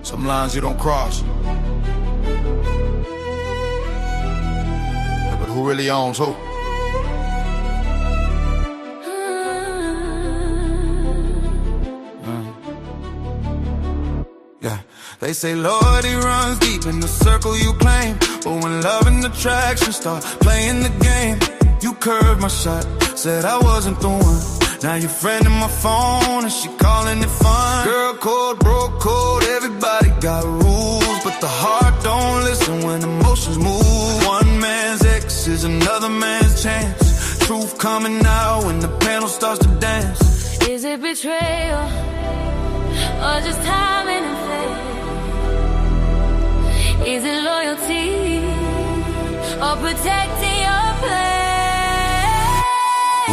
Some lines you don't cross. But who really owns who? Yeah, they say loyalty runs deep in the circle you claim, but when love and attraction start playing the game, you curved my shot, said I wasn't the one. Now your friend in my phone and she calling it fun. Girl code, bro code, everybody got rules, but the heart don't listen when emotions move. One man's ex is another man's chance. Truth coming out when the panel starts to dance. Is it betrayal or just timing and fate? Is it loyalty or protecting your place?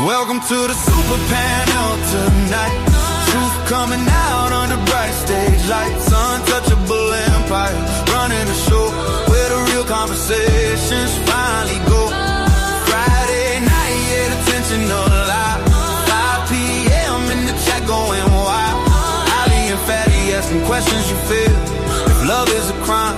Welcome to the super panel tonight. Truth coming out on the bright stage lights. Untouchable empire running the show where the real conversations finally go. Friday night, yeah, the tension alive. 5 p.m. in the chat going wild. Ali and Fatty asking questions you feel. If love is a crime,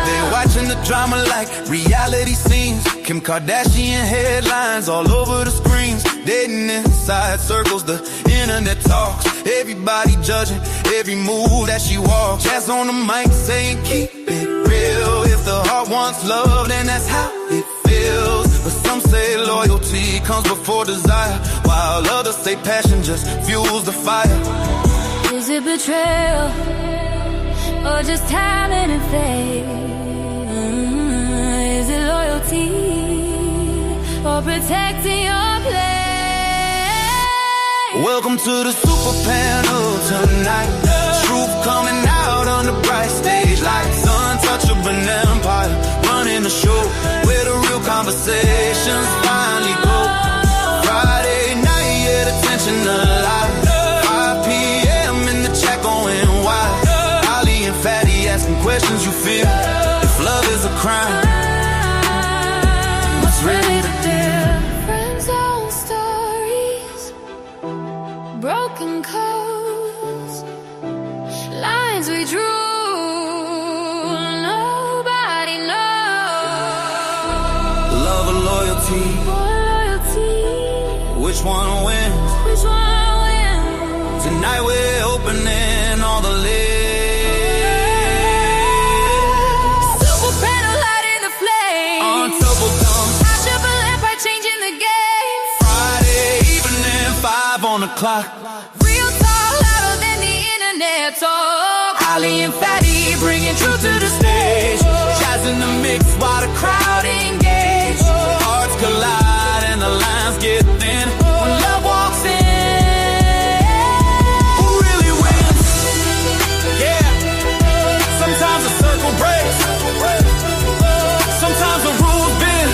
they're watching the drama like reality scenes. Kim Kardashian headlines all over the screens. Dating inside circles, the internet talks. Everybody judging every move that she walks. Jazz on the mic saying keep it real. If the heart wants love, then that's how it feels. But some say loyalty comes before desire, while others say passion just fuels the fire. Is it betrayal or just timing and fate? Is it loyalty or protecting your place? Welcome to the super panel tonight. Truth coming out on the bright stage lights. Untouchable empire running the show where the real conversations finally go. Friday night, yeah, the tension alive. 5 p.m. in the chat going wild. Ali and Fatty asking questions you feel. If love is a crime, what's really the deal? Friends own stories, broken codes, lines we drew, nobody knows. Love or loyalty, which one wins? Which one wins? Tonight we're opening all the lids. Super panel lighting the flame. Untouchable dumb. Triple Empire changing the game. Friday evening, 5 on the clock. Real talk louder than the internet talk. Ali and Fatty bringing truth to the stage. Jazz in the mix while the crowd engage. Hearts collide and the lines get thin. When love walks in, who really wins? Yeah. Sometimes the circle breaks. Sometimes the rules bend.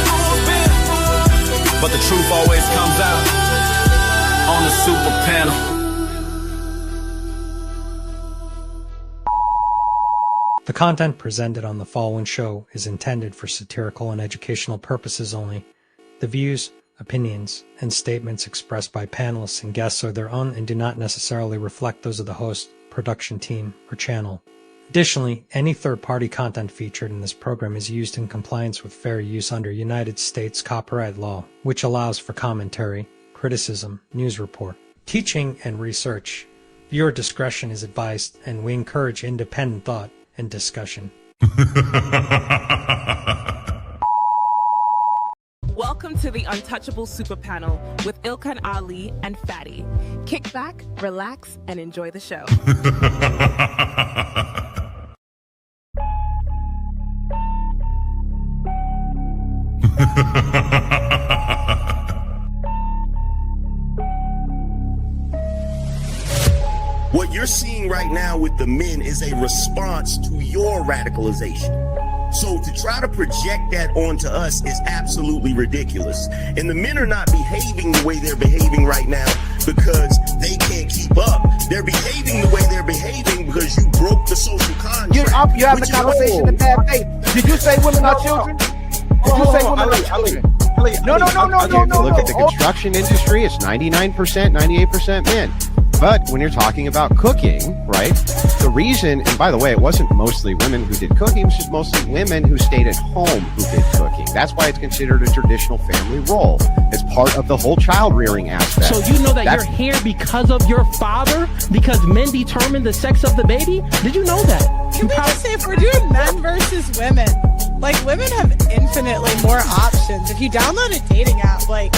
But the truth always comes out on the super panel. The content presented on the following show is intended for satirical and educational purposes only. The views, opinions, and statements expressed by panelists and guests are their own and do not necessarily reflect those of the host, production team, or channel. Additionally, any third-party content featured in this program is used in compliance with fair use under United States copyright law, which allows for commentary, criticism, news report, teaching, and research. Viewer discretion is advised, and we encourage independent thought and discussion. Welcome to the Untouchable Super Panel with Ilkan Ali and Fatty. Kick back, relax, and enjoy the show. What you're seeing right now with the men is a response to your radicalization. So to try to project that onto us is absolutely ridiculous. And the men are not behaving the way they're behaving right now because they can't keep up. They're behaving the way they're behaving because you broke the social contract. You have the conversation in bad faith. Did you say women are children? Did you say women are children? No. Look at the construction industry. It's 99%, 98% men. But when you're talking about cooking, right, the reason, and by the way, it wasn't mostly women who did cooking, it was just mostly women who stayed at home who did cooking. That's why it's considered a traditional family role. It's part of the whole child rearing aspect. So you know that you're here because of your father? Because men determine the sex of the baby? Did you know that? Can we just say, if we're doing men versus women, like, women have infinitely more options. If you download a dating app, like,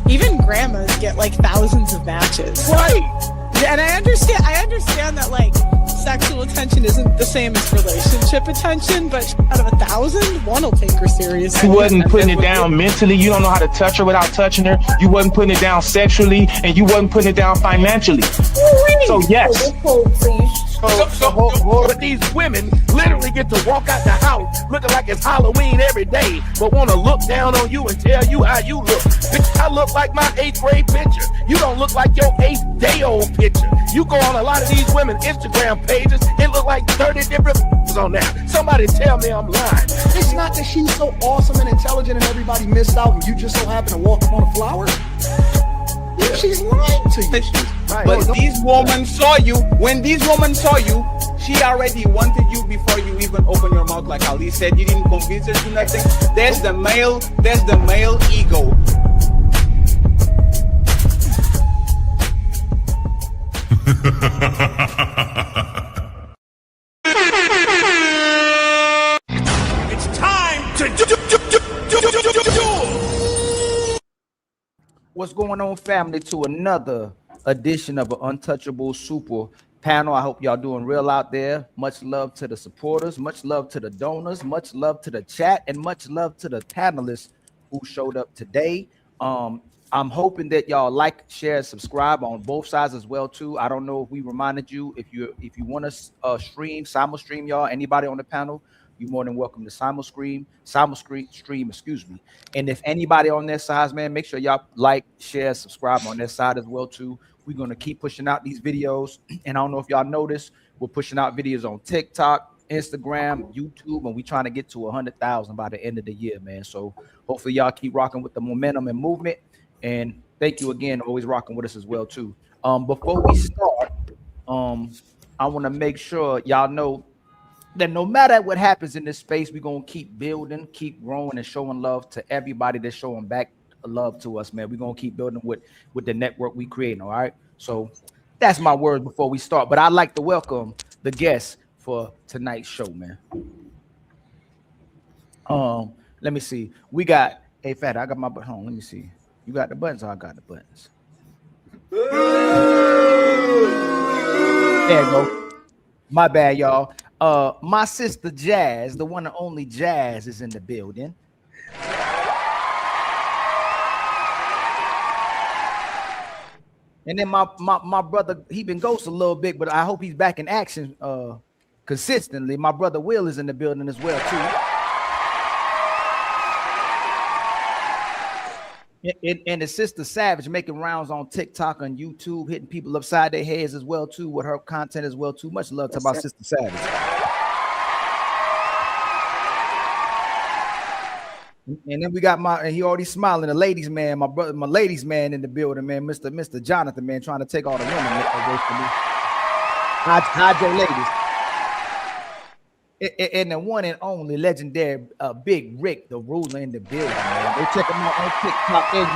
even grandmas get like thousands of matches. Right. And I understand that, like, sexual attention isn't the same as relationship attention, but out of 1,000, one will take her seriously. You wasn't putting it down mentally. You don't know how to touch her without touching her. You wasn't putting it down sexually, and you wasn't putting it down financially. So yes. But these women literally get to walk out the house looking like it's Halloween every day, but want to look down on you and tell you how you look. Bitch, I look like my 8th grade picture. You don't look like your 8th day old picture. You go on a lot of these women's Instagram pages, it look like 30 different on there. Somebody tell me I'm lying. It's not that she's so awesome and intelligent and everybody missed out and you just so happen to walk up on a flower. Yeah. She's lying to you. Right. But these women saw you. When these women saw you, she already wanted you before you even open your mouth. Like Ali said, you didn't convince her to nothing. There's the male ego. It's time to do. What's going on, family, to another edition of an Untouchable Super Panel. I hope y'all doing real out there. Much love to the supporters, much love to the donors, much love to the chat, and much love to the panelists who showed up today. I'm hoping that y'all like, share, subscribe on both sides as well too. I don't know if we reminded you, if you want to simul stream y'all, anybody on the panel, you're more than welcome to simul stream, excuse me. And if anybody on their sides, man, make sure y'all like, share, subscribe on their side as well too. We're going to keep pushing out these videos. And I don't know if y'all noticed, we're pushing out videos on TikTok, Instagram, YouTube, and we're trying to get to 100,000 by the end of the year, man. So hopefully y'all keep rocking with the momentum and movement. And thank you again, always rocking with us as well too. Before we start, I want to make sure y'all know that no matter what happens in this space, we're going to keep building, keep growing, and showing love to everybody that's showing back love to us, man. We're going to keep building with the network we create, all right? So that's my words before we start. But I'd like to welcome the guests for tonight's show, man. Let me see. We got, hey, Fat, I got my butt home. Let me see. You got the buttons or I got the buttons? There you go. My bad, y'all. My sister Jazz, the one and only Jazz, is in the building. And then my brother, he been ghost a little bit, but I hope he's back in action consistently. My brother Will is in the building as well too. And the sister Savage making rounds on TikTok and YouTube, hitting people upside their heads as well too with her content as well too. Much love to my sister Savage. And then we got and he already smiling, the ladies man, my ladies man in the building, man, Mr. Jonathan, man, trying to take all the women away from me. Hide your ladies. And the one and only legendary Big Rick, the ruler in the building, man. Go check him out on TikTok and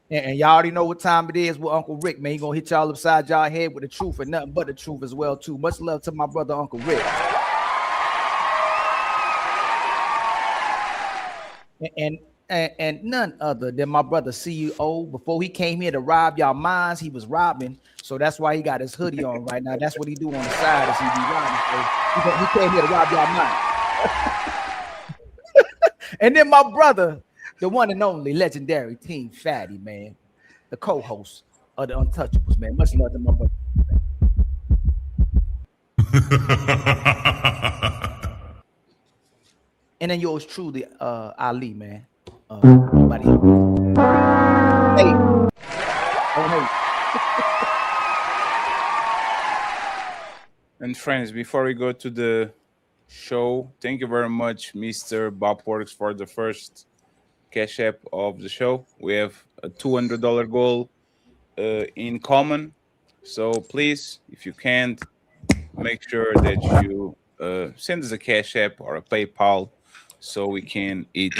YouTube. And y'all already know what time it is with Uncle Rick, man. He gonna hit y'all upside y'all head with the truth and nothing but the truth as well, too. Much love to my brother, Uncle Rick. And none other than my brother CEO. Before he came here to rob y'all minds, he was robbing. So that's why he got his hoodie on right now. That's what he do on the side as he be robbing. So he came here to rob y'all minds. And then my brother, the one and only legendary Team Fatty, man, the co-host of the Untouchables, man. Much love to my brother. And then yours truly, Ali, man. Buddy. Hey. Oh, hey. And friends, before we go to the show, thank you very much, Mr. Bob Works, for the first cash app of the show. We have a $200 goal. in common. So please, if you can't, make sure that you send us a Cash App or a PayPal so we can eat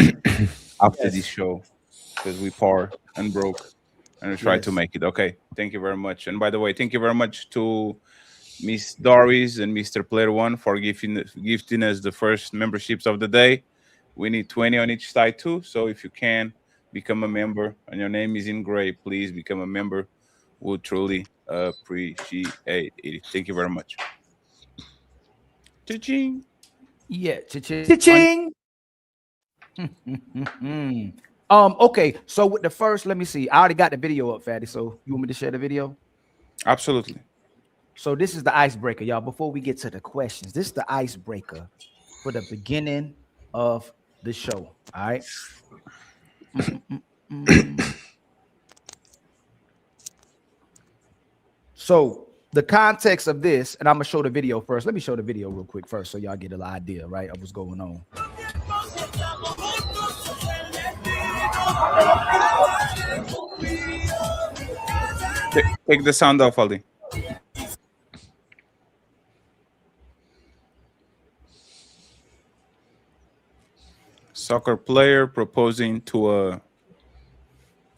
after this show, because we poor and broke and we try to make it. Okay, thank you very much. And by the way, thank you very much to Miss Doris and Mr. Player One for gifting us the first memberships of the day. We need 20 on each side too. So if you can become a member and your name is in gray, please become a member. We'll truly appreciate it. Thank you very much. Cha-ching. Yeah, cha-ching. Cha-ching. Okay, so with the first, let me see. I already got the video up, Fatty. So you want me to share the video? Absolutely. So this is the icebreaker, y'all. Before we get to the questions, this is the icebreaker for the beginning of the show. All right. So the context of this, and I'm gonna show the video first. Let me show the video real quick first, so y'all get an idea, right, of what's going on. Take the sound off, Ali. Soccer player proposing to a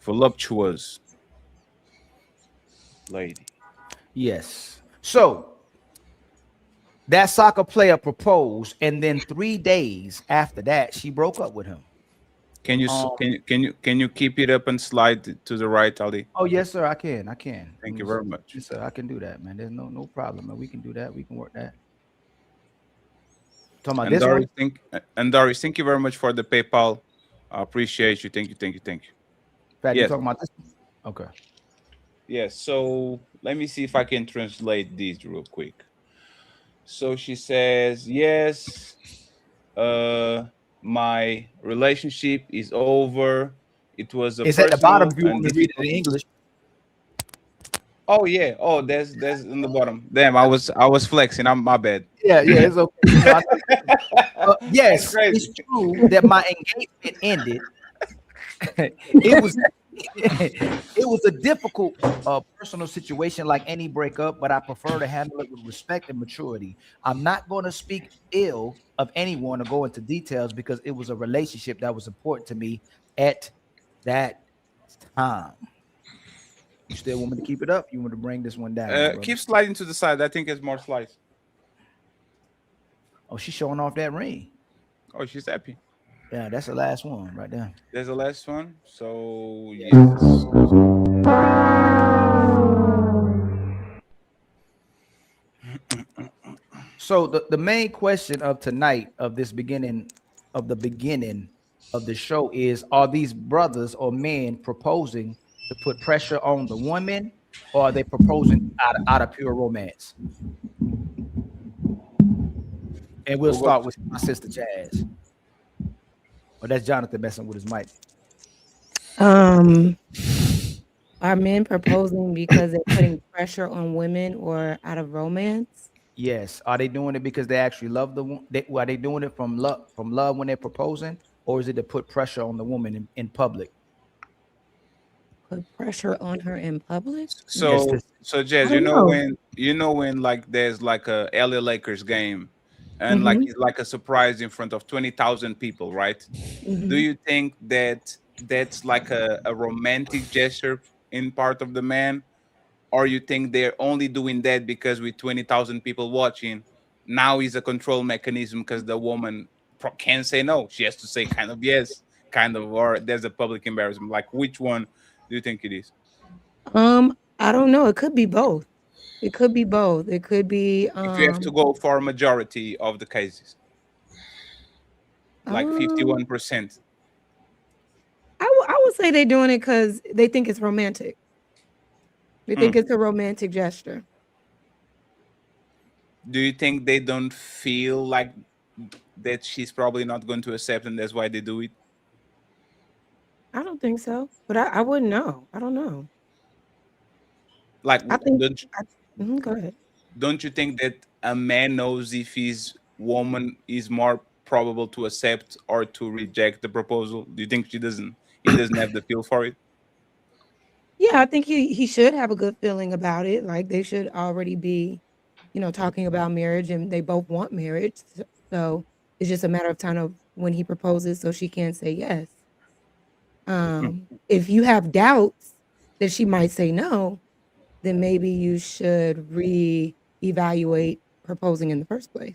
voluptuous lady. Yes. So that soccer player proposed, and then 3 days after that, she broke up with him. Can you keep it up and slide to the right, Ali? Oh yes, sir. I can. Thank you very much. Yes, sir. I can do that, man. There's no problem, man. We can do that. We can work that. Talking about And this Doris, one? Doris, thank you very much for the PayPal. I appreciate you. Thank you. Fatty, you Yes. talking about this one? Okay. Yes, so let me see if I can translate this real quick. So she says, yes, my relationship is over. It was a It's at the bottom if you personal want me to read it in English. Oh yeah. Oh, there's in the bottom. Damn, I was flexing. My bad. Yeah, it's okay. Yes, That's crazy. it's true that my engagement ended. It was a difficult personal situation, like any breakup, but I prefer to handle it with respect and maturity. I'm not going to speak ill of anyone or go into details because it was a relationship that was important to me at that time. You still want me to keep it up? You want to bring this one down? Keep sliding to the side. I think it's more slides. Oh, she's showing off that ring. Oh, she's happy. Yeah, that's the last one right there. There's the last one. So yes. So the main question of tonight, of this beginning of the show, is: are these brothers or men proposing to put pressure on the woman, or are they proposing out of pure romance? And we'll start with my sister Jazz. Oh, that's Jonathan messing with his mic. Are men proposing because they're putting pressure on women or out of romance? Yes. Are they doing it because they actually love the woman? Are they doing it from love when they're proposing, or is it to put pressure on the woman in public? Put pressure on her in public? So Jazz, you know when like there's like a LA Lakers game, and like it's like a surprise in front of 20,000 people, right? Do you think that that's like a romantic gesture in part of the man, or you think they're only doing that because with 20,000 people watching, now is a control mechanism because the woman can't say no, she has to say kind of yes, kind of, or there's a public embarrassment? Like, which one do you think it is? I don't know. It could be both. It could be both. It could be. If you have to go for a majority of the cases, like 51%. I would say they're doing it because they think it's romantic. They think it's a romantic gesture. Do you think they don't feel like that she's probably not going to accept, and that's why they do it? I don't think so, but I wouldn't know. I don't know. Like, I think. don't Go ahead. you think that a man knows if his woman is more probable to accept or to reject the proposal? Do you think he doesn't have the feel for it? Yeah, Yeah, I think he should have a good feeling about it. Like they should already be, talking about marriage, and they both want marriage. So it's just a matter of time of when he proposes, so she can say yes. If you have doubts that she might say no, then maybe you should reevaluate proposing in the first place.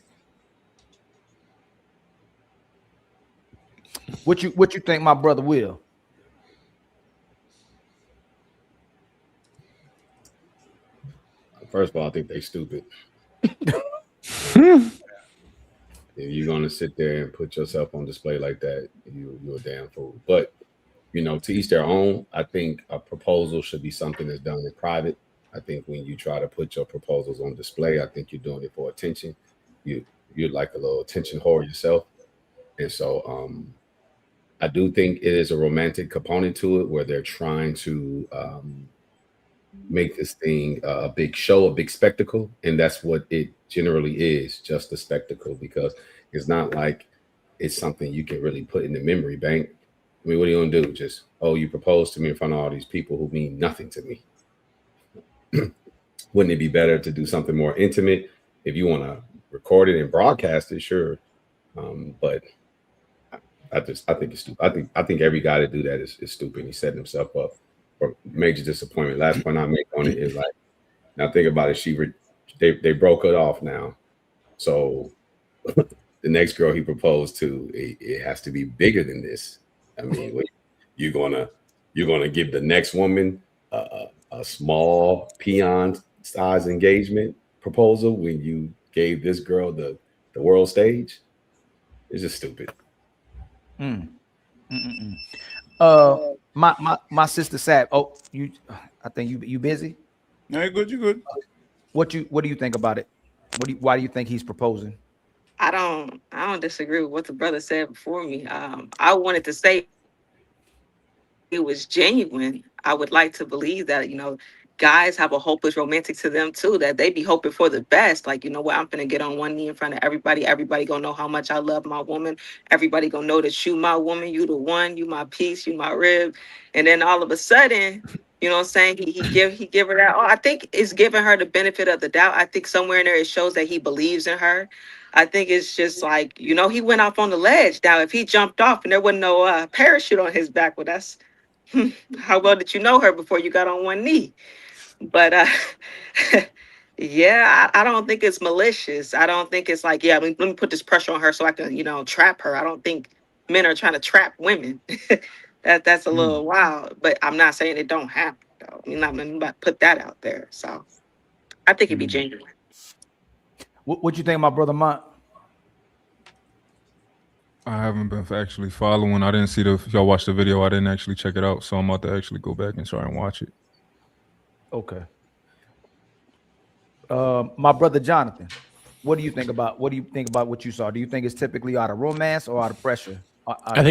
What you think, my brother Will? First of all, I think they stupid. If you're gonna sit there and put yourself on display like that, you're a damn fool. But to each their own. I think a proposal should be something that's done in private. I think when you try to put your proposals on display, I think you're doing it for attention. You're like a little attention whore yourself, and so I do think it is a romantic component to it where they're trying to make this thing a big show, a big spectacle, and that's what it generally is, just a spectacle, because it's not like it's something you can really put in the memory bank. I mean, what are you gonna do? Just, you proposed to me in front of all these people who mean nothing to me. Wouldn't it be better to do something more intimate? If you want to record it and broadcast it, sure. But I think it's stupid. I think every guy to do that is stupid. He's setting himself up for major disappointment. Last point I make on it is like, now think about it. They broke it off now, so the next girl he proposed to, it has to be bigger than this. I mean, you're gonna give the next woman a small peon size engagement proposal when you gave this girl the world stage? It's just stupid. My sister Sab. Oh, I think you busy? No, you're good. You're good. What do you think about it? Why do you think he's proposing? I don't disagree with what the brother said before me. I wanted to say it was genuine. I would like to believe that, guys have a hopeless romantic to them too, that they be hoping for the best. Like, you know what, I'm gonna get on one knee in front of everybody. Everybody gonna know how much I love my woman. Everybody gonna know that you my woman, you the one, you my piece, you my rib. And then all of a sudden, you know what I'm saying, he give her that. Oh, I think it's giving her the benefit of the doubt. I think somewhere in there it shows that he believes in her. I think it's just like, he went off on the ledge. Now, if he jumped off and there wasn't no parachute on his back, well, that's how well did you know her before you got on one knee? But yeah, I don't think it's malicious. I don't think it's like, let me put this pressure on her so I can, trap her. I don't think men are trying to trap women. That's a little wild. But I'm not saying it don't happen, though. I'm not about to put that out there. So I think it'd be genuine. What you think, my brother Mont? I haven't been actually following. I didn't see if y'all watched the video. I didn't actually check it out, so I'm about to actually go back and try and watch it. Okay. My brother Jonathan, what do you think about what you saw? Do you think it's typically out of romance or out of pressure? I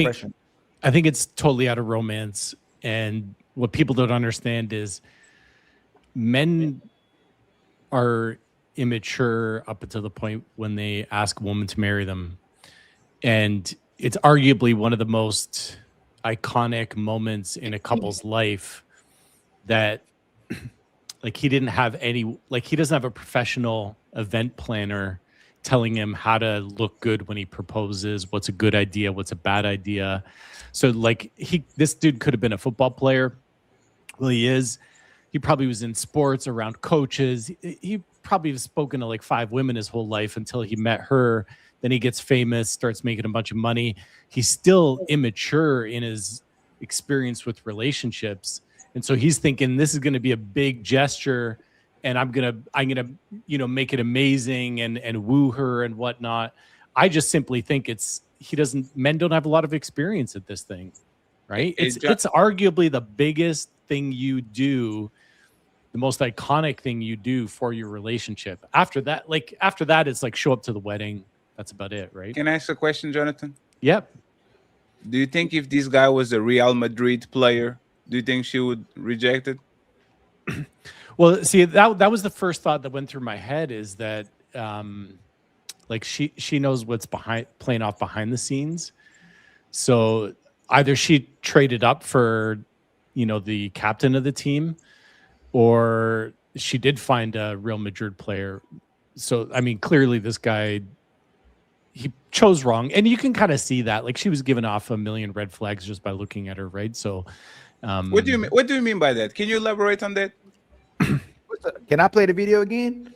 think it's totally out of romance. And what people don't understand is men are immature up until the point when they ask a woman to marry them. And it's arguably one of the most iconic moments in a couple's life that he didn't have he doesn't have a professional event planner telling him how to look good when he proposes, what's a good idea, what's a bad idea. So this dude could have been a football player. Well, he is. He probably was in sports around coaches. He probably has spoken to 5 women his whole life until he met her. Then he gets famous, starts making a bunch of money. He's still immature in his experience with relationships. And so he's thinking this is going to be a big gesture and I'm going to make it amazing and woo her and whatnot. I just simply think men don't have a lot of experience at this thing, right? It's arguably the biggest thing you do, the most iconic thing you do for your relationship. After that, it's show up to the wedding. That's about it, right? Can I ask a question, Jonathan? Yep. Do you think if this guy was a Real Madrid player, do you think she would reject it? Well, see, that was the first thought that went through my head is that she knows what's playing off behind the scenes. So either she traded up for, the captain of the team, or she did find a Real Madrid player. So, I mean, clearly this guy, he chose wrong. And you can kind of see that. Like, she was giving off a million red flags just by looking at her, right? So, What do you mean by that? Can you elaborate on that? Can I play the video again?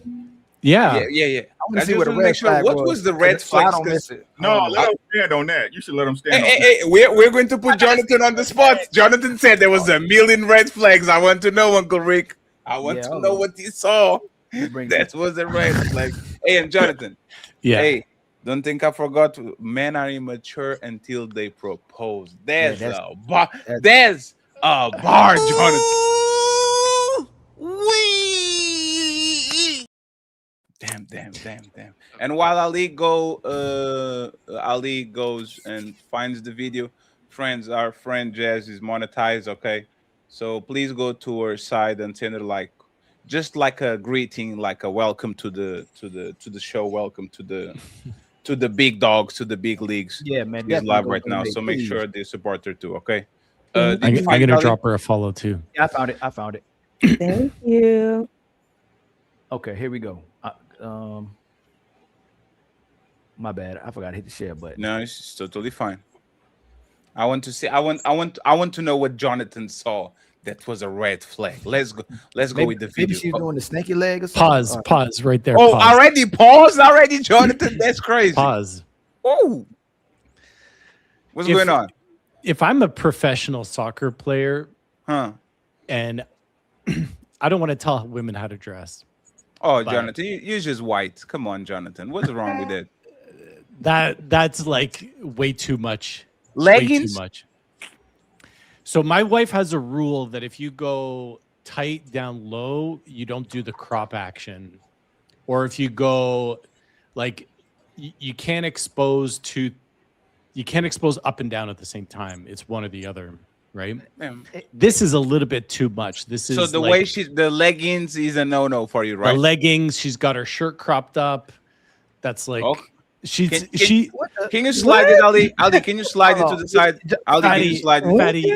Yeah. Yeah. I want to see just what a wanna make red sure. flag What was. was the red So I flag? don't miss it. No, let him stand on that. You should let him stand on that. Hey, we're going to put Jonathan on the spot. Jonathan said there was a million red flags. I want to know, Uncle Rick. I want to know what he saw. That was a red flag. Hey, and Jonathan. Yeah. Hey, don't think I forgot. Men are immature until they propose. There's a bar. There's a bar, Jonathan. Damn. And while Ali goes and finds the video, friends, our friend Jazz is monetized, okay? So please go to her side and send her just like a greeting, like a welcome to the show, welcome to the big dogs, to the big leagues. Yeah, man. He's live right now, donate, so make please. sure they support her too, okay? I'm going to drop her a follow too. Yeah, I found it. Thank you. Okay, here we go. My bad. I forgot to hit the share button. No, it's totally fine. I want to see. I want to know what Jonathan saw. That was a red flag. Let's go with the video. Maybe she's doing the snaky leg or something. Pause right there. Oh, pause. already paused already, Jonathan. That's crazy. Pause. Oh, what's going on? If I'm a professional soccer player, and I don't want to tell women how to dress. Oh, Jonathan, you're just white. Come on, Jonathan. What's wrong with it? That's like way too much. Leggings? Way too much. So my wife has a rule that if you go tight down low, you don't do the crop action. Or if you go you can't expose up and down at the same time. It's one or the other, right? This is a little bit too much. This is So the way the leggings is a no-no for you, right? The leggings, she's got her shirt cropped up. That's like Can you slide it, Ali? Ali, can you slide it to the side? Ali, can you slide it? Fatty.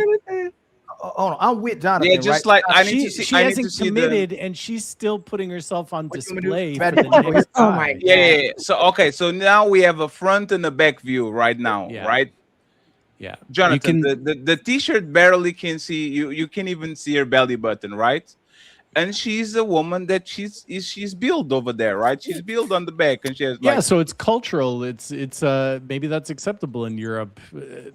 Oh, no, I'm with Jonathan. Yeah, just right? like I need to see. She I need hasn't to see committed, and she's still putting herself on display. For Fatty, the next oh time. my God. Yeah. So now we have a front and a back view right now, right? Yeah. Jonathan, the t-shirt barely can see you. You can even see her belly button, right? And she's a woman that she's built over there, right? She's built on the back, and she has So it's cultural. It's maybe that's acceptable in Europe.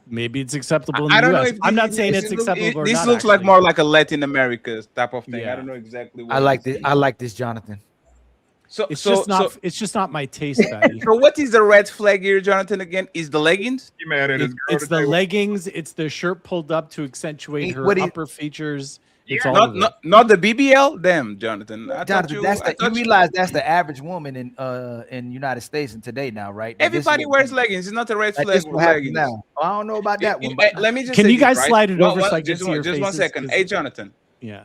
Maybe it's acceptable in the I don't US. know if I'm not saying it's acceptable. This or not, looks like more like a Latin America type of thing. Yeah. I don't know exactly what I like this, Jonathan. So it's just not my taste, Fatty. So what is the red flag here, Jonathan? Again, is the leggings? You mad at his girl It's the today? leggings. It's the shirt pulled up to accentuate her What do you- upper features. It's all of it. Not the BBL. Damn, Jonathan. Jonathan, you realize that's the average woman in United States and today now, right? Everybody wears leggings. It's not a red flag. This with will happen leggings. now. I don't know about that one. Hey, But let me just Can say you guys this, right? slide it over so I can just see your just one faces? second. 'Cause- Hey, Jonathan. Yeah.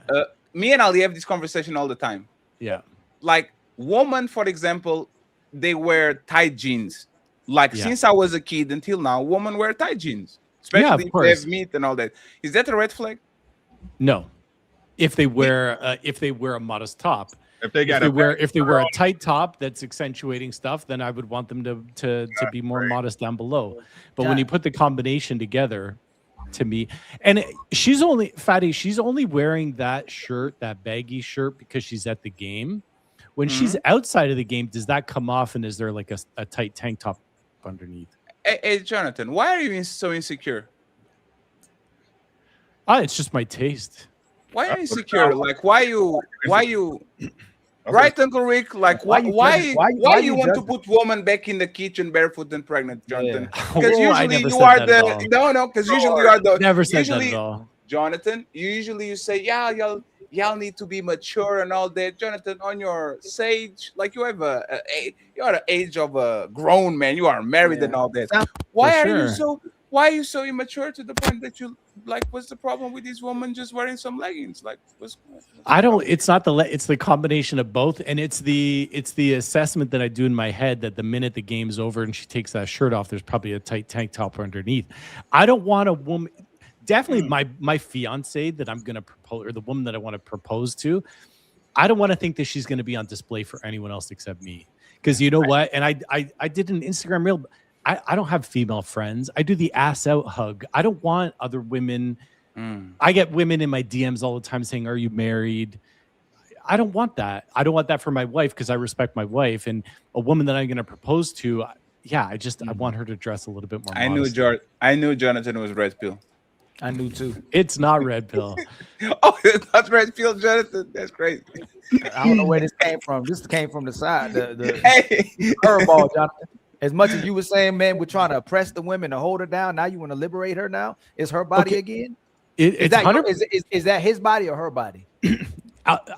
Me and Ali have this conversation all the time. Yeah. Like women, for example, they wear tight jeans. Like Yeah. since I was a kid until now, women wear tight jeans, especially of if they course. have meat and all that. Is that a red flag? No. If they wear a modest top. If they got if they wear a tight top that's accentuating stuff, then I would want them to be more modest down below. But when you put the combination together, to me, and she's only wearing that shirt, that baggy shirt, because she's at the game. When she's outside of the game, does that come off, and is there like a tight tank top underneath? Hey, Jonathan, why are you so insecure? It's just my taste. Why are you insecure? Like, why you? Right, Uncle Rick? Like, why you want to put woman back in the kitchen barefoot and pregnant, Jonathan? Because usually you are the because usually you are the never said that at all. Jonathan, you say, yeah, y'all need to be mature and all that. Jonathan, on your sage, like you have you're the age of a grown man. You are married and all that. Why are you so immature to the point that you like? What's the problem with this woman just wearing some leggings? Like, It's not it's the combination of both, and it's the assessment that I do in my head that the minute the game's over and she takes that shirt off, there's probably a tight tank top underneath. I don't want a woman. definitely my fiance that I'm going to propose, or the woman that I want to propose to, I don't want to think that she's going to be on display for anyone else except me. Because you know what? And I did an Instagram reel. I don't have female friends. I do the ass out hug. I don't want other women. I get women in my DMs all the time saying, "Are you married?" I don't want that. I don't want that for my wife because I respect my wife. And a woman that I'm going to propose to, I want her to dress a little bit more. I knew Jonathan was red pill. I knew too. It's not red pill. Oh, it's not red pill, Jonathan. That's crazy. I don't know where this came from. This came from the side. The curveball, Jonathan. As much as you were saying, man, we're trying to oppress the women to hold her down. Now you want to liberate her. Now it's her body again. Is that his body or her body?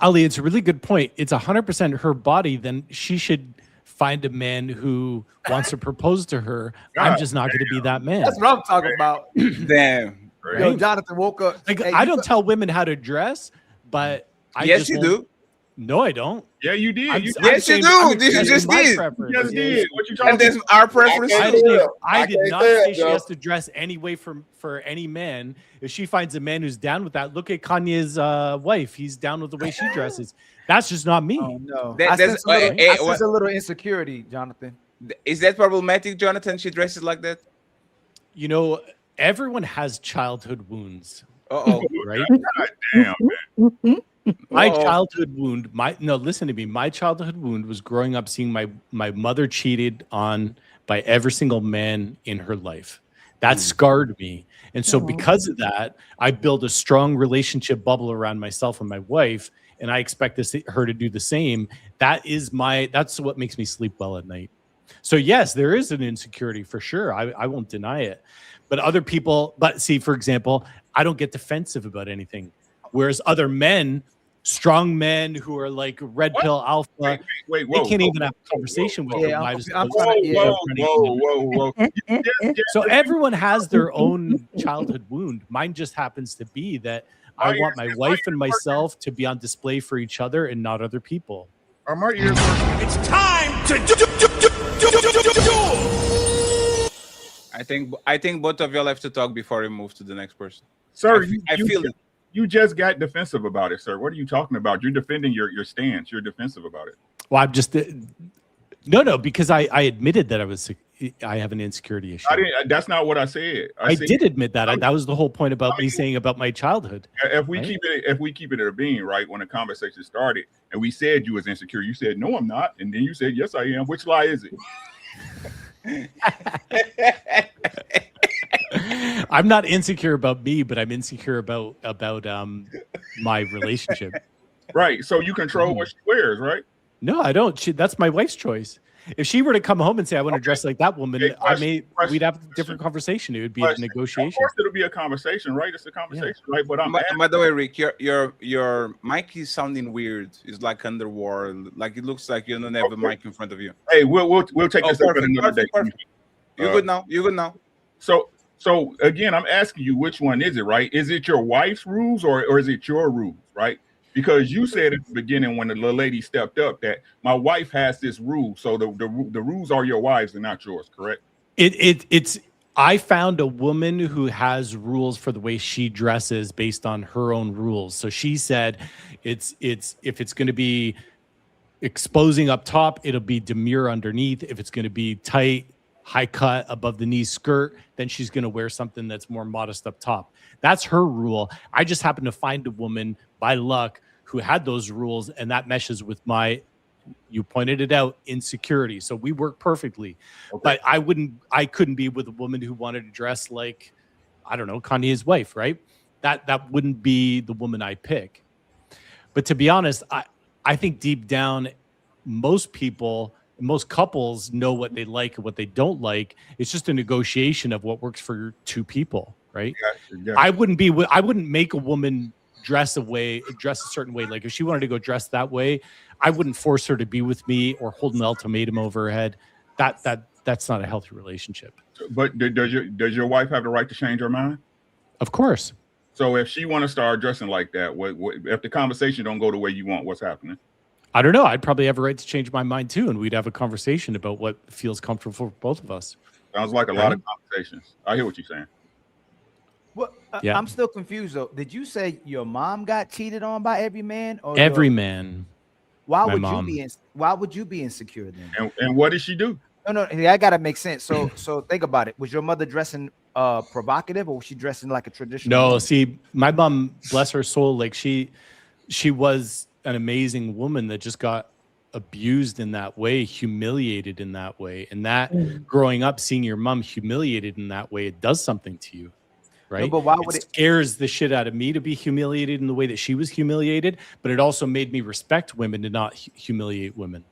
Ali, it's a really good point. It's 100% her body. Then she should find a man who wants to propose to her. I'm just not going to be that man. That's what I'm talking about. Damn. Yo, Jonathan woke up. Like, I don't tell women how to dress, but yes, you do. No, I don't. Yeah, you did. Yes, you do. This you just did. You just did. What you talking about? And there's our preference. I did not say she has to dress any way for any man. If she finds a man who's down with that, look at Kanye's wife. He's down with the way she dresses. That's just not me. Oh, no. I sense a little insecurity, Jonathan. Is that problematic, Jonathan? She dresses like that? You know, everyone has childhood wounds. Uh-oh. Right? God damn, man. My childhood wound, listen to me. My childhood wound was growing up seeing my mother cheated on by every single man in her life. That scarred me. And so because of that, I built a strong relationship bubble around myself and my wife, and I expect her to do the same. That's what makes me sleep well at night. So yes, there is an insecurity for sure. I won't deny it. But other people, for example, I don't get defensive about anything. Whereas other men, strong men who are like red pill alpha, they can't even have a conversation with their wives. Whoa. So everyone has their own childhood wound. Mine just happens to be that I want my wife and myself to be on display for each other and not other people. Are my ears working? It's time to I think both of y'all have to talk before we move to the next person. Sir, I feel it. You just got defensive about it, sir. What are you talking about? You're defending your stance. You're defensive about it. Well, I'm just because I admitted that I have an insecurity issue. That's not what I said. I did admit that. That was the whole point about me saying about my childhood. If we keep it at a being, right, when the conversation started and we said you was insecure, you said no, I'm not, and then you said yes, I am. Which lie is it? I'm not insecure about me, but I'm insecure about my relationship. Right. So you control what she wears, right? No, I don't. That's my wife's choice. If she were to come home and say I want to dress like that woman, we'd have a different conversation. It would be a negotiation. Of course, it'll be a conversation, right? It's a conversation, right? But by the way, Rick, your mic is sounding weird. It's like underwater. Like it looks like you don't have a mic in front of you. Hey, we'll take this up another day. Perfect. You're good now. You're good now. So again, I'm asking you, which one is it, right? Is it your wife's rules or is it your rules, right? Because you said at the beginning when the little lady stepped up that my wife has this rule, so the rules are your wife's and not yours, correct? It's I found a woman who has rules for the way she dresses based on her own rules. So she said, if it's going to be exposing up top, it'll be demure underneath. If it's going to be tight, high cut above the knee skirt, then she's going to wear something that's more modest up top. That's her rule. I just happened to find a woman by luck who had those rules, and that meshes with you pointed it out, insecurity. So we work perfectly. Okay. But I couldn't be with a woman who wanted to dress like, I don't know, Kanye's wife, right? That wouldn't be the woman I pick. But to be honest, I think deep down, most couples know what they like and what they don't like. It's just a negotiation of what works for two people, right? Yeah. I wouldn't make a woman dress a certain way. Like if she wanted to go dress that way, I wouldn't force her to be with me or hold an ultimatum over her head. That's not a healthy relationship. But does your wife have the right to change her mind? Of course. So if she want to start dressing like that, what if the conversation don't go the way you want, what's happening? I don't know. I'd probably have a right to change my mind too, and we'd have a conversation about what feels comfortable for both of us. Sounds like a lot of conversations. I hear what you're saying. Well, Yeah. I'm still confused though. Did you say your mom got cheated on by every man? Or Every man. Why My would mom. why would you be insecure then? And what did she do? No, that gotta make sense. So think about it. Was your mother dressing provocative, or was she dressing like a traditional No, woman? see, my mom, bless her soul, like she was an amazing woman that just got abused in that way, humiliated in that way. And that growing up, seeing your mom humiliated in that way, it does something to you. Right. but why would it scares the shit out of me to be humiliated in the way that she was humiliated, but it also made me respect women to not humiliate women.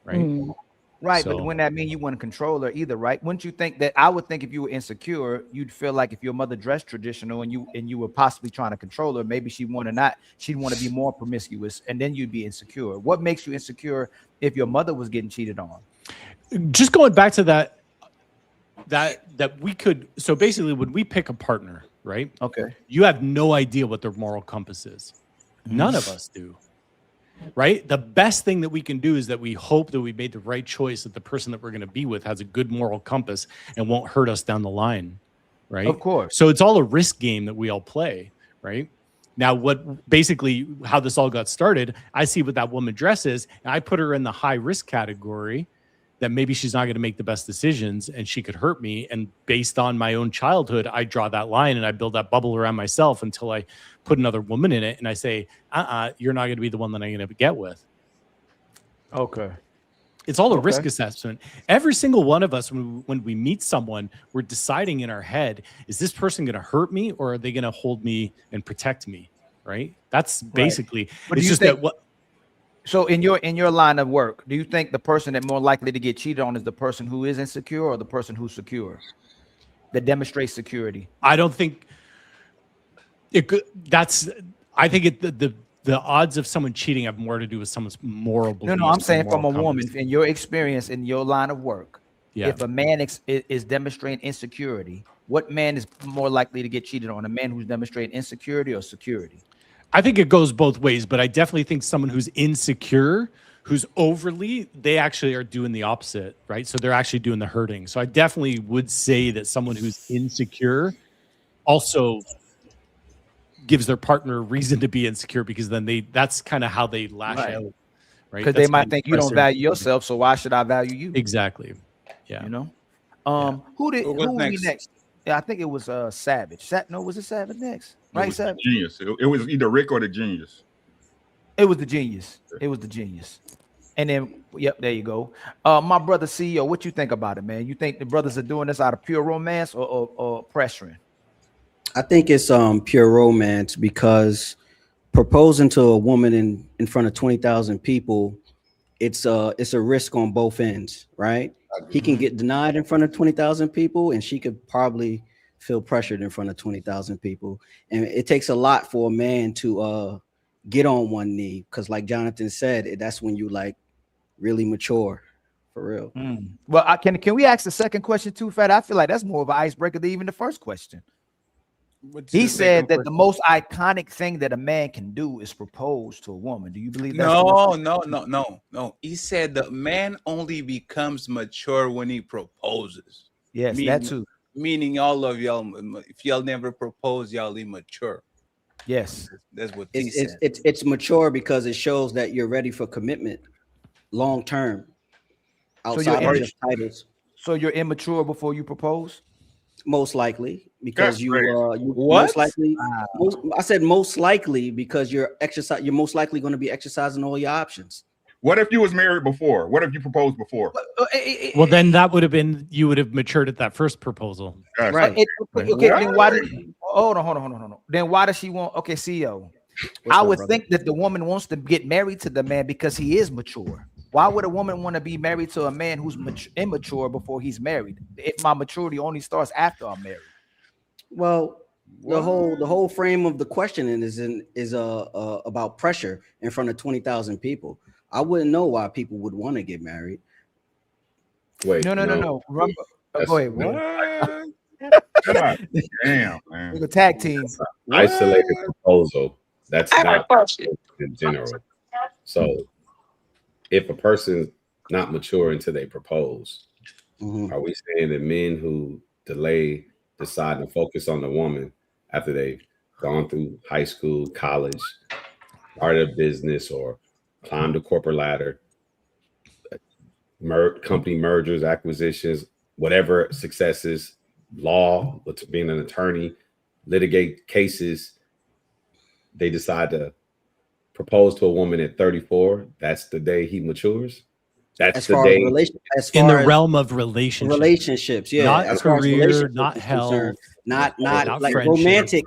Right. Right, So- but wouldn't that mean you wouldn't control her either, right? Wouldn't you think that? I would think if you were insecure, you'd feel like if your mother dressed traditional and you were possibly trying to control her, maybe she'd want to be more promiscuous, and then you'd be insecure. What makes you insecure if your mother was getting cheated on? Just going back to that we could, so basically when we pick a partner, right? Okay. You have no idea what their moral compass is. None of us do. Right? The best thing that we can do is that we hope that we made the right choice, that the person that we're going to be with has a good moral compass and won't hurt us down the line. Right? Of course. So it's all a risk game that we all play. Right? Now, how this all got started, I see what that woman dresses, and I put her in the high risk category that maybe she's not going to make the best decisions and she could hurt me. And based on my own childhood, I draw that line and I build that bubble around myself until I put another woman in it. And I say, you're not going to be the one that I'm going to get with. Okay. It's all a risk assessment. Every single one of us, when we meet someone, we're deciding in our head, is this person going to hurt me or are they going to hold me and protect me? Right. That's basically, But do it's you just think- that what, So in your line of work, do you think the person that more likely to get cheated on is the person who is insecure or the person who's secure, that demonstrates security? I don't think it could, I think the odds of someone cheating have more to do with someone's moral beliefs. No, I'm saying and from a moral woman, compass. in your experience, in your line of work, Yeah. if a man is demonstrating insecurity, what man is more likely to get cheated on? A man who's demonstrating insecurity or security? I think it goes both ways, but I definitely think someone who's insecure, who's overly, they actually are doing the opposite, right? So they're actually doing the hurting. So I definitely would say that someone who's insecure also gives their partner a reason to be insecure, because then that's kind of how they lash Right. out, right? Because they That's might how think you don't express their- value yourself, so why should I value you? Exactly. Yeah. You know. Who Who was we next? next? Yeah, I think it was Savage. No, was it Savage next? It Right, was the Savage. genius. It was either Rick or the genius. It was the genius. It was the genius. And then, yep, there you go. My brother CEO, what you think about it, man? You think the brothers are doing this out of pure romance or pressuring? I think it's pure romance, because proposing to a woman in front of 20,000 people, it's a risk on both ends, right? He can get denied in front of 20,000 people, and she could probably feel pressured in front of 20,000 people. And it takes a lot for a man to get on one knee, because like Jonathan said, that's when you like really mature, for real. Well, can we ask the second question too, Fat? I feel like that's more of an icebreaker than even the first question. He said that the most iconic thing that a man can do is propose to a woman. Do you believe that? No. He said the man only becomes mature when he proposes. Yes, that too. Meaning all of y'all, if y'all never propose, y'all immature. Yes, that's what he said. It's mature because it shows that you're ready for commitment, long term. Outside of just titles. So you're immature before you propose? Most likely, because you What? most likely. I said most likely because you're most likely going to be exercising all your options. What if you was married before? What if you proposed before? Well, then that would have been, you would have matured at that first proposal. Right. Okay, then why did hold on. Then why does she want CEO? I would think that the woman wants to get married to the man because he is mature. Why would a woman want to be married to a man who's immature before he's married? If my maturity only starts after I'm married. Well, the whole frame of the questioning is about pressure in front of 20,000 people. I wouldn't know why people would want to get married. Wait, no. Remember, go ahead. God damn, man. We're a tag team. Isolated proposal. That's not in general. So if a person's not mature until they propose, are we saying that men who delay, decide to focus on the woman after they've gone through high school, college, started a business, or climbed the corporate ladder, company mergers, acquisitions, whatever successes, law, being an attorney, litigate cases. They decide to propose to a woman at 34. That's the day he matures. That's the day. In the realm of relationships, yeah, not as far as career, relationships not is health, concerned. Not like friendship. romantic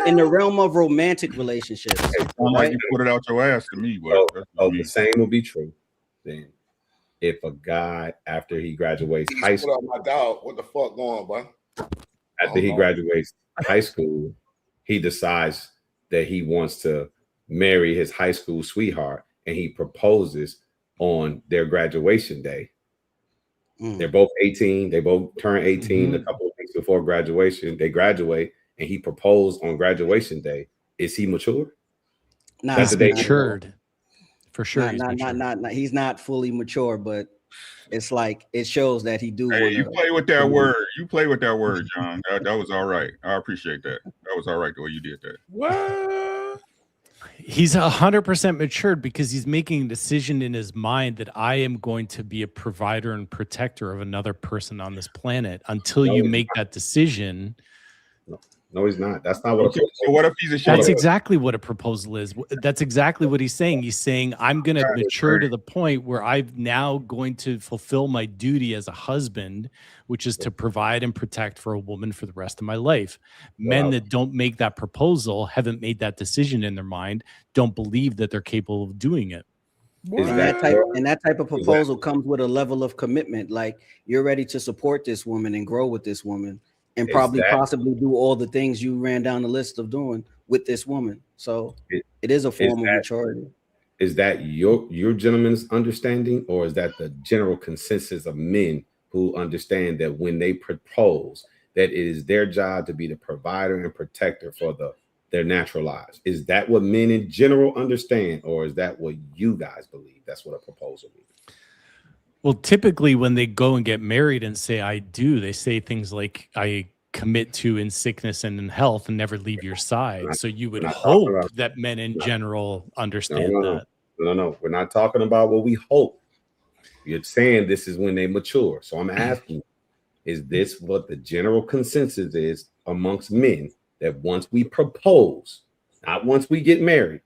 in the realm of romantic relationships. Like you put it out your ass to me, but the same will be true then if a guy after he graduates high Put out school, my dog. What the fuck going, boy? after he graduates high school, he decides that he wants to marry his high school sweetheart, and he proposes on their graduation day. They're both 18. They both turn 18 a couple of weeks before graduation. They graduate, and he proposed on graduation day. Is he mature? Nah, That's the day matured. For sure. He's not fully mature, but it's like it shows that he do. Hey, you play with that word. You play with that word, John. That was all right. I appreciate that. That was all right the way you did that. What? He's 100% matured because he's making a decision in his mind that I am going to be a provider and protector of another person on this planet. Until you make that decision. No, he's not. That's not what. Okay, so what if he's a? That's exactly what a proposal is. That's exactly what he's saying. He's saying I'm going to mature to the point where I'm now going to fulfill my duty as a husband, which is to provide and protect for a woman for the rest of my life. Men that don't make that proposal, haven't made that decision in their mind, don't believe that they're capable of doing it. And that type of proposal comes with a level of commitment. Like you're ready to support this woman and grow with this woman. And probably possibly do all the things you ran down the list of doing with this woman. So it is a form of maturity. Is that your gentleman's understanding, or is that the general consensus of men who understand that when they propose, that it is their job to be the provider and protector for their natural lives? Is that what men in general understand, or is that what you guys believe? That's what a proposal means. Well, typically when they go and get married and say, I do, they say things like, I commit to in sickness and in health and never leave your side. So you would hope that men in general understand that. No, we're not talking about what we hope. You're saying this is when they mature. So I'm asking, is this what the general consensus is amongst men, that once we propose, not once we get married,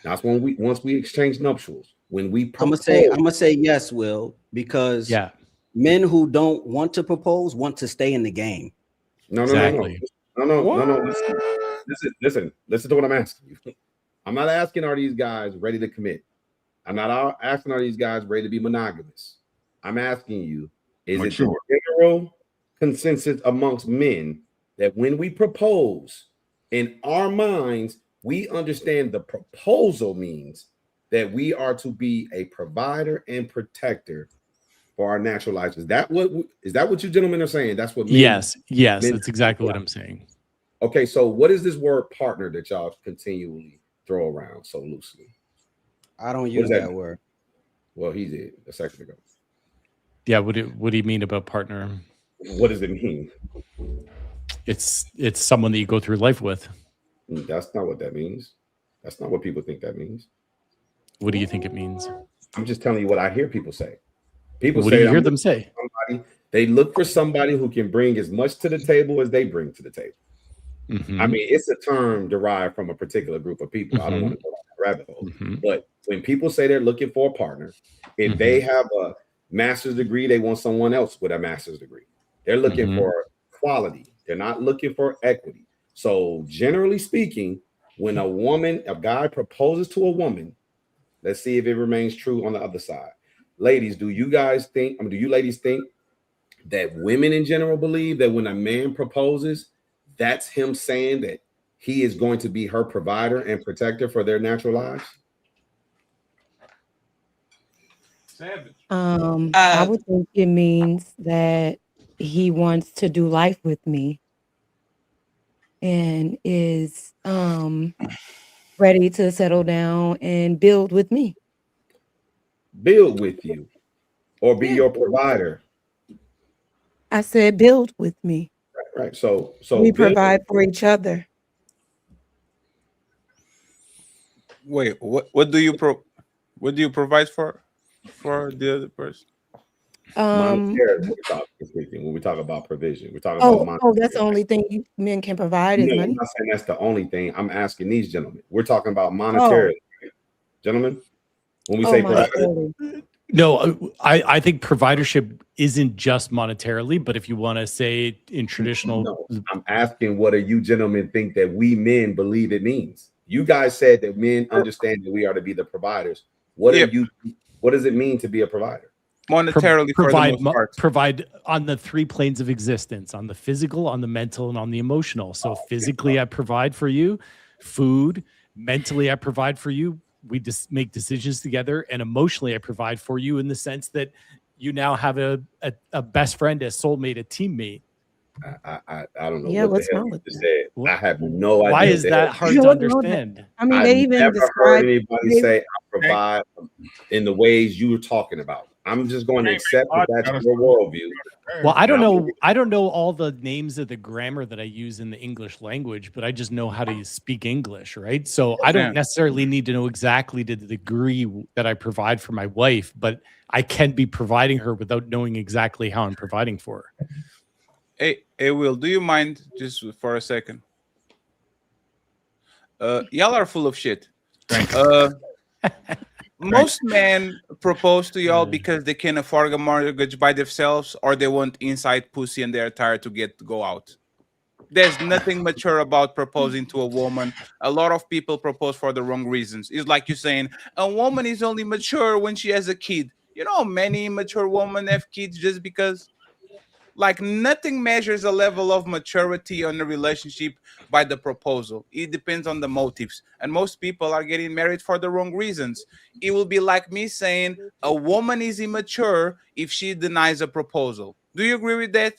not once we exchange nuptials, when we propose, I'm gonna say yes, Will, because men who don't want to propose want to stay in the game. No. Listen to what I'm asking you. I'm not asking, are these guys ready to commit? I'm not asking, are these guys ready to be monogamous? I'm asking you, is it the general consensus amongst men that when we propose, in our minds, we understand the proposal means that we are to be a provider and protector for our natural lives? Is that what you gentlemen are saying? That's what men, yes, that's exactly what I'm saying. Okay, so what is this word partner that y'all continually throw around so loosely? I don't use that word. Well, he did a second ago. Yeah, what do you mean about partner? What does it mean? It's someone that you go through life with. That's not what that means. That's not what people think that means. What do you think it means? I'm just telling you what I hear people say. People what say, do you hear them say? They look for somebody who can bring as much to the table as they bring to the table. I mean, it's a term derived from a particular group of people. I don't want to go down that rabbit hole. But when people say they're looking for a partner, if they have a master's degree, they want someone else with a master's degree. They're looking for quality. They're not looking for equity. So generally speaking, when a guy proposes to a woman, let's see if it remains true on the other side. Ladies, do you ladies think that women in general believe that when a man proposes, that's him saying that he is going to be her provider and protector for their natural lives? I would think it means that he wants to do life with me and is ready to settle down and build with me. Build with you or be your provider. I said build with me. Right. So we provide for each other. Wait, what do you provide for the other person? Monetarily, when we talk about provision, we're talking about money. Oh, that's the only thing men can provide is No, I'm money. not saying that's the only thing. I'm asking these gentlemen. We're talking about monetarily, right? Gentlemen. When we say provide, No, I think providership isn't just monetarily, but if you want to say in traditional, no, I'm asking, what do you gentlemen think that we men believe it means? You guys said that men understand that we are to be the providers. What does it mean to be a provider? Monetarily, provide on the three planes of existence: on the physical, on the mental, and on the emotional. So physically, I provide for you food. Mentally, I provide for you. We just make decisions together, and emotionally, I provide for you in the sense that you now have a best friend, a soulmate, a teammate. I don't know. Yeah, what what's the hell wrong you with just said. I have no idea. Why is that hard to understand? I mean, I've they even never heard describe anybody say I provide in the ways you were talking about. I'm just going to accept that that's your worldview. Well, I don't know. I don't know all the names of the grammar that I use in the English language, but I just know how to speak English, right? So I don't necessarily need to know exactly to the degree that I provide for my wife, but I can be providing her without knowing exactly how I'm providing for her. Hey, Will, do you mind just for a second? Y'all are full of shit. Most men propose to y'all because they can afford a mortgage by themselves, or they want inside pussy and they're tired to go out. There's nothing mature about proposing to a woman. A lot of people propose for the wrong reasons. It's like you're saying a woman is only mature when she has a kid. You know, many mature women have kids just because. Like, nothing measures a level of maturity on a relationship by the proposal. It depends on the motives. And most people are getting married for the wrong reasons. It will be like me saying a woman is immature if she denies a proposal. Do you agree with that?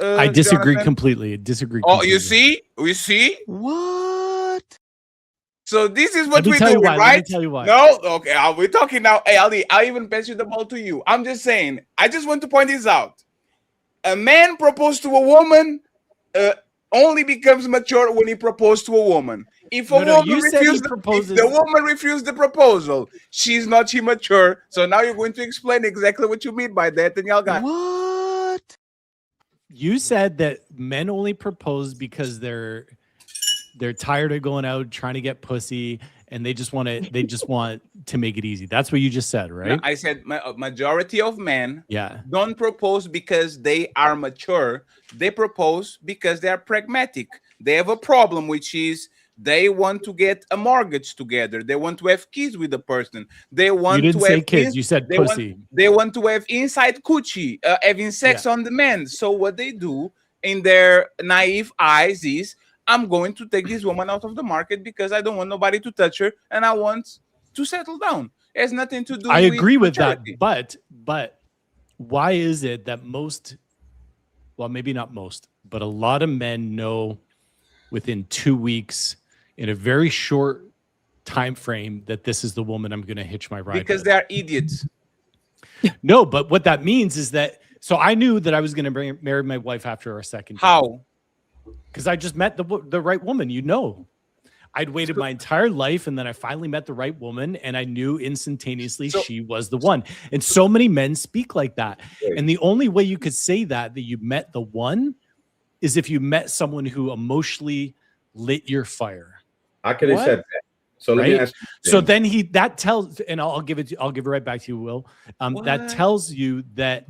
I disagree Jonathan? completely. Disagree. Oh, completely. you see? We see? What? So this is what we tell do, you why. right? Let me tell you why. No? Okay, we're talking now. Hey, Ali, I'll even pass you the ball to you. I'm just saying, I just want to point this out. A man proposed to a woman only becomes mature when he proposed to a woman. If a woman refused, if the woman refused the proposal, she's not immature. So now you're going to explain exactly what you mean by that, and y'all got what? You said that men only propose because they're tired of going out trying to get pussy, and they just want to make it easy. That's what you just said, right? No, I said majority of men Yeah. don't propose because they are mature. They propose because they are pragmatic. They have a problem, which is they want to get a mortgage together. They want to have kids with the person. They want You didn't to say have kids. You said pussy. They want to have inside coochie, having sex on demand. So what they do in their naive eyes is, I'm going to take this woman out of the market because I don't want nobody to touch her and I want to settle down. It has nothing to do I with agree with maturity. that, but why is it that most, well, maybe not most, but a lot of men know within 2 weeks in a very short time frame that this is the woman I'm going to hitch my ride Because with? they are idiots. No, but what that means is that, so I knew that I was going to marry my wife after our second date. How? Because I just met the right woman, you know. I'd waited my entire life, and then I finally met the right woman, and I knew instantaneously she was the one. And so many men speak like that. And the only way you could say that you met the one is if you met someone who emotionally lit your fire. I can accept that. So let me ask you. So then that tells, and I'll give it right back to you, Will. That tells you that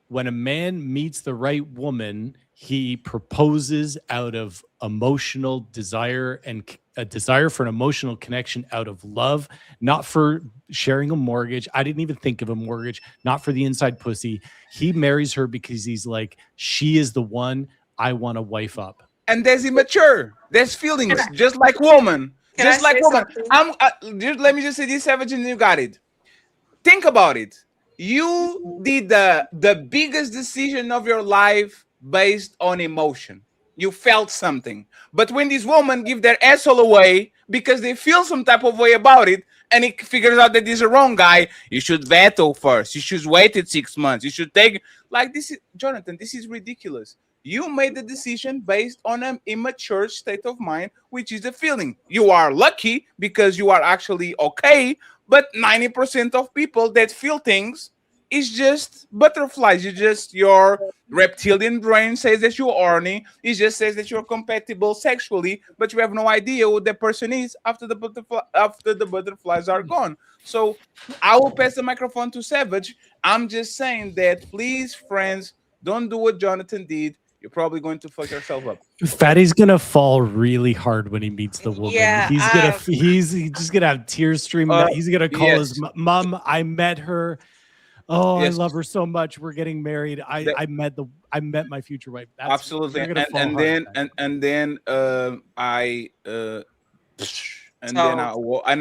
when a man meets the right woman, he proposes out of emotional desire and a desire for an emotional connection out of love, not for sharing a mortgage. I didn't even think of a mortgage, not for the inside pussy. He marries her because he's like, she is the one I want to wife up. And there's immature. There's feelings, just like woman. Just like woman. Let me just say this, Savage, and you got it. Think about it. You did the biggest decision of your life based on emotion. You felt something. But when this woman give their asshole away because they feel some type of way about it, and he figures out that this is a wrong guy, you should veto first. You should wait 6 months. You should take, like, this is, Jonathan, this is ridiculous. You made the decision based on an immature state of mind, which is the feeling. You are lucky because you are actually okay, but 90% of people that feel things is just butterflies. Your reptilian brain says that you're horny. It just says that you're compatible sexually, but you have no idea who the person is after the butterflies are gone. So I will pass the microphone to Savage. I'm just saying that, please, friends, don't do what Jonathan did. You're probably going to fuck yourself up. Fatty's gonna fall really hard when he meets the woman. Yeah, he's just gonna have tears streaming out. He's gonna call his mom. I met her. Oh, Yes. I love her so much. We're getting married. I met my future wife. Absolutely. you're gonna fall And hard.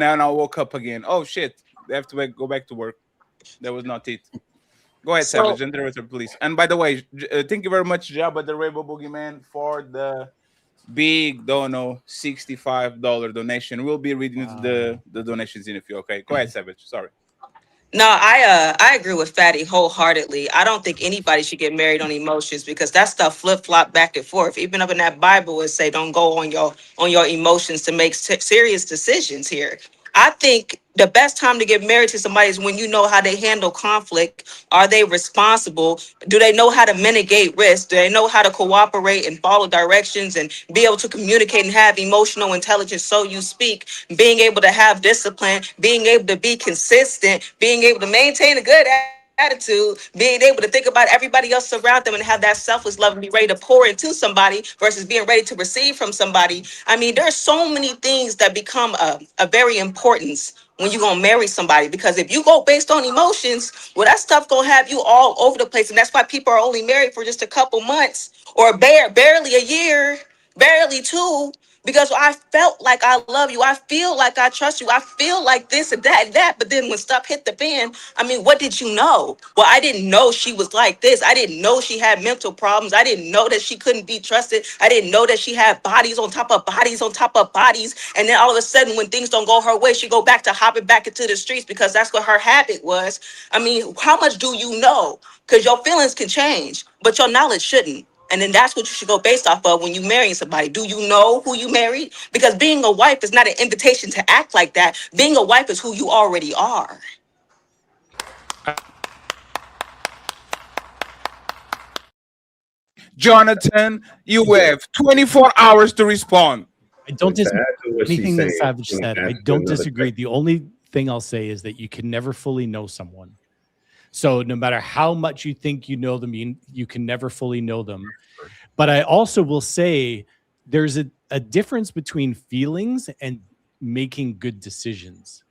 then I woke up again. Oh shit! They have to go back to work. That was not it. Go ahead, So- Savage, interrupt, please. And by the way, thank you very much, Jabba the Rainbow Boogeyman, for the big $65 donation. We'll be reading the donations in a few. Okay, go ahead, Savage. Sorry. No, I agree with Fatty wholeheartedly. I don't think anybody should get married on emotions because that stuff flip flop back and forth. Even up in that Bible, it say don't go on your emotions to make serious decisions here. I think the best time to get married to somebody is when you know how they handle conflict. Are they responsible? Do they know how to mitigate risk? Do they know how to cooperate and follow directions and be able to communicate and have emotional intelligence? So you speak, being able to have discipline, being able to be consistent, being able to maintain a good attitude, being able to think about everybody else around them and have that selfless love and be ready to pour into somebody versus being ready to receive from somebody. I mean, there's so many things that become a very importance when you're gonna marry somebody, because if you go based on emotions, well, that stuff gonna have you all over the place. And that's why people are only married for just a couple months or barely a year, barely two. Because I felt like I love you. I feel like I trust you. I feel like this and that and that. But then when stuff hit the fan, I mean, what did you know? Well, I didn't know she was like this. I didn't know she had mental problems. I didn't know that she couldn't be trusted. I didn't know that she had bodies on top of bodies on top of bodies. And then all of a sudden, when things don't go her way, she go back to hopping back into the streets because that's what her habit was. I mean, how much do you know? Because your feelings can change, but your knowledge shouldn't. And then that's what you should go based off of when you marrying somebody. Do you know who you married? Because being a wife is not an invitation to act like that. Being a wife is who you already are. Jonathan, you have 24 hours to respond. I don't disagree add to what with she's anything that saying, Savage I'm gonna said. I ask you don't another disagree. The only thing I'll say is that you can never fully know someone. So no matter how much you think you know them, you can never fully know them. But I also will say there's a difference between feelings and making good decisions.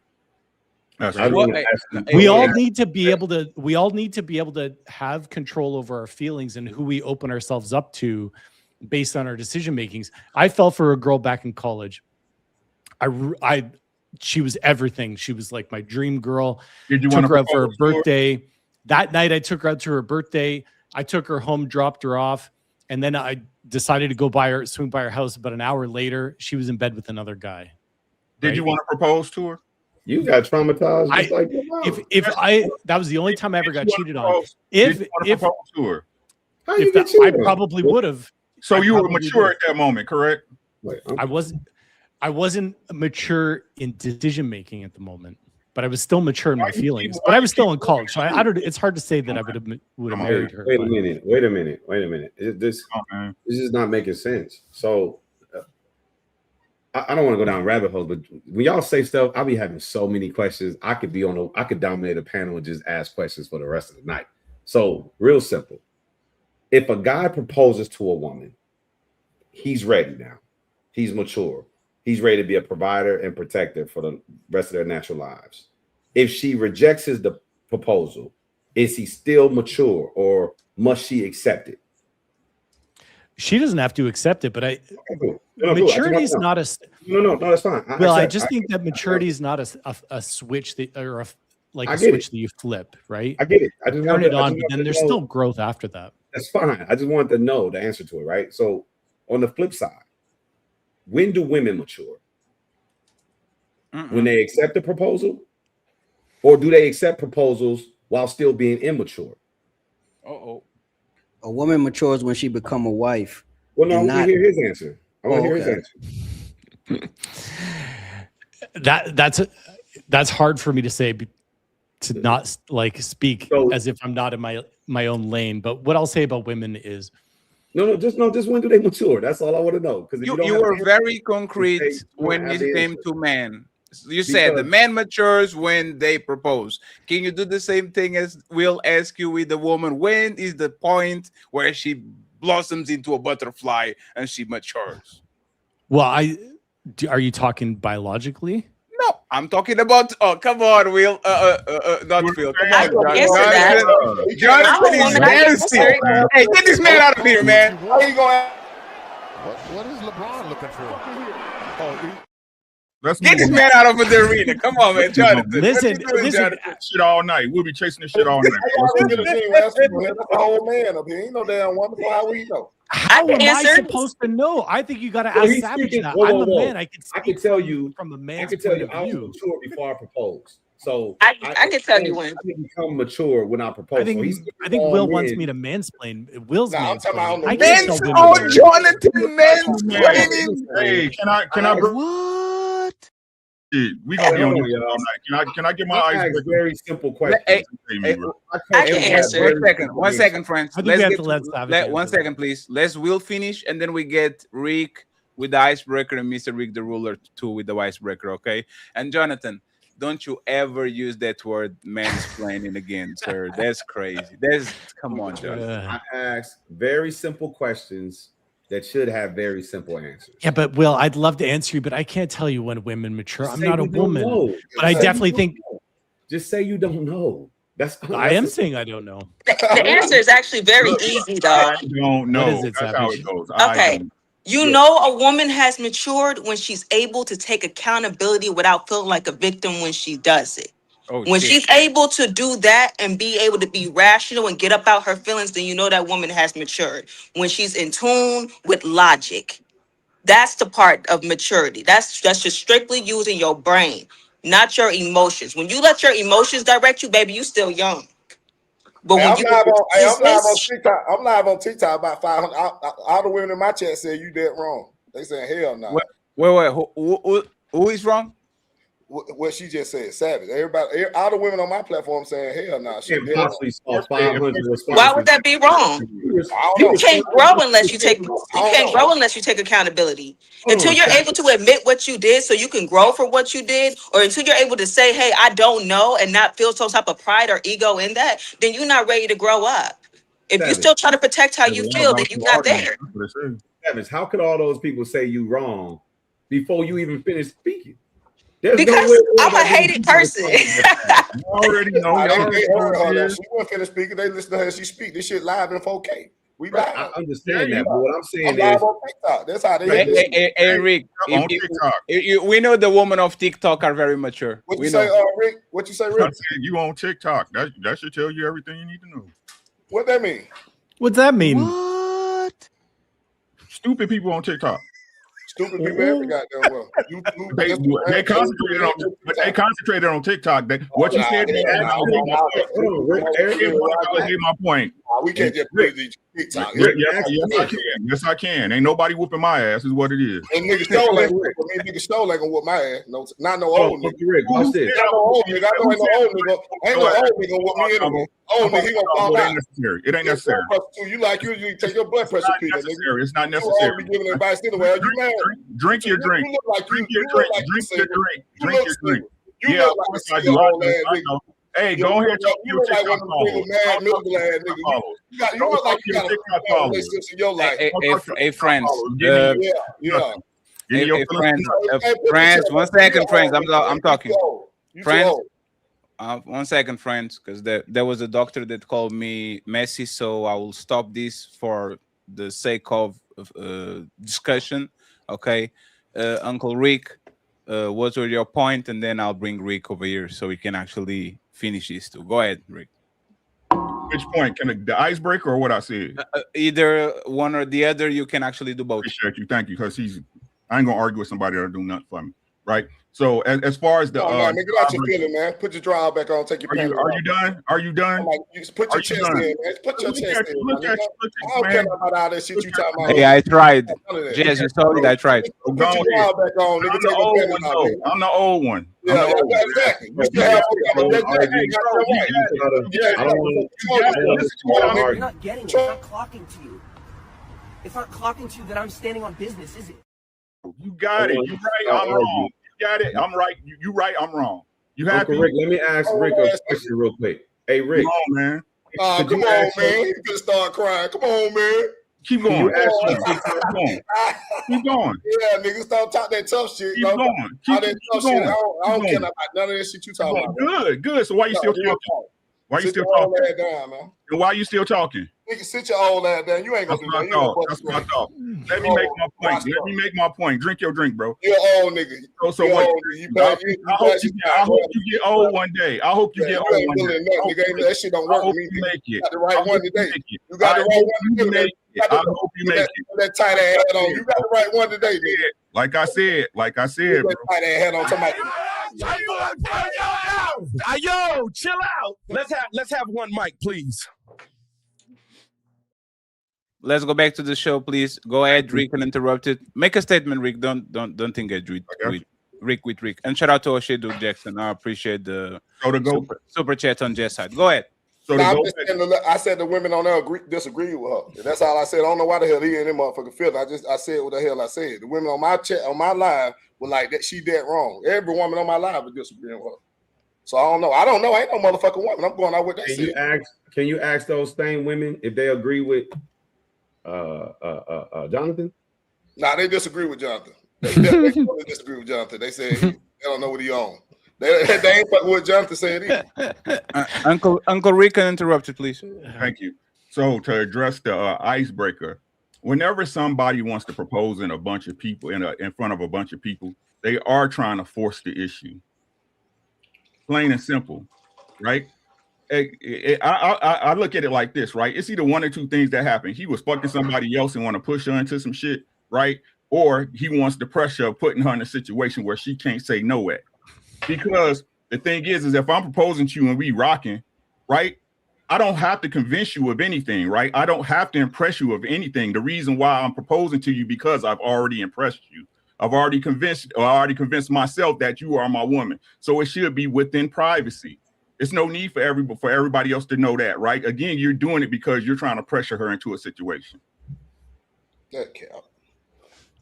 We all need to be able to have control over our feelings and who we open ourselves up to based on our decision makings. I fell for a girl back in college. She was everything. She was like my dream girl. Did you took want her to out for her propose to her? birthday? That night I took her out to her birthday. I took her home, dropped her off, and then I decided to go swing by her house. About an hour later, she was in bed with another guy. Did you want to propose to her? You got traumatized just like your mom. That was the only time I ever got cheated on. Did you want to propose to her? I probably would have. So you were mature at that moment, correct? I wasn't mature in decision making at the moment, but I was still mature in my feelings. But I was still in college, so I don't. It's hard to say that I would have married her. Wait a minute. This is not making sense. So I don't want to go down rabbit holes, but when y'all say stuff, I'll be having so many questions. I could dominate a panel and just ask questions for the rest of the night. So real simple. If a guy proposes to a woman, he's ready now. He's mature. He's ready to be a provider and protector for the rest of their natural lives. If she rejects his proposal, is he still mature or must she accept it? She doesn't have to accept it, but maturity is not a. No, that's fine. I just think that maturity is not a switch that a switch that you flip, right? I get it. I just turn it on, but then there's still growth after that. That's fine. I just wanted to know the answer to it, right? So on the flip side, when do women mature? When they accept the proposal, or do they accept proposals while still being immature? A woman matures when she become a wife. Well, no, I and want to hear his answer. I want to hear his answer. That's hard for me to say, to not like speak as if I'm not in my own lane. But what I'll say about women is, just when do they mature? That's all I want to know. Because you were very concrete when it came to men. You said the man matures when they propose. Can you do the same thing as we'll ask you with the woman? When is the point where she blossoms into a butterfly and she matures? Well, are you talking biologically? No, I'm talking about. Oh, come on, Will. Not Phil. Come on, Jonathan is dancing. Hey, get this man out of here, man. How you going? What is LeBron looking for? Get this man out of the arena. Come on, man, Jonathan. Listen, shit all night. We'll be chasing this shit all night. That's the whole man up here. Ain't no damn woman. How we know? How am I supposed to know? I think you got to ask Savage that. I'm a man. I can tell you from a man's I can tell you point I of was view. mature before I proposed. So I can tell you when. I become mature when I propose. I think Will wants me to mansplain. Will's mansplaining. I Men, can't tell oh, women. Jonathan, mansplaining. Hey, can I? What? We gonna be on this all night. Can I get my eyes? Very simple question. I can answer. 1 second, friends. One second, please. Let's Will finish, and then we get Rick with the icebreaker and Mr. Rick the Ruler too with the icebreaker. Okay. And Jonathan, don't you ever use that word mansplaining again, sir. That's crazy. Come on, Jonathan. I ask very simple questions that should have very simple answers. Yeah, but Will, I'd love to answer you, but I can't tell you when women mature. I'm not a woman, but I definitely think. Just say you don't know. I am saying I don't know. The answer is actually very easy, though. I don't know. What is it, That's how Savage? it goes. Okay. You know a woman has matured when she's able to take accountability without feeling like a victim when she does it. When she's able to do that and be able to be rational and get up out her feelings, then you know that woman has matured. When she's in tune with logic, that's the part of maturity. That's just strictly using your brain, not your emotions. When you let your emotions direct you, baby, you still young. But when I'm live on TikTok. About 500. All the women in my chat said you dead wrong. They saying hell no. Wait. Who is wrong? What she just said, Savage. Everybody, all the women on my platform saying hell no. Why would that be wrong? You can't grow unless you take. You can't grow unless you take accountability. Until you're able to admit what you did, so you can grow for what you did, or until you're able to say, "Hey, I don't know," and not feel some type of pride or ego in that, then you're not ready to grow up. If you're still trying to protect how you feel, then you're not there. Savage, how could all those people say you wrong before you even finish speaking? Because I'm a hated person. You already know. She wasn't finished speaking. They listen to her. She speak this shit live in 4K. We live. I understand that, but what I'm saying I'm live on TikTok. That's how they. Hey, Rick. On TikTok. We know the women of TikTok are very mature. What you say, Rick? What you say, Rick? I'm saying you on TikTok. That should tell you everything you need to know. What that mean? What's that mean? What? Stupid people on TikTok. Stupid people every goddamn well. They concentrated on TikTok. What you said. Here's my point. We can't just play these TikTok. Yes, I can. Ain't nobody whooping my ass. Is what it is. And niggas still ain't gonna whoop my ass. No, not no old nigga. Watch this. Not no old nigga. I know ain't no old nigga. Ain't no old nigga whoop me anyway. Old nigga, he gonna fall out. It ain't necessary. You take your blood pressure pill. It's not necessary. You be giving advice anyway. Are you married? Drink your drink. Drink your drink. Yeah, of course I do. I know. Hey, go ahead. You look like one of the mad miserable ass niggas. You look like you got a relationship in your life. Hey, friends. Yeah. Hey, friends. 1 second, friends. I'm talking. Friends. 1 second, friends, because there was a doctor that called me messy, so I will stop this for the sake of discussion. Okay, Uncle Rick, what were your point? And then I'll bring Rick over here so we can actually finish this too. Go ahead, Rick. Which point? The icebreaker or what I said? Either one or the other. You can actually do both. Appreciate you. Thank you. Because I ain't gonna argue with somebody that'll do nothing for me. right? So as far as the Come on, man, get out your feeling, man. Put your draw back on. Take your are pants you off. done? Are you done? I'm like, you just put your chest in, man. Put your chest in. Look man. at I don't care about all that shit you talking about. Hey, I tried. None of that. Jazz, you saw it. I tried. Put your draw back on, nigga. I'm Take the your old pants one, off, though. man. I'm the old one. Yeah, exactly. You still have You're not getting it. It's not clocking to you. It's not clocking to you that I'm standing on business, is it? You got it. You right. I'm wrong. You got it. I'm right. You right. I'm wrong. You happy? Uncle Rick, let me ask Rick a question real quick. Hey, Rick. Come on, man. Come on, man. You can start crying. Come on, man. Keep going. Keep going. Yeah, nigga, stop talking that tough shit. Keep going. All that tough shit. I don't care about none of that shit you talking about. Good. So why you still talking? Why you still talking? Down, man. And why you still talking? Nigga, sit your old ass down. You ain't gonna do that. That's what I thought. Let me make my point. Let me make my point. Drink your drink, bro. You're old nigga. So what? I hope you get old one day. I hope you get old one day. That shit don't work for me. You make it. You got the right one today. You got the right one to do that. I hope you make it. That tight ass hat on. You got the right one today, nigga. Like I said, that tight ass hat on. Somebody. Yo, chill out. Let's have one mic, please. Let's go back to the show, please. Go ahead, Rick, uninterrupted. Make a statement, Rick. Don't think I do it with Rick. And shout out to Oshedu Jackson. I appreciate the super chat on Jess side. Go ahead. I said the women on there disagree with her. That's all I said. I don't know why the hell he and them motherfucker feel. I said what the hell I said. The women on my chat on my live were like that. She dead wrong. Every woman on my live was disagreeing with her. So I don't know. I ain't no motherfucking woman. I'm going out with that. Can you ask those same women if they agree with Jonathan? Nah, they disagree with Jonathan. They definitely disagree with Jonathan. They say they don't know what he on. They ain't fucking what Jonathan said either. Uncle Rick, interrupted, please. Thank you. So to address the icebreaker, whenever somebody wants to propose in a bunch of people in front of a bunch of people, they are trying to force the issue. Plain and simple, right? I look at it like this, right? It's either one or two things that happen. He was fucking somebody else and want to push her into some shit, right? Or he wants the pressure of putting her in a situation where she can't say no at. Because the thing is if I'm proposing to you and we rocking, right? I don't have to convince you of anything, right? I don't have to impress you of anything. The reason why I'm proposing to you because I've already impressed you. I've already convinced myself that you are my woman. So it should be within privacy. It's no need for everybody else to know that, right? Again, you're doing it because you're trying to pressure her into a situation. That count.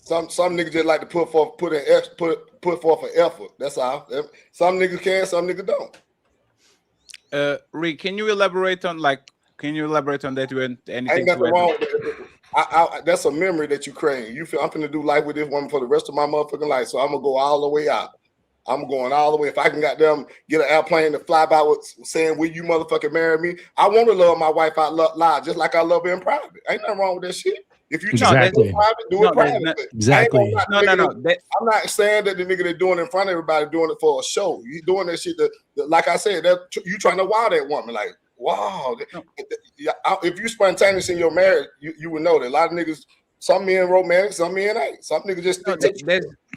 Some niggas just like to put forth an effort. That's all. Some niggas can, some niggas don't. Rick, can you elaborate on that? You anything? Ain't nothing wrong with it. That's a memory that you create. You feel I'm gonna do life with this woman for the rest of my motherfucking life. So I'm gonna go all the way out. I'm going all the way. If I can goddamn get an airplane to fly by with saying, "Will you motherfucking marry me?" I want to love my wife out loud, just like I love her in private. Ain't nothing wrong with that shit. If you try to do it private, do it private. Exactly. I'm not saying that the nigga that doing it in front of everybody doing it for a show. You doing that shit. Like I said, that you trying to wow that woman. Like, wow. If you spontaneous in your marriage, you would know that a lot of niggas. Some men romantic, some men ain't. Some niggas just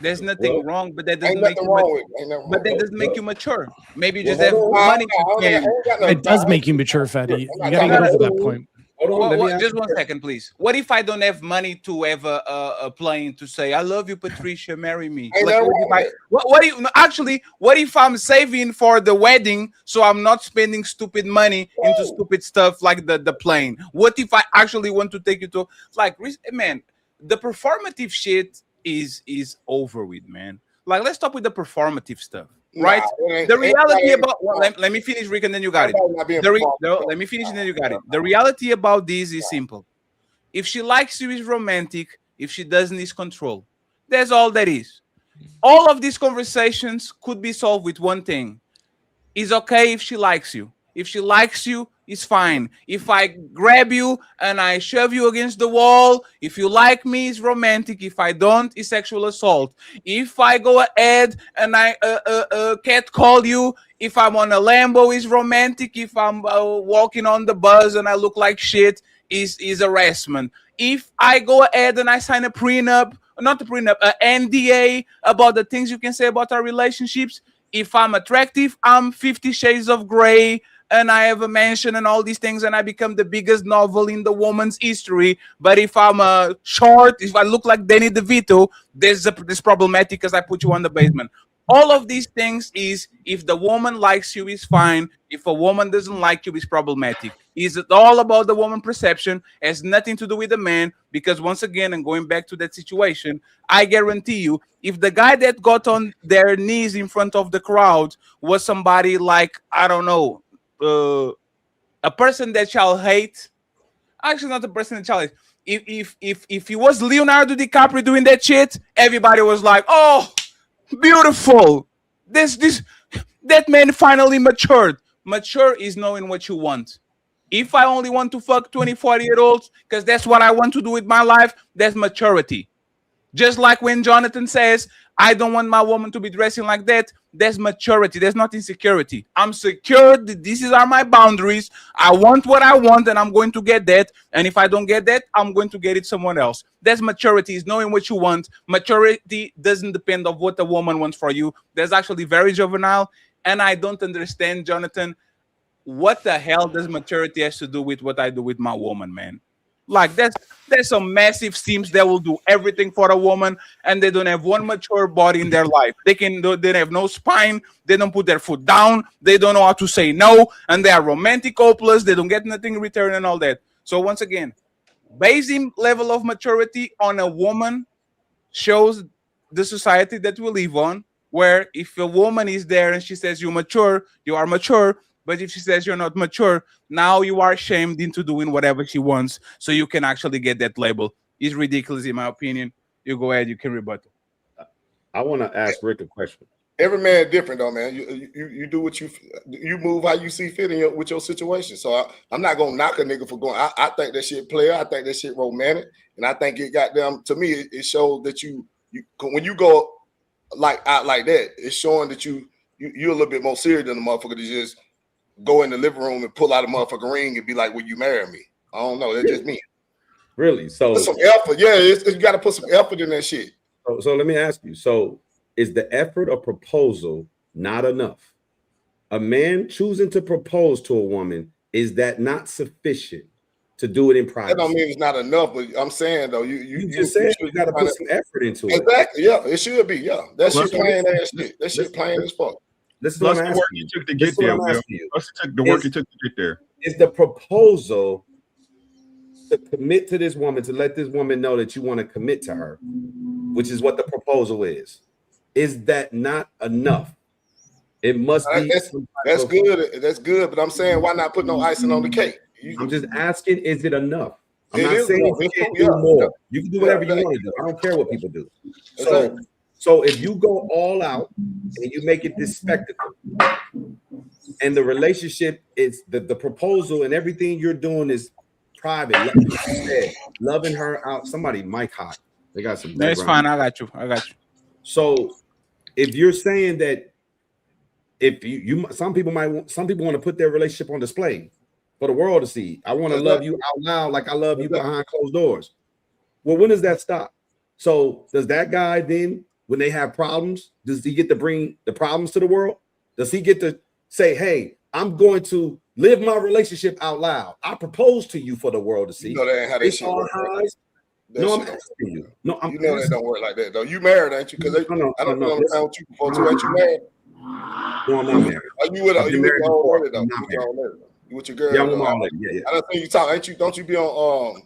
there's nothing wrong, but that doesn't make you doesn't make you mature. Maybe you just have money. It does make you mature, Fatty. You gotta get over that point. Just 1 second, please. What if I don't have money to have a plane to say, "I love you, Patricia, marry me"? What if I'm saving for the wedding so I'm not spending stupid money into stupid stuff like the plane? What if I actually want to take you to man? The performative shit is over with, man. Like, let's stop with the performative stuff. Right, the reality about let me finish, Rick, and then you got it. Let me finish, and then you got it. The reality about this is simple. If she likes you, is romantic. If she doesn't, is control. That's all that is. All of these conversations could be solved with one thing. It's okay if she likes you. If she likes you, it's fine. If I grab you and I shove you against the wall, if you like me, it's romantic. If I don't, it's sexual assault. If I go ahead and I catcall you, if I'm on a Lambo, it's romantic. If I'm walking on the bus and I look like shit, is harassment. If I go ahead and I sign a prenup not a prenup, an NDA about the things you can say about our relationships. If I'm attractive, I'm 50 Shades of Grey, and I have a mansion and all these things, and I become the biggest novel in the woman's history. But if I'm short, if I look like Danny DeVito, this problematic because I put you on the basement. All of these things is, if the woman likes you, is fine. If a woman doesn't like you, it's problematic. Is it all about the woman perception? Has nothing to do with the man. Because once again, and going back to that situation, I guarantee you, if the guy that got on their knees in front of the crowd was somebody like, I don't know, a person that shall hate, actually not a person that shall hate. If he was Leonardo DiCaprio doing that shit, everybody was like, oh, beautiful. That man finally matured. Mature is knowing what you want. If I only want to fuck 20-40-year-olds because that's what I want to do with my life, that's maturity. Just like when Jonathan says, I don't want my woman to be dressing like that, that's maturity. That's not insecurity. I'm secure that these are my boundaries. I want what I want, and I'm going to get that. And if I don't get that, I'm going to get it someone else. That's maturity, is knowing what you want. Maturity doesn't depend on what the woman wants for you. That's actually very juvenile. And I don't understand, Jonathan, what the hell does maturity has to do with what I do with my woman, man? Like, there's some massive sims that will do everything for a woman, and they don't have one mature body in their life. They have no spine. They don't put their foot down. They don't know how to say no, and they are romantic hopeless. They don't get nothing in return and all that. So once again, basing level of maturity on a woman shows the society that we live on, where if a woman is there and she says you're mature, you are mature. But if she says you're not mature, now you are shamed into doing whatever she wants, so you can actually get that label. It's ridiculous, in my opinion. You go ahead, you can rebut. I want to ask Rick a question. Every man different though, man. You do what you move how you see fit with your situation. So I'm not gonna knock a nigga for going. I think that shit player. I think that shit romantic, and I think it got them. To me, it shows that you when you go out like that, it's showing that you're a little bit more serious than the motherfucker to just go in the living room and pull out a motherfucking ring and be like, "Will you marry me?" I don't know. That's just me. Really? So put some effort. Yeah, you got to put some effort in that shit. So let me ask you. So is the effort of proposal not enough? A man choosing to propose to a woman, is that not sufficient to do it in private? That don't mean it's not enough, but I'm saying though, you just said you got to put some effort into it. Exactly. Yeah, it should be. Yeah, that shit plain ass shit. That shit plain as fuck. This is what I'm asking you. you. Took to get there. The work you took to get there. Is the proposal to commit to this woman, to let this woman know that you want to commit to her, which is what the proposal is that not enough? It must be. That's good. That's good. But I'm saying, why not put no icing on the cake? I'm just asking, is it enough? I'm not saying you can't do more. You can do whatever you want to do. I don't care what people do. So if you go all out and you make it this spectacle, and the relationship is the proposal and everything you're doing is private, like you said, loving her out. Somebody mic hot. They got some. That's fine. I got you. So if you're saying that, if you some people want to put their relationship on display for the world to see. I want to love you out loud like I love you behind closed doors. Well, when does that stop? So does that guy then, when they have problems, does he get to bring the problems to the world? Does he get to say, hey, I'm going to live my relationship out loud? I propose to you for the world to see. You know that ain't how that shit work. No, I'm asking you. No, you know that don't work like that though. You married, ain't you? Because I don't know with you before too. Ain't you married? No, I'm not married. Are you with your old lady though? You with your girl? Yeah, I'm with my old lady. Yeah. I don't think you talk. Ain't you? Don't you be on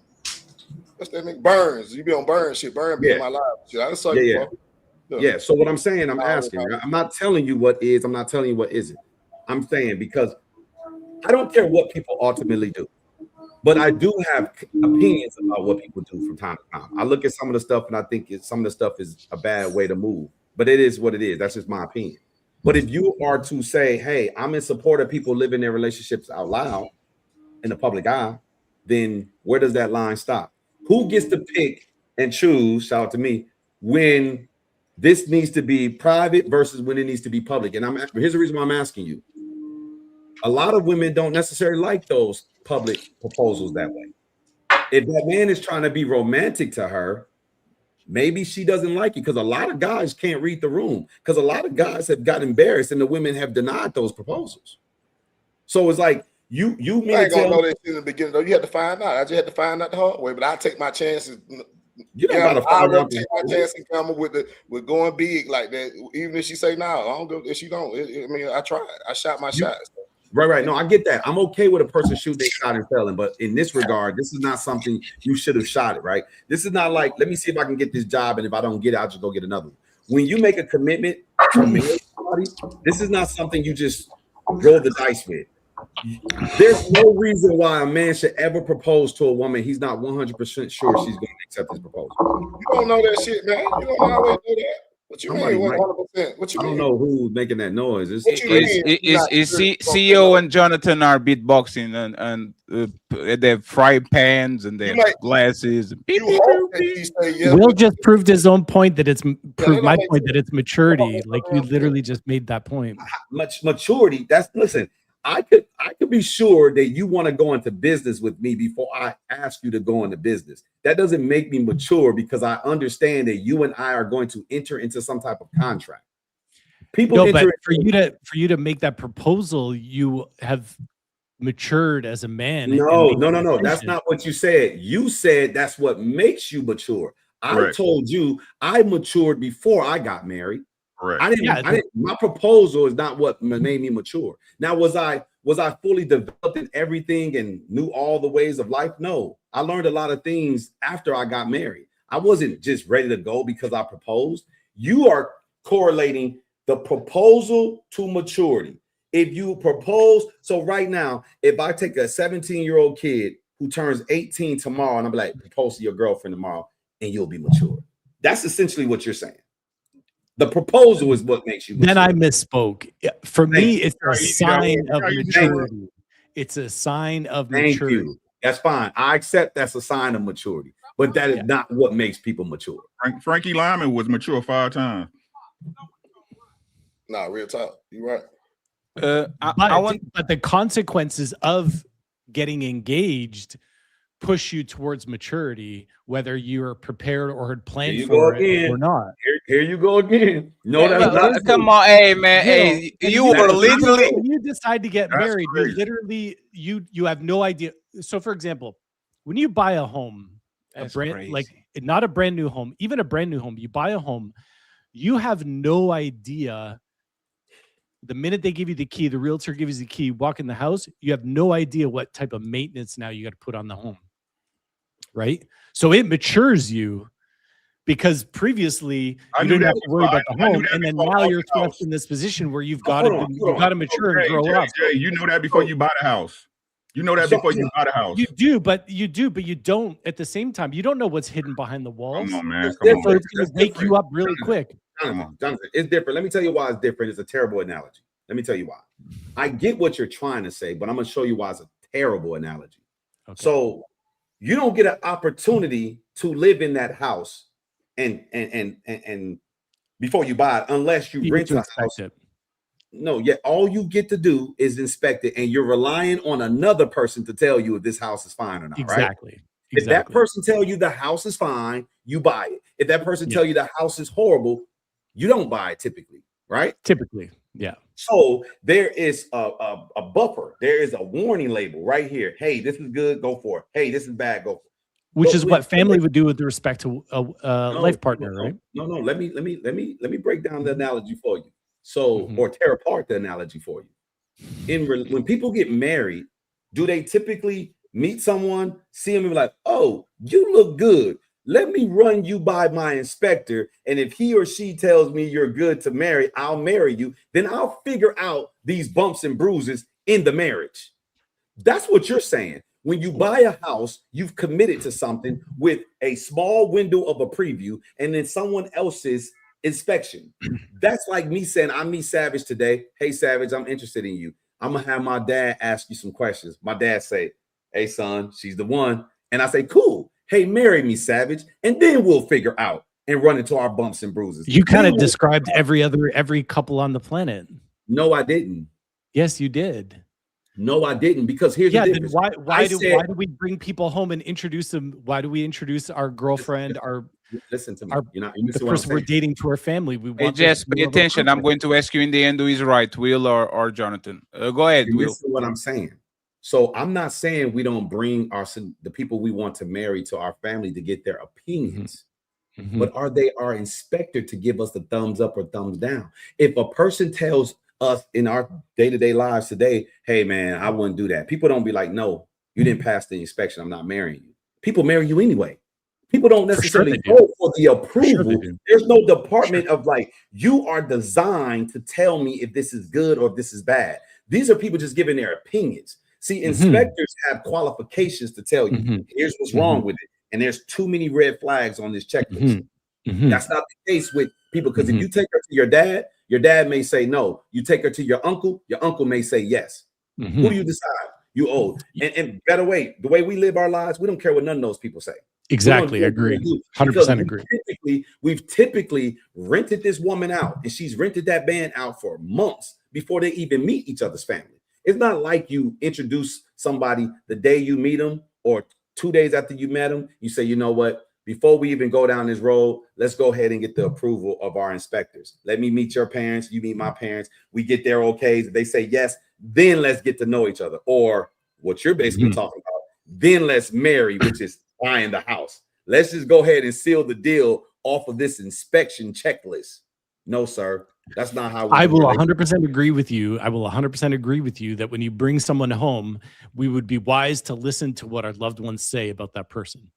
what's that nigga? Burns. You be on Burns shit. Burns be in my live shit. I saw you before. Yeah. So what I'm saying, I'm asking. I'm not telling you what is. I'm not telling you what isn't. I'm saying because I don't care what people ultimately do, but I do have opinions about what people do from time to time. I look at some of the stuff and I think some of the stuff is a bad way to move, but it is what it is. That's just my opinion. But if you are to say, hey, I'm in support of people living their relationships out loud in the public eye, then where does that line stop? Who gets to pick and choose, shout out to me, when this needs to be private versus when it needs to be public? And here's the reason why I'm asking you. A lot of women don't necessarily like those public proposals that way. If that man is trying to be romantic to her, maybe she doesn't like it, because a lot of guys can't read the room, because a lot of guys have got embarrassed and the women have denied those proposals. So it's like you mean I ain't to gonna tell know that shit in the beginning though. You had to find out. I just had to find out the hard way, but I take my chances. You don't gotta I find will out take the my hard chance and come with going big like that. Even if she say no, I don't go. If she don't, I mean, I tried. I shot my shots. Right. No, I get that. I'm okay with a person shooting their shot and failing, but in this regard, this is not something you should have shot it, right? This is not like, let me see if I can get this job, and if I don't get it, I'll just go get another one. When you make a commitment to marry somebody, this is not something you just roll the dice with. There's no reason why a man should ever propose to a woman he's not 100% sure she's going to accept his proposal. You don't know that shit, man. You don't always know that. What you mean? 100%. What you I mean? don't know who's making that noise. What you mean? Is CEO and Jonathan are beatboxing and their fry pans and their glasses. Will just proved his own point that it's proved my point that it's maturity. Like you literally just made that point. Maturity. Listen. I could be sure that you want to go into business with me before I ask you to go into business. That doesn't make me mature, because I understand that you and I are going to enter into some type of contract. But for you to make that proposal, you have matured as a man. No. That's not what you said. You said that's what makes you mature. I told you I matured before I got married. Right. I didn't. My proposal is not what made me mature. Now, was I fully developed in everything and knew all the ways of life? No, I learned a lot of things after I got married. I wasn't just ready to go because I proposed. You are correlating the proposal to maturity. If you propose, so right now, if I take a 17-year-old kid who turns 18 tomorrow, and I'm like, propose to your girlfriend tomorrow, and you'll be mature. That's essentially what you're saying. The proposal is what makes you mature. Then I misspoke. For me, it's a sign of maturity. It's a sign of maturity. That's fine. I accept that's a sign of maturity, but that is not what makes people mature. Frankie Lyman was mature 5 times. Nah, real talk. You're right. But the consequences of getting engaged push you towards maturity, whether you're prepared or had planned for it or not. Here you go again. No, that's come on, hey man, hey, you were literally. When you decide to get married, you literally you have no idea. So, for example, when you buy a home, not a brand new home, even a brand new home, you buy a home, you have no idea. The minute they give you the key, the realtor gives you the key, walk in the house, you have no idea what type of maintenance now you got to put on the home. Right? So it matures you, because previously you didn't have to worry about the home, and then now you're thrust in this position where you've got to mature and grow up. You know that before you buy the house. You know that before you buy the house. You do, but you don't at the same time. You don't know what's hidden behind the walls. Come on, man. So it's going to wake you up really quick. Jonathan, it's different. Let me tell you why it's different. It's a terrible analogy. Let me tell you why. I get what you're trying to say, but I'm going to show you why it's a terrible analogy. Okay. So you don't get an opportunity to live in that house and before you buy it, unless you rent a house. No, all you get to do is inspect it, and you're relying on another person to tell you if this house is fine or not. Exactly. Right? If that person tell you the house is fine, you buy it. If that person tell you the house is horrible, you don't buy it typically, right? Typically, yeah. So there is a buffer. There is a warning label right here. Hey, this is good. Go for it. Hey, this is bad. Go for it. Which is what family would do with respect to a life partner, right? No. Let me break down the analogy for you. So, or tear apart the analogy for you. When people get married, do they typically meet someone, see them, and be like, "Oh, you look good. Let me run you by my inspector, and if he or she tells me you're good to marry, I'll marry you. Then I'll figure out these bumps and bruises in the marriage." That's what you're saying. When you buy a house, you've committed to something with a small window of a preview and then someone else's inspection. That's like me saying, I meet Savage today. Hey, Savage, I'm interested in you. I'm going to have my dad ask you some questions. My dad say, "Hey, son, she's the one." And I say, "Cool. Hey, marry me, Savage." And then we'll figure out and run into our bumps and bruises. You kind of described every couple on the planet. No, I didn't. Yes, you did. No, I didn't, because here's Yeah, the then difference. why do we bring people home and introduce them? Why do we introduce our girlfriend, listen to me. our You're the missing what I'm person we're saying. dating to our family? We Hey, want Jess, this pay level of attention. I'm approval. going to ask you in the end who is right, Will or Jonathan. Go ahead, You're Will. missing what I'm saying. So I'm not saying we don't bring the people we want to marry to our family to get their opinions. But are they our inspector to give us the thumbs up or thumbs down? If a person tells us in our day-to-day lives today, hey man, I wouldn't do that. People don't be like, no, you didn't pass the inspection. I'm not marrying you. People marry you anyway. People don't necessarily go for the approval. There's no department of like, you are designed to tell me if this is good or if this is bad. These are people just giving their opinions. See, inspectors have qualifications to tell you, here's what's wrong with it. And there's too many red flags on this checklist. That's not the case with people, because if you take her to your dad may say no. You take her to your uncle may say yes. Who do you decide? You old. And better way, the way we live our lives, we don't care what none of those people say. Exactly, I agree. 100% agree. We've typically rented this woman out, and she's rented that man out for months before they even meet each other's family. It's not like you introduce somebody the day you meet them or 2 days after you met them. You say, you know what? Before we even go down this road, let's go ahead and get the approval of our inspectors. Let me meet your parents. You meet my parents. We get their okays. If they say yes, then let's get to know each other. Or what you're basically talking about, then let's marry, which is buying the house. Let's just go ahead and seal the deal off of this inspection checklist. No, sir. That's not how I will 100% agree with you. I will 100% agree with you that when you bring someone home, we would be wise to listen to what our loved ones say about that person.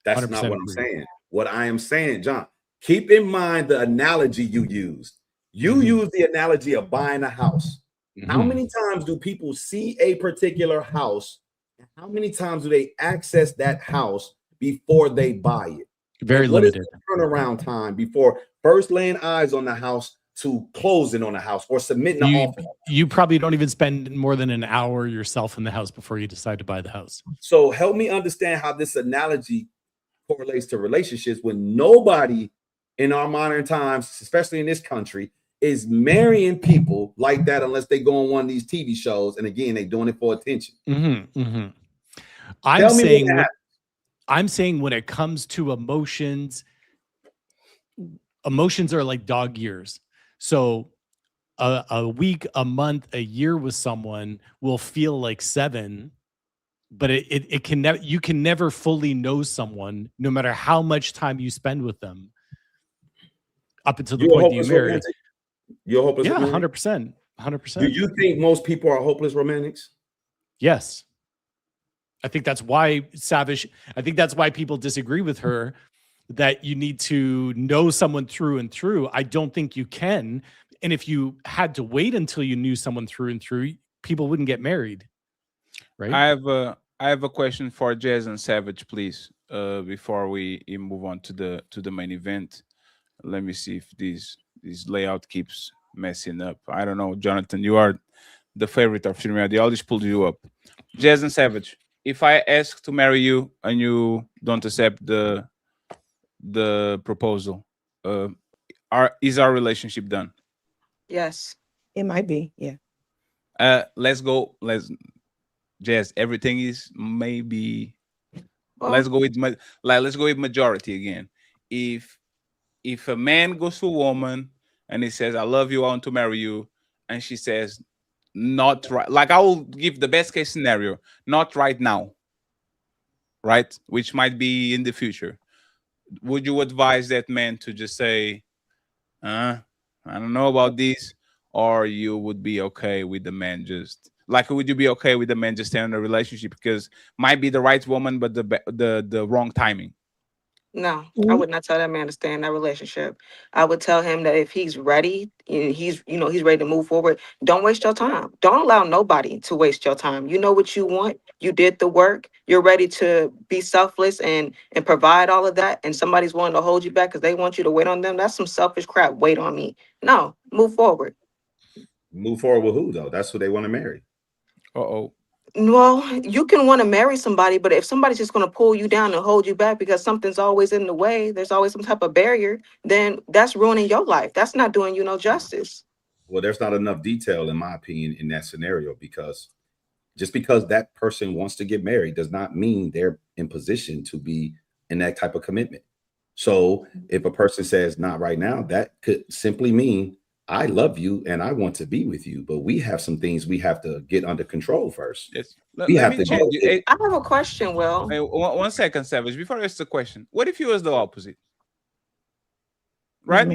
That's not what I'm saying. What I am saying, John, keep in mind the analogy you used. You use the analogy of buying a house. How many times do people see a particular house? How many times do they access that house before they buy it? Very what limited. Is the turnaround time before first laying eyes on the house to closing on the house or submitting the offer? You probably don't even spend more than an hour yourself in the house before you decide to buy the house. So help me understand how this analogy correlates to relationships when nobody in our modern times, especially in this country, is marrying people like that unless they go on one of these TV shows. And again, they're doing it for attention. I'm saying when it comes to emotions, emotions are like dog years. So a week, a month, a year with someone will feel like 7, but it can never, you can never fully know someone no matter how much time you spend with them up until the point that you marry. You're hopeless. Yeah, romantic? 100%. 100%. Do you think most people are hopeless romantics? Yes. I think that's why I think that's why people disagree with her, that you need to know someone through and through. I don't think you can. And if you had to wait until you knew someone through and through, people wouldn't get married. Right? I have a question for Jazz and Savage, please. Before we move on to the main event. Let me see if this layout keeps messing up. I don't know, Jonathan. You are the favorite of Shirmia. They always pulled you up. Jazz and Savage, if I ask to marry you and you don't accept the proposal, is our relationship done? Yes. It might be. Yeah. Let's go. Jazz, everything is maybe. Well, let's go with majority again. If a man goes to a woman and he says, I love you, I want to marry you, and she says, not right, like I will give the best case scenario, not right now, right? Which might be in the future. Would you advise that man to just say, I don't know about this, or you would be okay with the man just, like, would you be okay with the man just staying in a relationship because might be the right woman, but the wrong timing? No, I would not tell that man to stay in that relationship. I would tell him that if he's ready and he's ready to move forward, don't waste your time. Don't allow nobody to waste your time. You know what you want. You did the work. You're ready to be selfless and provide all of that. And somebody's wanting to hold you back because they want you to wait on them. That's some selfish crap. Wait on me. No, move forward. Move forward with who though? That's who they want to marry. Well, you can want to marry somebody, but if somebody's just going to pull you down and hold you back because something's always in the way, there's always some type of barrier, then that's ruining your life. That's not doing you no justice. Well, there's not enough detail, in my opinion, in that scenario, because Just because that person wants to get married does not mean they're in position to be in that type of commitment. So if a person says not right now, that could simply mean I love you and I want to be with you, but we have some things we have to get under control first. Yes. We have to I have a question, Will. Hey, one second, Savage. Before I ask the question, what if you was the opposite? Right?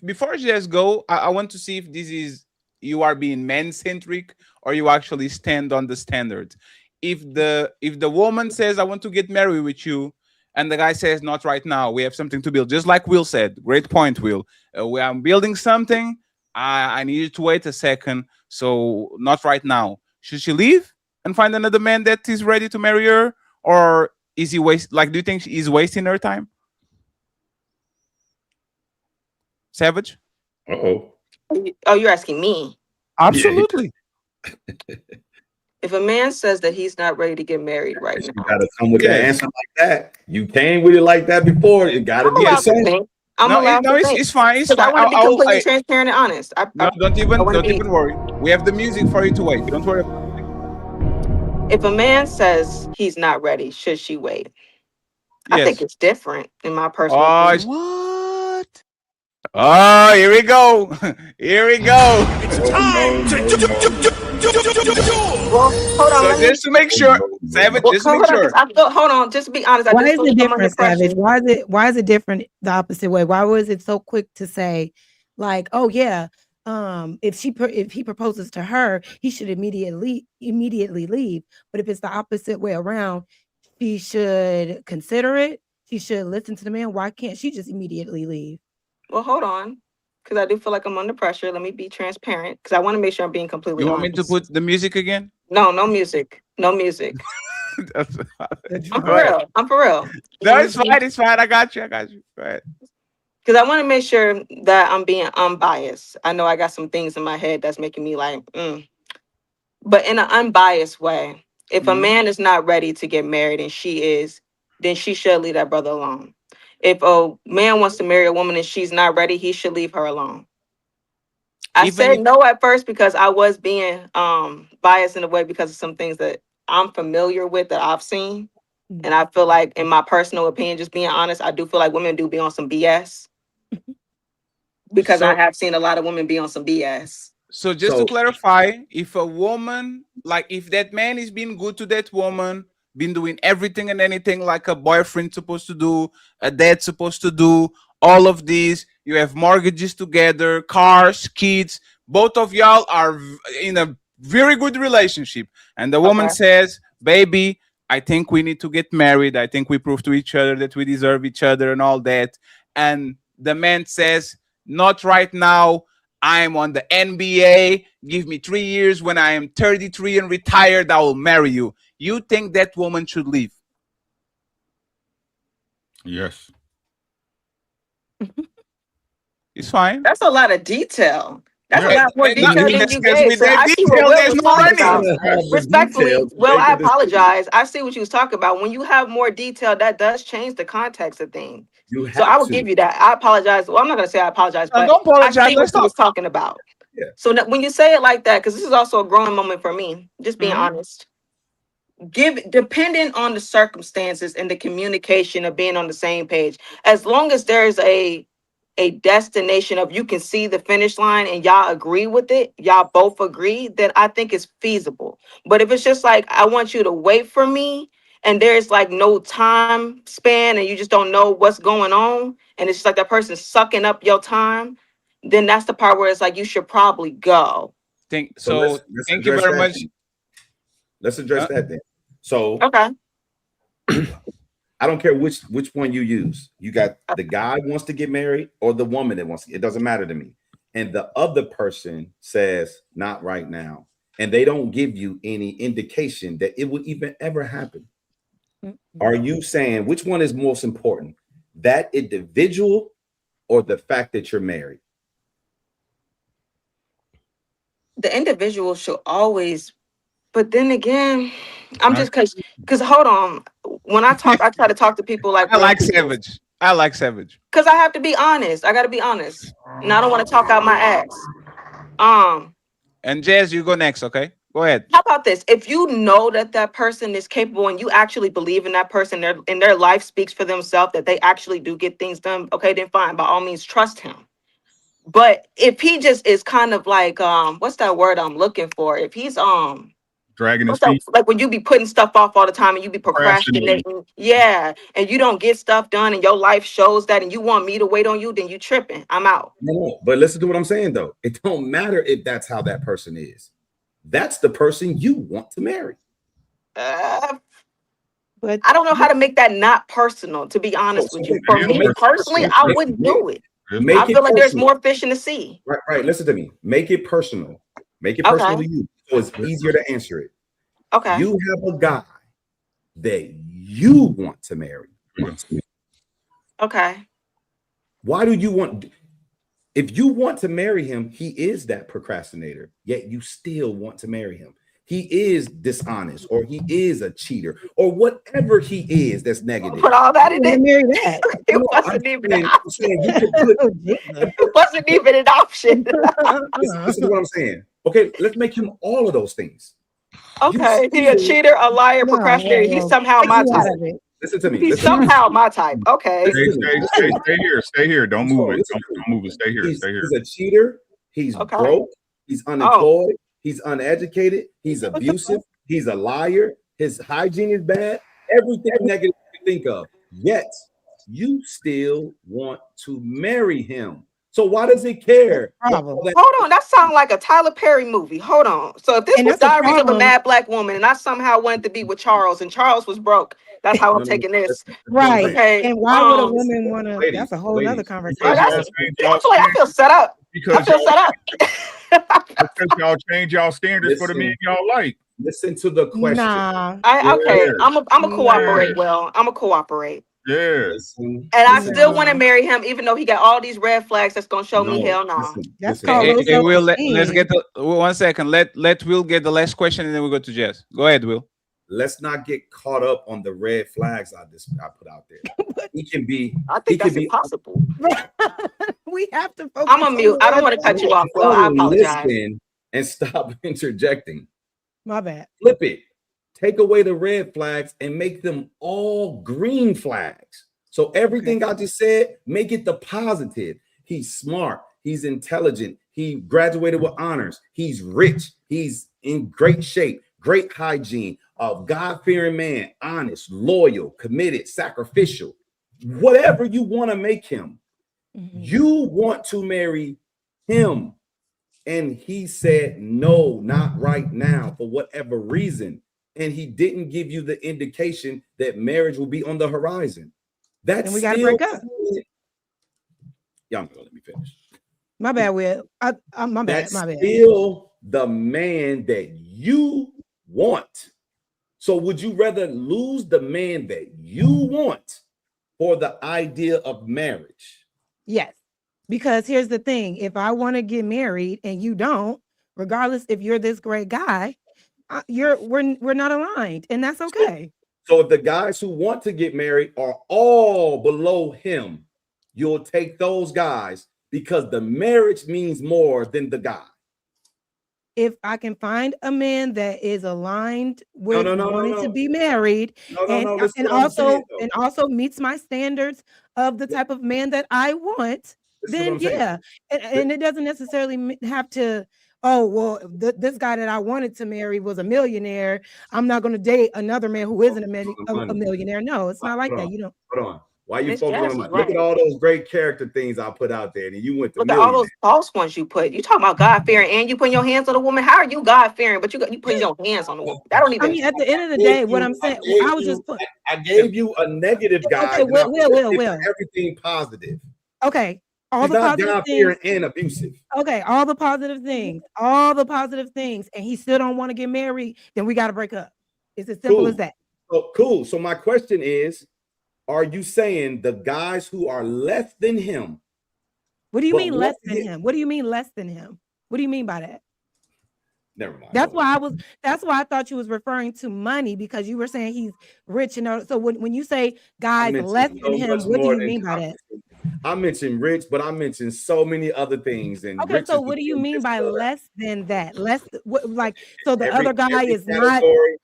Before you just go, I want to see if this is you are being man-centric or you actually stand on the standards. If the woman says I want to get married with you, and the guy says not right now, we have something to build, just like Will said. Great point, Will. We are building something. I need you to wait a second, so not right now. Should she leave and find another man that is ready to marry her, or is he do you think he's wasting her time? Savage? Oh, you're asking me? Absolutely. If a man says that he's not ready to get married right now, You gotta come with an answer like that. You came with it like that before. It gotta be the same. I'm allowed to think. It's fine. It's 'Cause I fine. want to be completely transparent and honest. No, don't even worry. We have the music for you to wait. Don't worry. If a man says he's not ready, should she wait? I think it's different in my personal opinion. What? Oh, here we go. Here we go. It's time to Well, hold on. So just to make sure, Savage, just to make sure. Hold on, just to be honest. Why is it different, Savage? Why is it different the opposite way? Why was it so quick to say, like, oh yeah, if he proposes to her, he should immediately leave. But if it's the opposite way around, she should consider it. She should listen to the man. Why can't she just immediately leave? Well, hold on, because I do feel like I'm under pressure. Let me be transparent, because I want to make sure I'm being completely You honest. want me to put the music again? No, no music. No music. I'm for real. No, it's fine. It's fine. I got you. Go ahead. Because I want to make sure that I'm being unbiased. I know I got some things in my head that's making me like, but in an unbiased way. If a man is not ready to get married and she is, then she should leave that brother alone. If a man wants to marry a woman and she's not ready, he should leave her alone. I said no at first because I was being biased in a way because of some things that I'm familiar with that I've seen. And I feel like, in my personal opinion, just being honest, I do feel like women do be on some BS. Because I have seen a lot of women be on some BS. So just to clarify, if a woman, like if that man is being good to that woman, been doing everything and anything like a boyfriend supposed to do, a dad supposed to do, all of these, you have mortgages together, cars, kids, both of y'all are in a very good relationship. And the woman says, baby, I think we need to get married. I think we prove to each other that we deserve each other and all that. And the man says, not right now. I'm on the NBA. Give me 3 years. When I am 33 and retired, I will marry you. You think that woman should leave? Yes. It's fine. That's a lot of detail. That's Yeah. a lot more And detail not- than you because gave. with So that I see detail, what Will there's was no talking running. about. Respectfully, Will, I apologize. I see what you was talking about. When you have more detail, that does change the context of things. So I will give you that. I apologize. Well, I'm not going to say I apologize, but don't apologize. I see Let's what you was talking about. Yeah. So that when you say it like that, because this is also a growing moment for me, just being honest. Depending on the circumstances and the communication of being on the same page, as long as there's a destination of you can see the finish line and y'all agree with it, y'all both agree, then I think it's feasible. But if it's just like, I want you to wait for me, and there's like no time span and you just don't know what's going on, and it's just like that person sucking up your time, then that's the part where it's like you should probably go. Thank let's you address very that much. then. Let's address that then. So okay. I don't care which one you use. You got the guy wants to get married or the woman that wants to. It doesn't matter to me. And the other person says not right now, and they don't give you any indication that it would even ever happen. Are you saying which one is most important, that individual or the fact that you're married? The individual should always, but then again, I'm just because hold on. When I talk, I try to talk to people like I like Savage. I like Savage. because I have to be honest. I got to be honest, and I don't want to talk out my ass. And Jazz, you go next, okay? Go ahead. How about this? If you know that that person is capable and you actually believe in that person, and their life speaks for themselves, that they actually do get things done, okay, then fine. By all means, trust him. But if he just is kind of like, what's that word I'm looking for? If he's dragging his what's that, feet. like when you be putting stuff off all the time and you be procrastinating, yeah, and you don't get stuff done and your life shows that, and you want me to wait on you, then you tripping. I'm out. No, but listen to what I'm saying though. It don't matter if that's how that person is. That's the person you want to marry. But I don't know how to make that not personal, to be honest with you. For me personally, I wouldn't do it. I feel like there's more fish in the sea. Right. Listen to me. Make it personal. Make it personal to you, so it's easier to answer it. Okay. You have a guy that you want to marry. Okay. Why do you want? If you want to marry him, he is that procrastinator. Yet you still want to marry him. He is dishonest, or he is a cheater, or whatever he is that's negative. Put all that in there. Marry that. It wasn't even an option. It wasn't even an option. This is what I'm saying. Okay, let's make him all of those things. Okay, he a cheater, a liar, procrastinator. He's somehow my type. Listen to me. He's somehow my type. Okay. Stay here. Don't move it. Don't move it. Stay here. He's Stay here. a cheater. He's broke. He's unemployed. He's uneducated. He's abusive. He's a liar. His hygiene is bad. Everything negative you think of. Yet you still want to marry him. So why does he care? Hold on, that sounds like a Tyler Perry movie. Hold on. So if this was Diaries of a Mad Black Woman, and I somehow wanted to be with Charles, and Charles was broke, that's how I'm taking this. Right. Okay. And why would a woman want to? That's a whole other conversation. I feel set up. I feel set up. Because y'all change y'all standards for the men y'all like. Listen to the question. Nah. Okay. I'm a cooperate. Well, I'm a cooperate. Yes. And I still want to marry him, even though he got all these red flags that's gonna show me hell no. That's called Will, let's get the 1 second. Let Will get the last question, and then we'll go to Jess. Go ahead, Will. Let's not get caught up on the red flags I put out there. He can be. I think that's impossible. We have to focus. I'm a mute. I don't want to cut you off, Will. I apologize. Listen and stop interjecting. My bad. Flip it. Take away the red flags and make them all green flags. So everything I just said, make it the positive. He's smart. He's intelligent. He graduated with honors. He's rich. He's in great shape, great hygiene, a God-fearing man, honest, loyal, committed, sacrificial. Whatever you want to make him, you want to marry him. And he said, no, not right now, for whatever reason. And he didn't give you the indication that marriage will be on the horizon. That's and we got to break up. Y'all gonna let me finish. My bad, Will. My bad. That's My bad. still the man that you want. So would you rather lose the man that you want for the idea of marriage? Yes. Because here's the thing. If I want to get married and you don't, regardless if you're this great guy, we're not aligned, and that's okay. So if the guys who want to get married are all below him, you'll take those guys because the marriage means more than the guy. If I can find a man that is aligned with wanting to be married and also meets my standards of the type of man that I want, then yeah. And it doesn't necessarily have to, oh, well, this guy that I wanted to marry was a millionaire. I'm not going to date another man who isn't a millionaire. No, it's not like that. You know. Hold on. Why you focusing on my? Look at all those great character things I put out there, and you went to look at all those false ones you put. You talking about God fearing, and you putting your hands on a woman. How are you God fearing? But you putting your hands on a woman. That don't even. I mean, at the end of the day, what I'm saying, I was just putting. I gave you a negative guy. Okay, Will. Everything positive. Okay. All He's the not positive God-fearing things. and abusive. Okay, all the positive things, and he still don't want to get married, then we got to break up. It's as simple as that. Oh, cool. So my question is, are you saying the guys who are less than him? What do you mean less than him? What do you mean less than him? What do you mean by that? Never mind. That's why I thought you was referring to money, because you were saying he's rich and all. So when you say guys less than him, what do you mean by that? I mentioned rich, but I mentioned so many other things. And Okay, rich so is what do you mean by the less than that? Less like so the every other guy is not. category.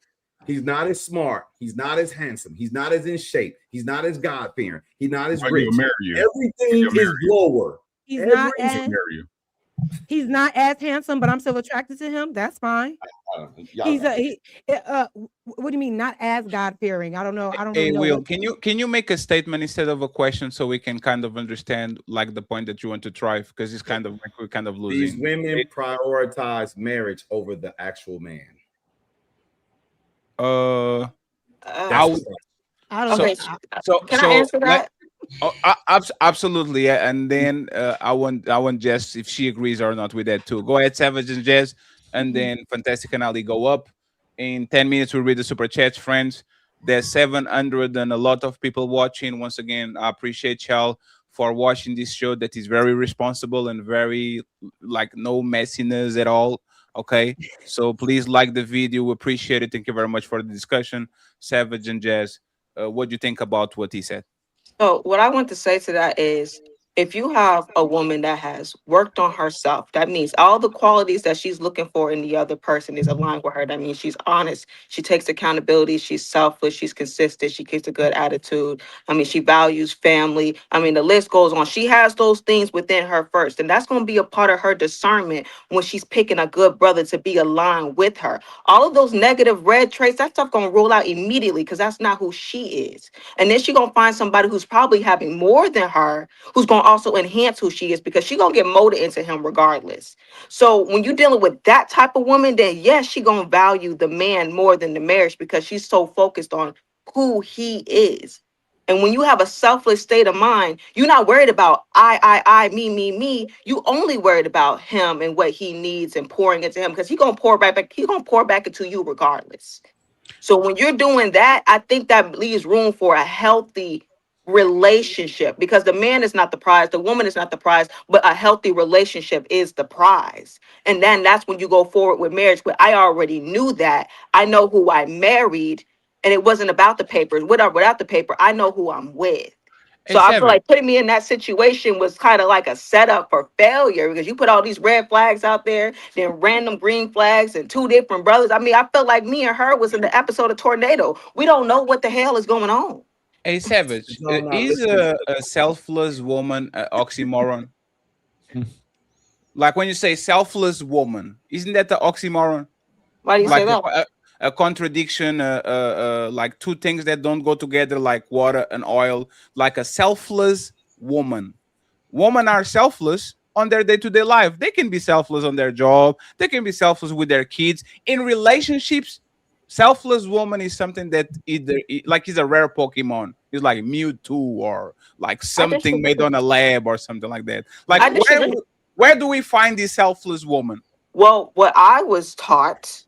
He's not as smart. He's not as handsome. He's not as in shape. He's not as God-fearing. He's not as Like rich. he'll marry you. Everything He'll marry is you. lower. He's not Everything. as Marry you. he's not as handsome, but I'm still attracted to him. That's fine. He's what do you mean not as God-fearing? I don't know. I don't Hey, really know. Will, What, can you make a statement instead of a question so we can kind of understand like the point that you want to drive? Because it's kind of like we're kind of losing. These women prioritize marriage over the actual man. I would, I don't Okay, so can I answer that? absolutely, yeah. And then I want Jess if she agrees or not with that too. Go ahead, Savage and Jess, and then Fantastic and Ali go up. In 10 minutes, we'll read the super chats, friends. There's 700 and a lot of people watching. Once again, I appreciate y'all for watching this show that is very responsible and very like no messiness at all. Okay, so please like the video. We appreciate it. Thank you very much for the discussion, Savage and Jazz. What do you think about what he said? So what I want to say to that is if you have a woman that has worked on herself, that means all the qualities that she's looking for in the other person is aligned with her. That means she's honest, she takes accountability, she's selfless, she's consistent, she keeps a good attitude. I mean, she values family. I mean, the list goes on. She has those things within her first, and that's going to be a part of her discernment when she's picking a good brother to be aligned with her. All of those negative red traits, that stuff going to roll out immediately because that's not who she is. And then she's going to find somebody who's probably having more than her, who's going to also enhance who she is because she's going to get molded into him regardless. So when you're dealing with that type of woman, then yes, she's going to value the man more than the marriage because she's so focused on who he is. And when you have a selfless state of mind, you're not worried about I, me. You only worried about him and what he needs and pouring into him because he's going to pour back. He's going to pour back into you regardless. So when you're doing that, I think that leaves room for a healthy relationship because the man is not the prize, the woman is not the prize, but a healthy relationship is the prize. And then that's when you go forward with marriage. But I already knew that. I know who I married, and it wasn't about the papers. Without the paper, I know who I'm with. So I feel like putting me in that situation was kind of like a setup for failure because you put all these red flags out there, then random green flags and two different brothers. I mean, I felt like me and her was in the episode of Tornado. We don't know what the hell is going on. Hey, Savage, is a selfless woman an oxymoron? Like when you say selfless woman, isn't that the oxymoron? Why do you like say that? A contradiction, like two things that don't go together, like water and oil. Like a selfless woman. Women are selfless on their day-to-day life. They can be selfless on their job. They can be selfless with their kids. In relationships, selfless woman is something that either like is a rare Pokemon. It's like Mewtwo or like something made on a lab or something like that. Like where do we find this selfless woman? Well, what I was taught,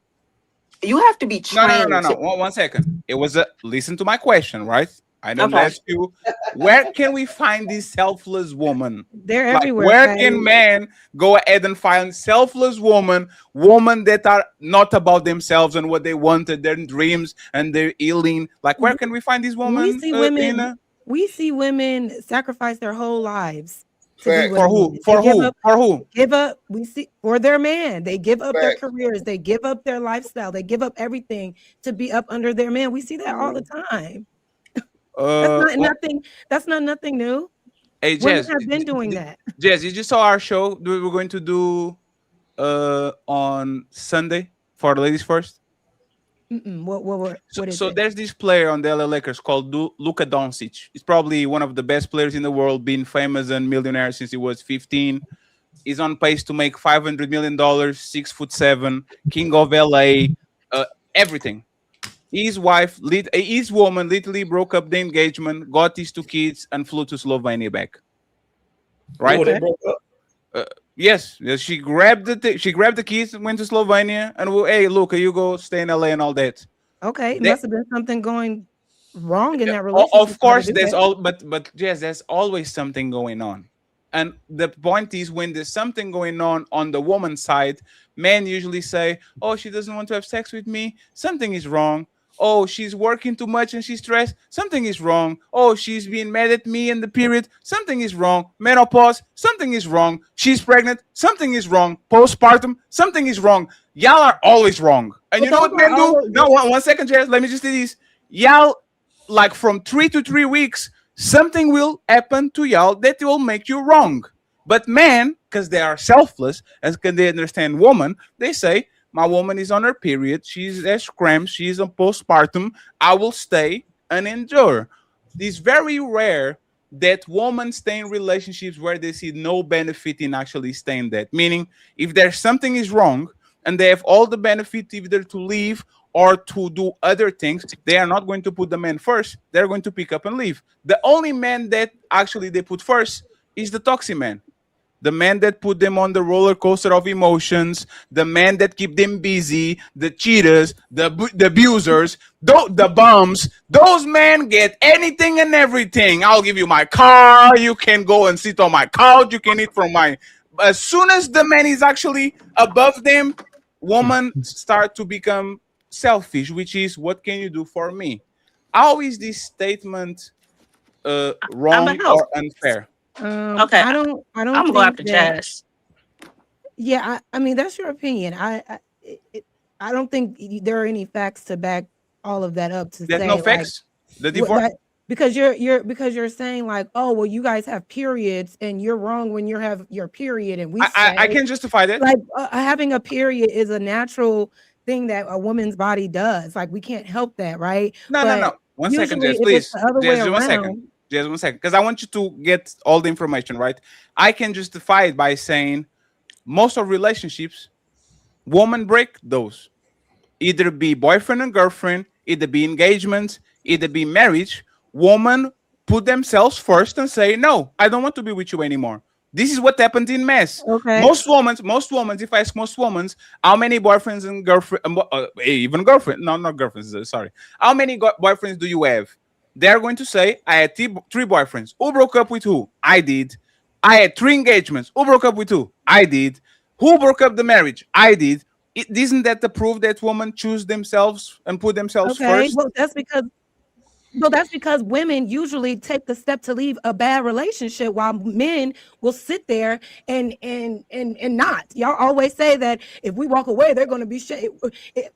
you have to be trained. No. 1 second. It was listen to my question, right? I didn't ask you. Where can we find this selfless woman? They're everywhere. Where can men go ahead and find selfless women that are not about themselves and what they wanted, their dreams and their healing? Like, where can we find these women? We see women. We see women sacrifice their whole lives. For who? For who? Give up. We see for their man. They give up their careers. They give up their lifestyle. They give up everything to be up under their man. We see that all the time. That's not nothing new. Hey, Women Jess, have been doing that. Jess, you just saw our show we were going to do on Sunday for the ladies first. What is So it? there's this player on the LA Lakers called Luka Doncic. He's probably one of the best players in the world, being famous and millionaire since he was 15. He's on pace to make $500 million, 6'7", king of LA, everything. His woman literally broke up the engagement, got his 2 kids, and flew to Slovenia back. Right? Oh, they broke up. Yes, she grabbed the keys and went to Slovenia, and hey, Luka, you go stay in LA and all that. Okay, it must have been something going wrong in that relationship. Of course, there's but yes, there's always something going on. And the point is, when there's something going on the woman's side, men usually say, "Oh, she doesn't want to have sex with me. Something is wrong." Oh, she's working too much and she's stressed. Something is wrong. Oh, she's being mad at me in the period. Something is wrong. Menopause. Something is wrong. She's pregnant. Something is wrong. Postpartum. Something is wrong. Y'all are always wrong. And you know what men do? No, one second, Jazz. Let me just do this. Y'all, like from 3 to 3 weeks, something will happen to y'all that will make you wrong. But men, because they are selfless and because they understand woman, they say, my woman is on her period. She's has cramps. She's on postpartum. I will stay and endure. It's very rare that women stay in relationships where they see no benefit in actually staying that. Meaning, if there's something is wrong and they have all the benefit either to leave or to do other things, they are not going to put the man first. They're going to pick up and leave. The only man that actually they put first is the toxic man. The man that put them on the roller coaster of emotions, the man that keep them busy, the cheaters, the abusers, the bums, those men get anything and everything. I'll give you my car. You can go and sit on my couch. You can eat from my... As soon as the man is actually above them, women start to become selfish, which is, what can you do for me? How is this statement wrong or unfair? Okay, I don't. I'm gonna go after Jazz. Yeah, I mean that's your opinion. I don't think there are any facts to back all of that up. There's no facts. The divorce. Because you're saying like, oh well, you guys have periods and you're wrong when you have your period, and I can justify that. Like having a period is a natural thing that a woman's body does. Like we can't help that, right? No. 1 second, Jess, please. Jess, 1 second. Just 1 second, because I want you to get all the information right. I can justify it by saying most of relationships, women break those. Either be boyfriend and girlfriend, either be engagement, either be marriage. Women put themselves first and say, no, I don't want to be with you anymore. This is what happened in mass. Okay. Most women, if I ask most women, how many boyfriends and girlfriend, even girlfriend, no, not girlfriends, sorry. How many boyfriends do you have? They're going to say, I had three boyfriends. Who broke up with who? I did. I had 3 engagements. Who broke up with who? I did. Who broke up the marriage? I did. Isn't that the proof that women choose themselves and put themselves first? Well, that's because women usually take the step to leave a bad relationship while men will sit there and not. Y'all always say that if we walk away, they're going to be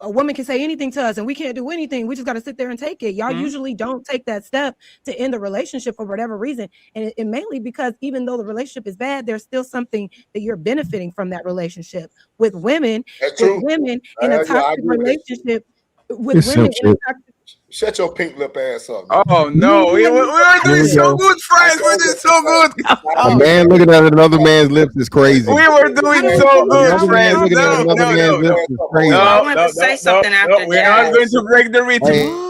a woman can say anything to us and we can't do anything. We just got to sit there and take it. Y'all usually don't take that step to end the relationship for whatever reason. And it mainly because even though the relationship is bad, there's still something that you're benefiting from that relationship. With women, in a toxic relationship, Shut your pink lip ass up. Oh no, we were doing so good, friends. We're doing so good. A man looking at another man's lips is crazy. We were doing so good, friends. No. I want to say something after we're not going to break the rhythm.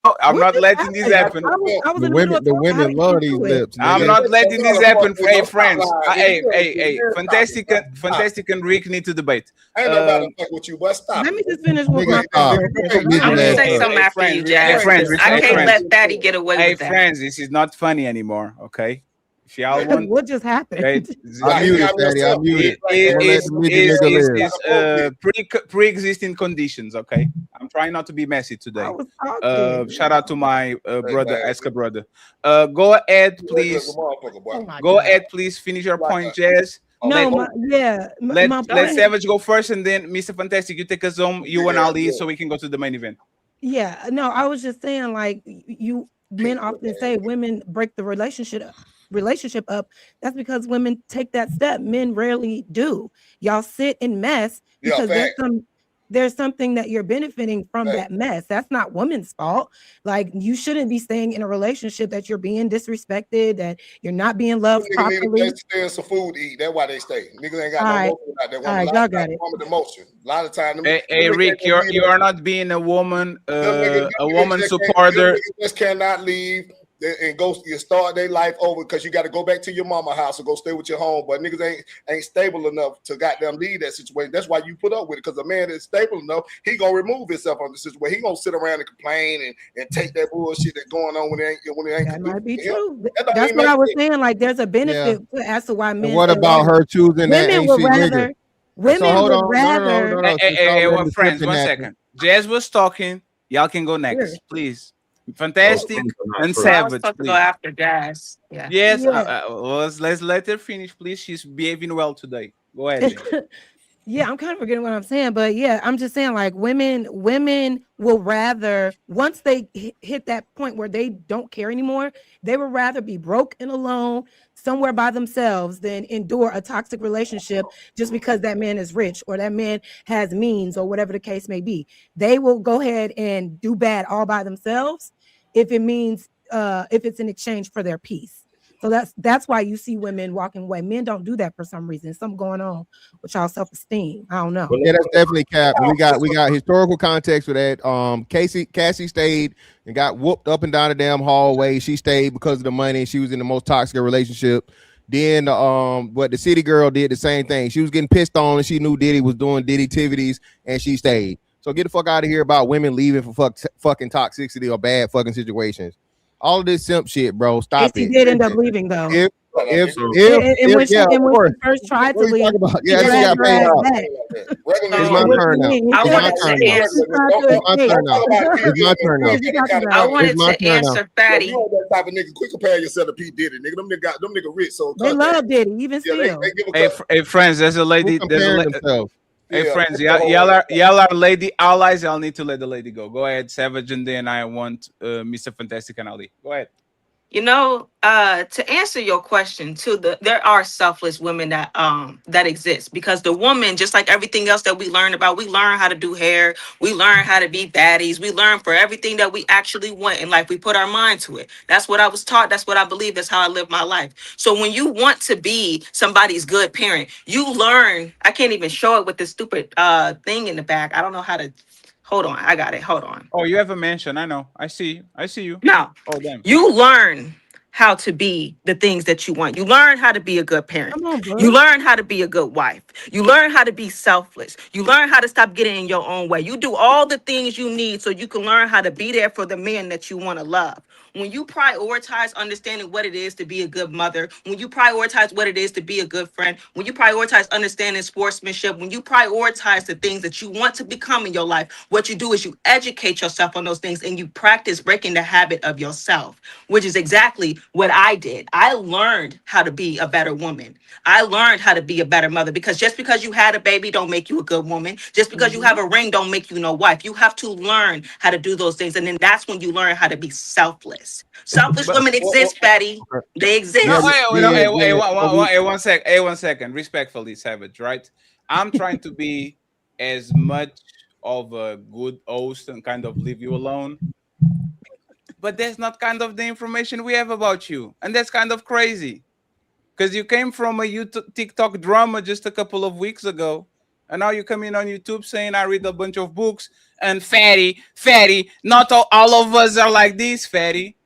Oh, I'm not letting this happen. The women love these lips. I'm not letting this happen. Hey, friends. Hey. Fantastic and Rick need to debate. Ain't nobody fuck with you, but stop. Let me just finish with my I'm gonna say something after you, Jazz. I can't let Fatty get away with that. Hey, friends, this is not funny anymore, okay? If y'all want, what just happened? Okay, I'm muted, Daddy. I'm muted. It's pre-existing conditions. Okay, I'm trying not to be messy today. Shout out to my brother, Eska brother. Go ahead, please. Go ahead, please. Finish your point, Jazz. Let Savage go first, and then Mr. Fantastic, you take us home. You and Ali, so we can go to the main event. Yeah, no, I was just saying, like men often say women break the relationship up. That's because women take that step. Men rarely do. Y'all sit in mess because there's something that you're benefiting from that mess. That's not women's fault. Like you shouldn't be staying in a relationship that you're being disrespected, that you're not being loved properly. Niggas stay some food to eat. That's why they stay. Niggas ain't got no motion out there. All right, y'all got it. Emotion. A lot of times. Hey, Rick, you are not being a woman supporter. Just cannot leave and go start their life over because you got to go back to your mama house or go stay with your home. But niggas ain't stable enough to goddamn leave that situation. That's why you put up with it, because a man that's stable enough, he gonna remove himself from the situation. He gonna sit around and complain and take that bullshit that's going on when it ain't. That might be true. That's what I was saying. Like there's a benefit as to why men. And what about her choosing that women would rather. Women would rather. Hey, friends, 1 second. Jazz was talking. Y'all can go next, please. Fantastic and Well, I was Savage, supposed to please. go after Jazz. Yeah. Yes, Yeah. let's let her finish, please. She's behaving well today. Go ahead. Jane. Yeah, I'm kind of forgetting what I'm saying, but yeah, I'm just saying like women will rather once they hit that point where they don't care anymore, they would rather be broke and alone somewhere by themselves than endure a toxic relationship just because that man is rich or that man has means or whatever the case may be. They will go ahead and do bad all by themselves if it means if it's in exchange for their peace. So that's why you see women walking away. Men don't do that for some reason. Something going on with y'all self-esteem. I don't know. Yeah, that's definitely cap. We got historical context for that. Cassie stayed and got whooped up and down the damn hallway. She stayed because of the money. She was in the most toxic relationship. Then what the city girl did the same thing. She was getting pissed on and she knew Diddy was doing Diddy activities and she stayed. So get the fuck out of here about women leaving for fucking toxicity or bad fucking situations. All of this simp shit, bro. Stop Casey it. did end up leaving though. When she first tried to leave, she got paid off. It's my turn now. It's my turn now. I wanted to turn now. answer Fatty. You know that type of nigga. Quit comparing yourself to P Diddy, nigga. Them nigga rich, so They love Diddy, even still. they give a Hey, friends, there's a lady. Hey, Yeah, friends, yeah, y'all are lady allies. Y'all need to let the lady go. Go ahead, Savage, and then I want Mr. Fantastic and Ali. Go ahead. You know, to answer your question, there are selfless women that exist, because the woman, just like everything else that we learn about, we learn how to do hair, we learn how to be baddies, we learn for everything that we actually want in life. We put our mind to it. That's what I was taught. That's what I believe. That's how I live my life. So when you want to be somebody's good parent, you learn. I can't even show it with this stupid thing in the back. I don't know how to. Hold on, I got it. Hold on. Oh, you have a mansion. I know. I see you. No. Oh, damn. You learn how to be the things that you want. You learn how to be a good parent. Come on, bro. You learn how to be a good wife. You learn how to be selfless. You learn how to stop getting in your own way. You do all the things you need so you can learn how to be there for the man that you want to love. When you prioritize understanding what it is to be a good mother, when you prioritize what it is to be a good friend, when you prioritize understanding sportsmanship, when you prioritize the things that you want to become in your life, what you do is you educate yourself on those things and you practice breaking the habit of yourself, which is exactly what I did. I learned how to be a better woman. I learned how to be a better mother, because just because you had a baby don't make you a good woman. Just because you have a ring don't make you no wife. You have to learn how to do those things. And then that's when you learn how to be selfless. Selfish women exist, Fatty. They exist. No, wait, 1 second. Hey, 1 second. Respectfully, Savage, right? I'm trying to be as much of a good host and kind of leave you alone. But that's not kind of the information we have about you. And that's kind of crazy. Because you came from a YouTube, TikTok drama just a couple of weeks ago. And now you come in on YouTube saying I read a bunch of books. And Fatty, not all of us are like this, Fatty.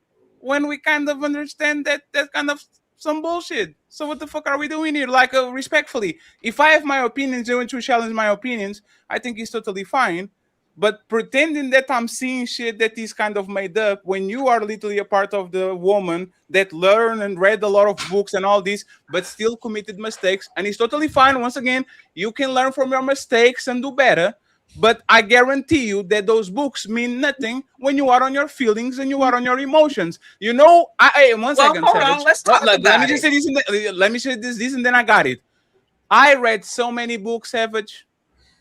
When we kind of understand that that's kind of some bullshit. So what the fuck are we doing here? Like, respectfully, if I have my opinions, you want to challenge my opinions, I think it's totally fine. But pretending that I'm seeing shit that is kind of made up when you are literally a part of the woman that learned and read a lot of books and all this, but still committed mistakes. And it's totally fine. Once again, you can learn from your mistakes and do better. But I guarantee you that those books mean nothing when you are on your feelings and you are on your emotions. You know, one second. Hold on, let's talk about let me just say this. Let me say this, and then I got it. I read so many books, Savage.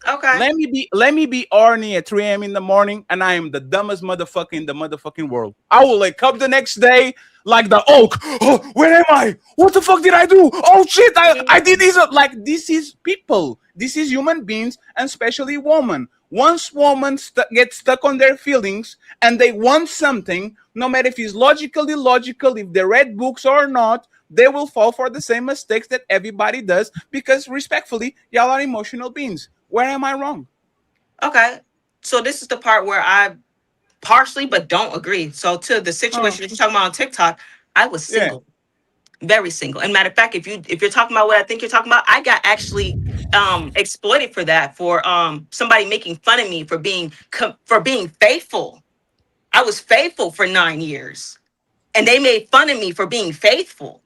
Okay. Let me be horny at 3 a.m. in the morning, and I am the dumbest motherfucker in the motherfucking world. I will wake up the next day like the oak. Oh, where am I? What the fuck did I do? Oh shit! I did this. Like, this is people. This is human beings, and especially women. Once women get stuck on their feelings and they want something, no matter if it's logically illogical, if they read books or not, they will fall for the same mistakes that everybody does, because respectfully, y'all are emotional beings. Where am I wrong? Okay. So this is the part where I partially but don't agree. So to the situation that you're talking about on TikTok, I was single. Very single. And matter of fact, if you're talking about what I think you're talking about, I got actually exploited for that, for somebody making fun of me for being faithful. I was faithful for 9 years, and they made fun of me for being faithful.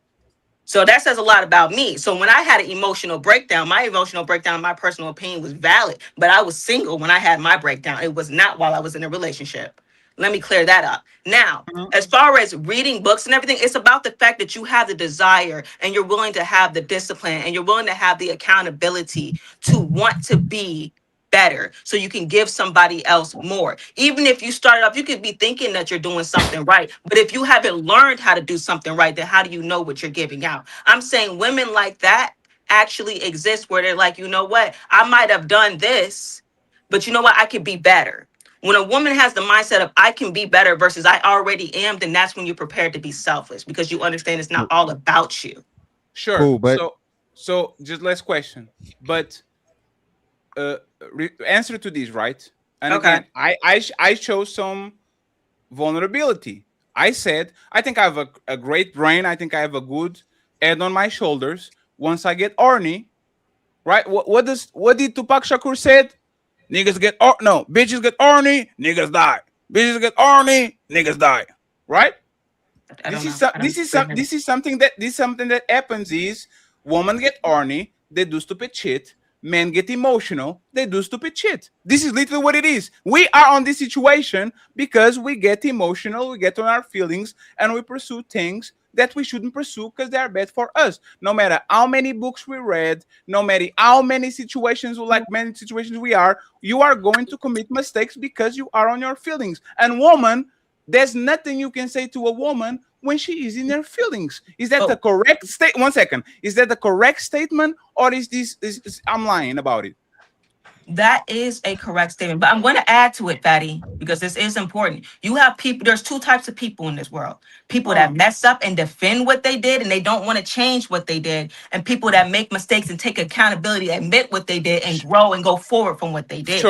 So that says a lot about me. So when I had an emotional breakdown, my emotional breakdown, in my personal opinion, was valid. But I was single when I had my breakdown. It was not while I was in a relationship. Let me clear that up. Now, as far as reading books and everything, it's about the fact that you have the desire and you're willing to have the discipline and you're willing to have the accountability to want to be better so you can give somebody else more. Even if you started off, you could be thinking that you're doing something right, but if you haven't learned how to do something right, then how do you know what you're giving out? I'm saying women like that actually exist where they're like, you know what, I might have done this, but you know what, I could be better. When a woman has the mindset of I can be better versus I already am, then that's when you're prepared to be selfish because you understand it's not all about you. Sure. Cool, but So just last question, but answer to this, right? And Okay. again, I chose some vulnerability. I said I think I have a great brain. I think I have a good head on my shoulders. Once I get horny, right? What did Tupac Shakur said? Niggas get no, bitches get horny, niggas die. Bitches get horny, niggas die. Right? This is something that happens is women get horny, they do stupid shit. Men get emotional, they do stupid shit. This is literally what it is. We are on this situation because we get emotional, we get on our feelings, and we pursue things that we shouldn't pursue because they are bad for us. No matter how many books we read, no matter how many situations we are, you are going to commit mistakes because you are on your feelings. And woman, there's nothing you can say to a woman when she is in her feelings. Is that the correct statement? 1 second. Is that the correct statement, or is I'm lying about it? That is a correct statement, but I'm going to add to it, Fatty, because this is important. You have people, there's two types of people in this world. People that mess up and defend what they did and they don't want to change what they did, and people that make mistakes and take accountability, admit what they did, and grow and go forward from what they did.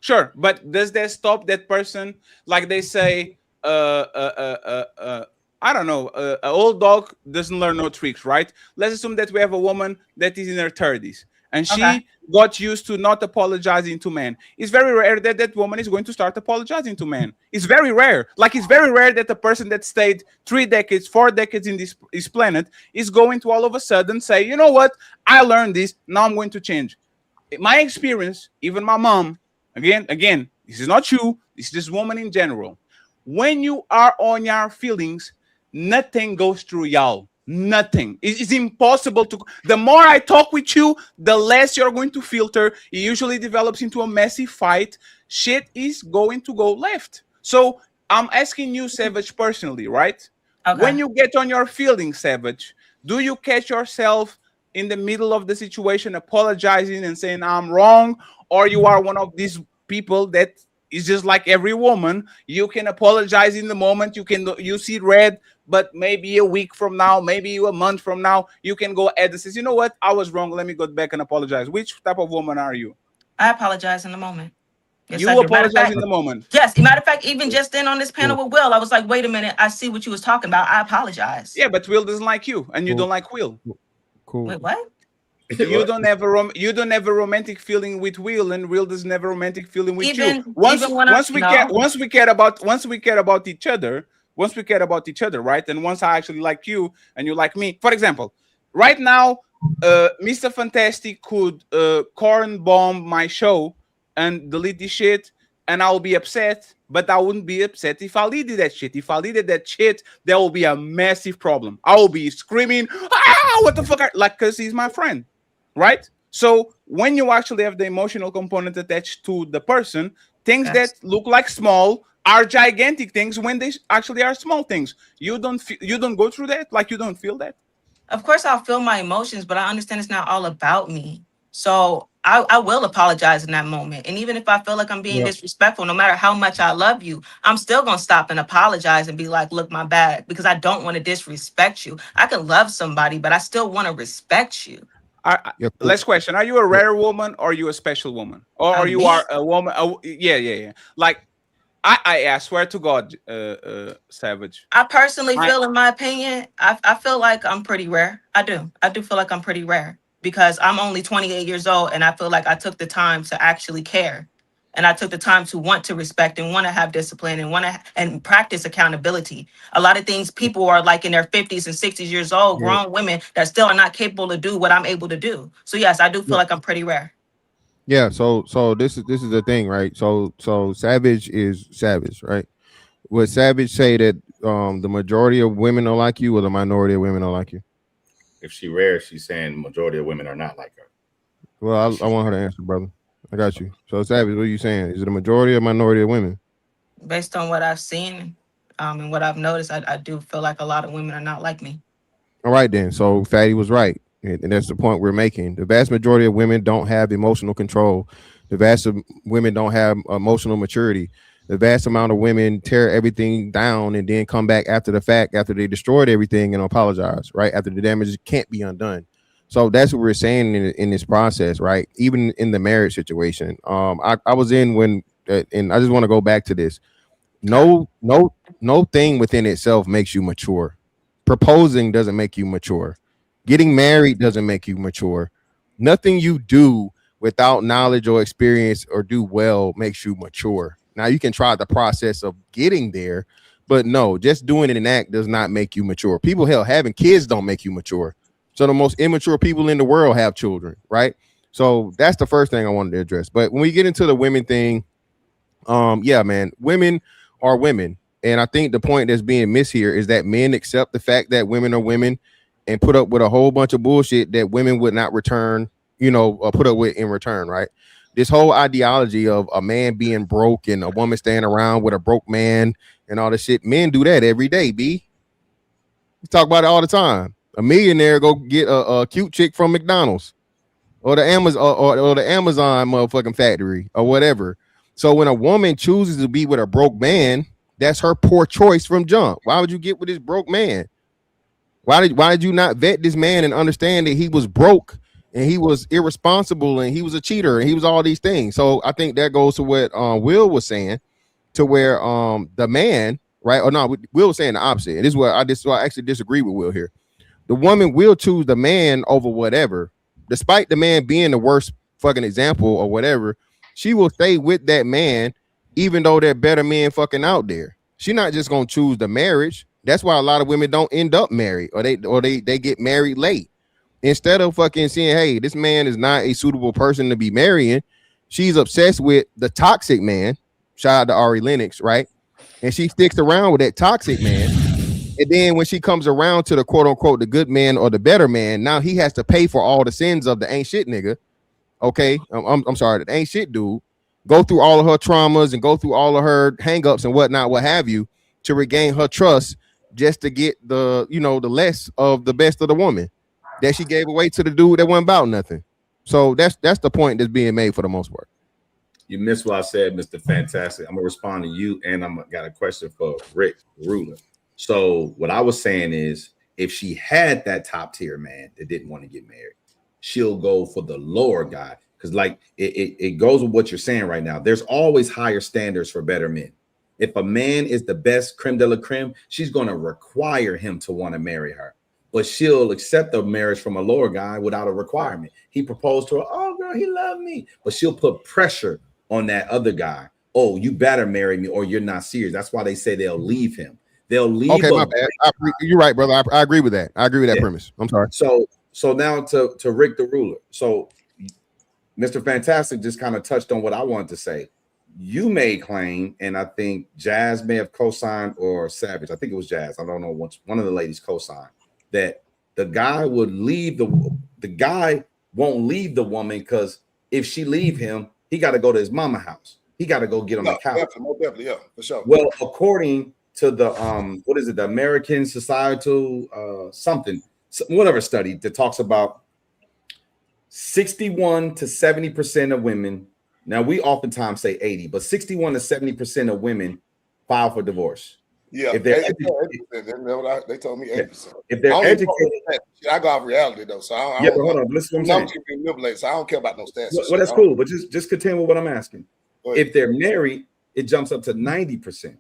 Sure. But does that stop that person? Like they say, I don't know, an old dog doesn't learn no tricks, right? Let's assume that we have a woman that is in her 30s and she got used to not apologizing to men. It's very rare that that woman is going to start apologizing to men. It's very rare. Like, it's very rare that the person that stayed 3 decades, 4 decades in this planet is going to all of a sudden say, you know what, I learned this, now I'm going to change. In my experience, even my mom, again, this is not you, this is this woman in general. When you are on your feelings, nothing goes through y'all. Nothing. It's impossible to. The more I talk with you, the less you're going to filter. It usually develops into a messy fight. Shit is going to go left. So I'm asking you, Savage, personally, right? When you get on your feelings, Savage, do you catch yourself in the middle of the situation apologizing and saying I'm wrong, or you are one of these people that is just like every woman? You can apologize in the moment, you see red, but maybe a week from now, maybe a month from now, you can go ahead and say, you know what, I was wrong, let me go back and apologize. Which type of woman are you? I apologize in the moment. Yes, you I do. apologize in the moment? Yes. Matter of fact, even just then on this panel with Will, I was like, wait a minute, I see what you was talking about. I apologize. Yeah, but Will doesn't like you, and you don't like Will. Cool. Wait, what? You don't have a romantic feeling with Will, and Will doesn't have a romantic feeling with you. Once we care about each other, right? And once I actually like you and you like me, for example, right now, Mr. Fantastic could corn bomb my show and delete this shit, and I'll be upset. But I wouldn't be upset if I deleted that shit. If I deleted that shit, there will be a massive problem. I will be screaming, what the fuck? Like, because he's my friend, right? So when you actually have the emotional component attached to the person, things that look like small are gigantic things when they actually are small things. You don't go through that? Like, you don't feel that? Of course I'll feel my emotions, but I understand it's not all about me. So I will apologize in that moment. And even if I feel like I'm being disrespectful, no matter how much I love you, I'm still going to stop and apologize and be like, look, my bad, because I don't want to disrespect you. I can love somebody, but I still want to respect you. Last question. Are you a rare woman, or are you a special woman? Or are you are a woman? Yeah. Like, I swear to God, Savage. I personally feel, in my opinion, I feel like I'm pretty rare. I do feel like I'm pretty rare, because I'm only 28 years old and I feel like I took the time to actually care. And I took the time to want to respect and want to have discipline and want to and practice accountability. A lot of things people are like in their 50s and 60s years old, grown women that still are not capable to do what I'm able to do. So yes, I do feel like I'm pretty rare. Yeah, so this is the thing, right? So Savage is Savage, right? Would Savage say that the majority of women are like you, or the minority of women are like you? If she rare, she's saying majority of women are not like her. Well, I want her to answer, brother. I got you. So Savage, what are you saying? Is it a majority or minority of women? Based on what I've seen and what I've noticed, I do feel like a lot of women are not like me. All right, then. So Fatty was right. And that's the point we're making. The vast majority of women don't have emotional control. The vast of women don't have emotional maturity. The vast amount of women tear everything down and then come back after the fact, after they destroyed everything, and apologize, right? After the damage can't be undone. So that's what we're saying in this process, right? Even in the marriage situation. I was in when, and I just want to go back to this. No thing within itself makes you mature. Proposing doesn't make you mature. Getting married doesn't make you mature. Nothing you do without knowledge or experience or do well makes you mature. Now you can try the process of getting there, but no, just doing it in act does not make you mature. People, hell, having kids don't make you mature. So the most immature people in the world have children, right? So that's the first thing I wanted to address. But when we get into the women thing, yeah, man, women are women. And I think the point that's being missed here is that men accept the fact that women are women and put up with a whole bunch of bullshit that women would not return, put up with in return, right? This whole ideology of a man being broke and a woman staying around with a broke man and all this shit. Men do that every day, B. We talk about it all the time. A millionaire go get a cute chick from McDonald's or the Amazon or the Amazon motherfucking factory or whatever. So when a woman chooses to be with a broke man, that's her poor choice from jump. Why would you get with this broke man? Why did you not vet this man and understand that he was broke and he was irresponsible and he was a cheater and he was all these things? So I think that goes to what Will was saying, to where the man, right? Or no, Will was saying the opposite. And this is what I actually disagree with Will here. The woman will choose the man over whatever, despite the man being the worst fucking example or whatever. She will stay with that man, even though there are better men fucking out there. She's not just gonna choose the marriage. That's why a lot of women don't end up married, or they get married late. Instead of fucking saying, hey, this man is not a suitable person to be marrying, she's obsessed with the toxic man. Shout out to Ari Lennox, right? And she sticks around with that toxic man. And then when she comes around to the quote unquote the good man or the better man, now he has to pay for all the sins of the ain't shit nigga. Okay, I'm sorry, the ain't shit dude. Go through all of her traumas and go through all of her hangups and whatnot, what have you, to regain her trust, just to get the the less of the best of the woman that she gave away to the dude that wasn't about nothing. So that's the point that's being made for the most part. You missed what I said, Mr. Fantastic. I'm gonna respond to you, and got a question for Rick Ruler. So what I was saying is, if she had that top tier man that didn't want to get married, she'll go for the lower guy. Because like it goes with what you're saying right now. There's always higher standards for better men. If a man is the best creme de la creme, she's going to require him to want to marry her. But she'll accept the marriage from a lower guy without a requirement. He proposed to her. Oh, girl, he loved me. But she'll put pressure on that other guy. Oh, you better marry me or you're not serious. That's why they say they'll leave him. They'll leave. Okay, my bad. You're right, brother. I agree with that. I agree with that premise. I'm sorry. So now to Rick the Ruler. So Mr. Fantastic just kind of touched on what I wanted to say. You made claim, and I think Jazz may have co-signed, or Savage. I think it was Jazz. I don't know which one of the ladies co-signed, that the guy would leave the guy won't leave the woman, because if she leave him, he got to go to his mama house. He got to go get on the couch. Definitely, yeah, for sure. Well, according to the what is it, the American Societal whatever study that talks about 61 to 70% of women. Now we oftentimes say 80, but 61 to 70% of women file for divorce. Yeah, if they're they told me 80%. If they're educated, I go off reality though, so I but hold on, listen to what I'm saying. So I don't care about no stats. Well, that's cool, but just continue with what I'm asking. If they're married, it jumps up to 90%.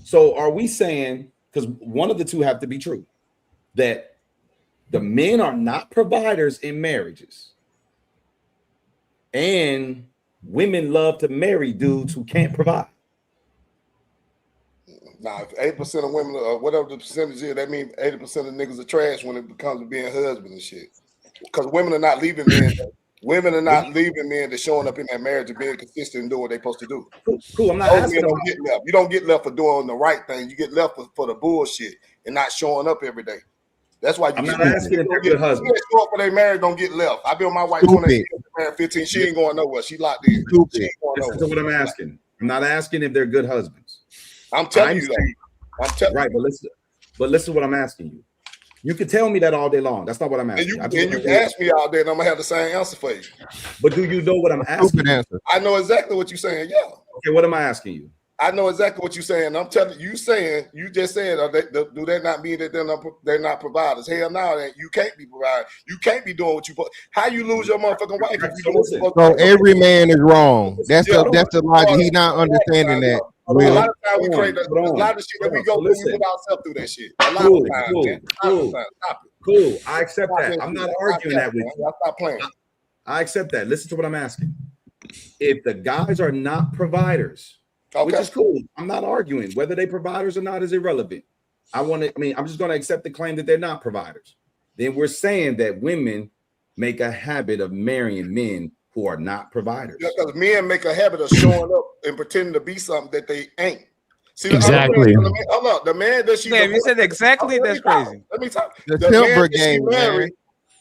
So are we saying, because one of the two have to be true, that the men are not providers in marriages, and women love to marry dudes who can't provide. Nah, if 8% of women, whatever the percentage is, that means 80% of niggas are trash when it comes to being husband and shit. Because women are not leaving men. Women are not leaving men that's showing up in that marriage and being consistent and doing what they're supposed to do. Cool. I'm not Those asking men don't get left. You don't get left for doing the right thing. You get left for the bullshit and not showing up every day. That's why I'm not asking if they're good husbands. Show up for their marriage, don't get left. I've been with my wife 20 years, married 15. She ain't going nowhere. She locked in. She ain't going Listen nowhere. to what I'm asking. I'm not asking if they're good husbands. I'm telling you that. I'm telling right, but listen to what I'm asking you. You can tell me that all day long. That's not what I'm asking. And you can ask me all day, and I'm gonna have the same answer for you. But do you know what I'm asking? I know exactly what you're saying. Yeah. Okay, what am I asking you? I know exactly what you're saying. I'm telling you, you just said, do that not mean that they're not providers? Hell no, you can't be providing. You can't be doing what you put. How you lose your motherfucking wife if you don't? So every man is wrong. That's the logic. He's not understanding that. A lot of times we create a lot of shit that we go through. We put ourselves through that shit. A lot of times, man. Cool. I accept that. I'm not arguing that with you. Stop playing. I accept that. Listen to what I'm asking. If the guys are not providers, which is cool, I'm not arguing whether they providers or not is irrelevant. I'm just going to accept the claim that they're not providers. Then we're saying that women make a habit of marrying men who are not providers. Because men make a habit of showing up and pretending to be something that they ain't. See, exactly. Hold up, the man that she. Damn, you said exactly. That's crazy. Let me talk. The silver game, man.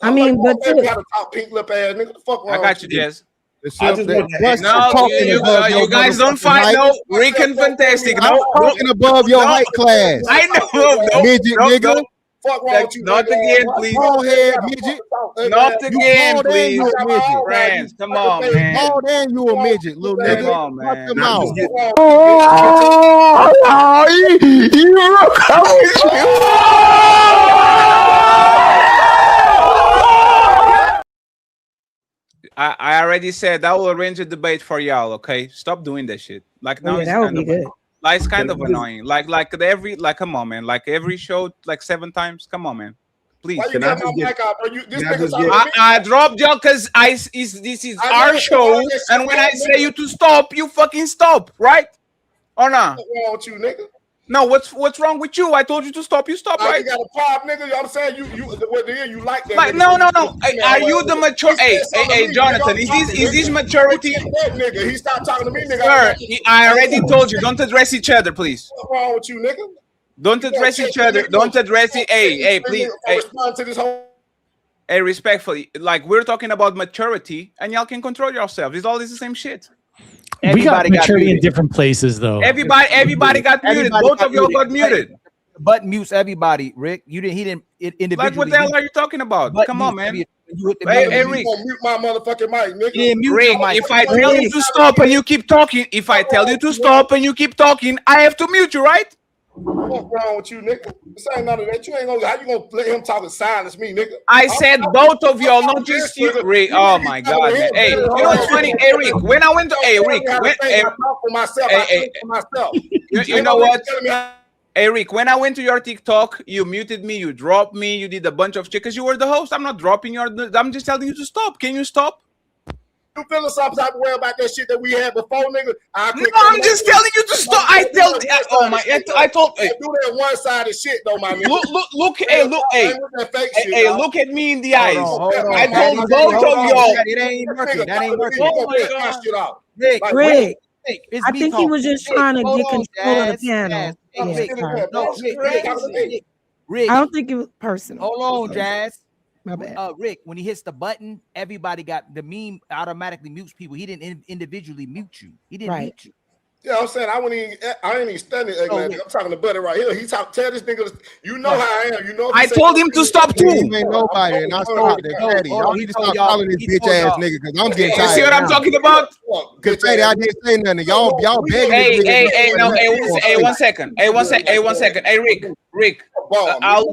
I mean, but you got a top pink lip ass nigga. The fuck wrong? I got you, Jess. No, you guys don't fight. No, Rick and Fantastic. No, talking above your height class. I know. Midget, nigga. Fuck wrong with you? Not again, please. Bald head, midget. Not again, bald and please. you a midget. Friends, come on, man. Bald and you a midget, little nigga. Come on, man. Come on. I already said I will arrange a debate for y'all. Okay, stop doing that shit. Like now, that would be good. Like it's kind of annoying. Like come on, man. Like every show, like 7 times. Come on, man. Please. Why you cut my mic out, bro? I dropped y'all because this is our show, and when I say you to stop, you fucking stop, right? Or not? What's wrong with you, nigga? No, what's wrong with you? I told you to stop. You stop, right? You got a pop, nigga. I'm saying you like that. Like, no. Hey, are you the mature? Hey, Jonathan, is this maturity? That nigga, he stopped talking to me, nigga. Sir, I already told you. Don't address each other, please. What's wrong with you, nigga? Don't address each other. Don't address it. Hey, please. Respond to this whole. Hey, respectfully, like we're talking about maturity, and y'all can control yourselves. It's all the same shit. We got maturity in different places, though. Everybody got muted. Both of y'all got muted. But mutes everybody, Rick. He didn't individually. Like what the hell are you talking about? Come on, man. Hey, Rick. Mute my motherfucking mic, nigga. Rick, if I tell you to stop and you keep talking, I have to mute you, right? What's wrong with you, nigga? This ain't none of that. You ain't gonna. How you gonna let him talk and silence me, nigga? I said both of y'all, not just you, Rick. Oh my God, man. Hey, you know what's funny? Hey, Rick, when I went to, you know what? Hey, Rick, when I went to your TikTok, you muted me, you dropped me, you did a bunch of shit because you were the host. I'm not dropping I'm just telling you to stop. Can you stop? You feeling some type of way about that shit that we had before, nigga? No, I'm just telling you to stop. I told. Hey, do that one-sided shit though, my nigga. Look at me in the eyes. I told both of y'all. It ain't working. That ain't working. Rick, I think he was just trying to get control of the panel. Rick, I don't think it was personal. Hold on, Jazz. My bad. Rick, when he hits the button, everybody got the meme automatically mutes people. He didn't individually mute you. He didn't mute you. Yeah, I'm saying I ain't even studying. I'm talking to Buddy right here. He tell this nigga, you know how I am. You know. I told him to stop too. He ain't nobody, and I stopped it. Petty, y'all need to stop calling this bitch ass nigga because I'm getting tired. You see what I'm talking about? Because Petty, I didn't say nothing. Y'all begging. Hey, one second. Hey, Rick.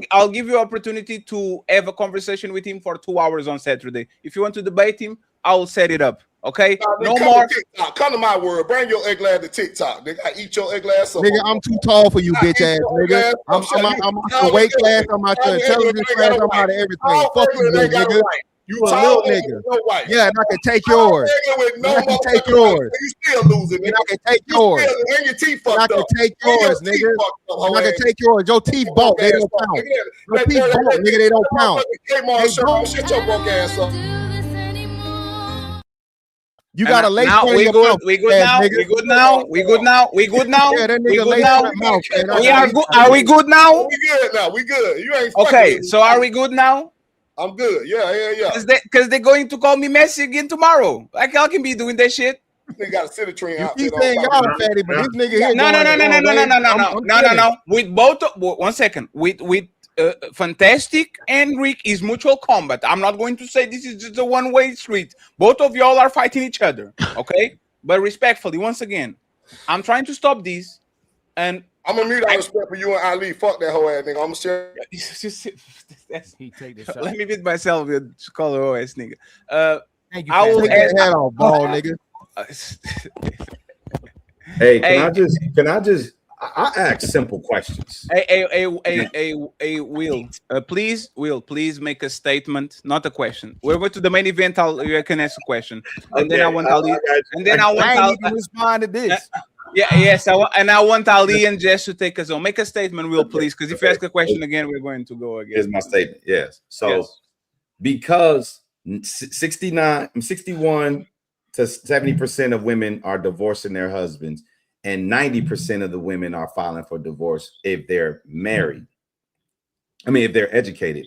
I'll give you opportunity to have a conversation with him for 2 hours on Saturday. If you want to debate him, I will set it up. Okay, no more. Come to my world. Bring your ugly ass to TikTok. Nigga, I eat your ugly ass. Nigga, I'm too tall for you, bitch ass nigga. I'm out the weight class. I'm out the intelligence class. I'm out of everything. Fuck you, nigga. You a little tall nigga. with no wife. Yeah, and I can take Tall yours. nigga with no And I can take motherfucking wife, yours. You still losing, And nigga. I can take You yours. still, and your teeth And fucked I up. can take And your yours, teeth nigga. fucked up, And I can hoe take yours. Your teeth bought. They don't count. Your teeth bought, nigga. They don't count. Kmart shirt, shut your broke ass up. You got a lace now front in we your good. mouth. We good ass now. nigga. We good now. We good now. We good now. Yeah, that We nigga good lace now. front mouth. Man. We are good. Are we good now? We good now. We good. You ain't fucking Okay, with me. so are we good now? I'm good. Yeah. Because they're going to call me Messi again tomorrow. Like I can be doing that shit. They got a city tree You outfit keep saying y'all fatty, but this nigga here No. going With both, 1 second. With Fantastic and Rick is mutual combat. I'm not going to say this is just a one-way street. Both of y'all are fighting each other, okay? But respectfully, once again, I'm trying to stop this, and I'm gonna mute all respect for you and Ali. Fuck that whole ass nigga. I'm share. Let me beat myself with color OS nigga. Thank you, I will take that ask. hat off, ball nigga. Hey, can I just I ask simple questions. Will, please make a statement, not a question. We're going to the main event. You can ask a question, and then I want Ali, and then I want Ali to respond to this. Yes, I want Ali and Jess to take us on. Make a statement, Will, please, because if you ask a question again, we're going to go again. Here's my statement. Yes. So because 61 to 70% of women are divorcing their husbands, and 90% of the women are filing for divorce if they're married. I mean, if they're educated.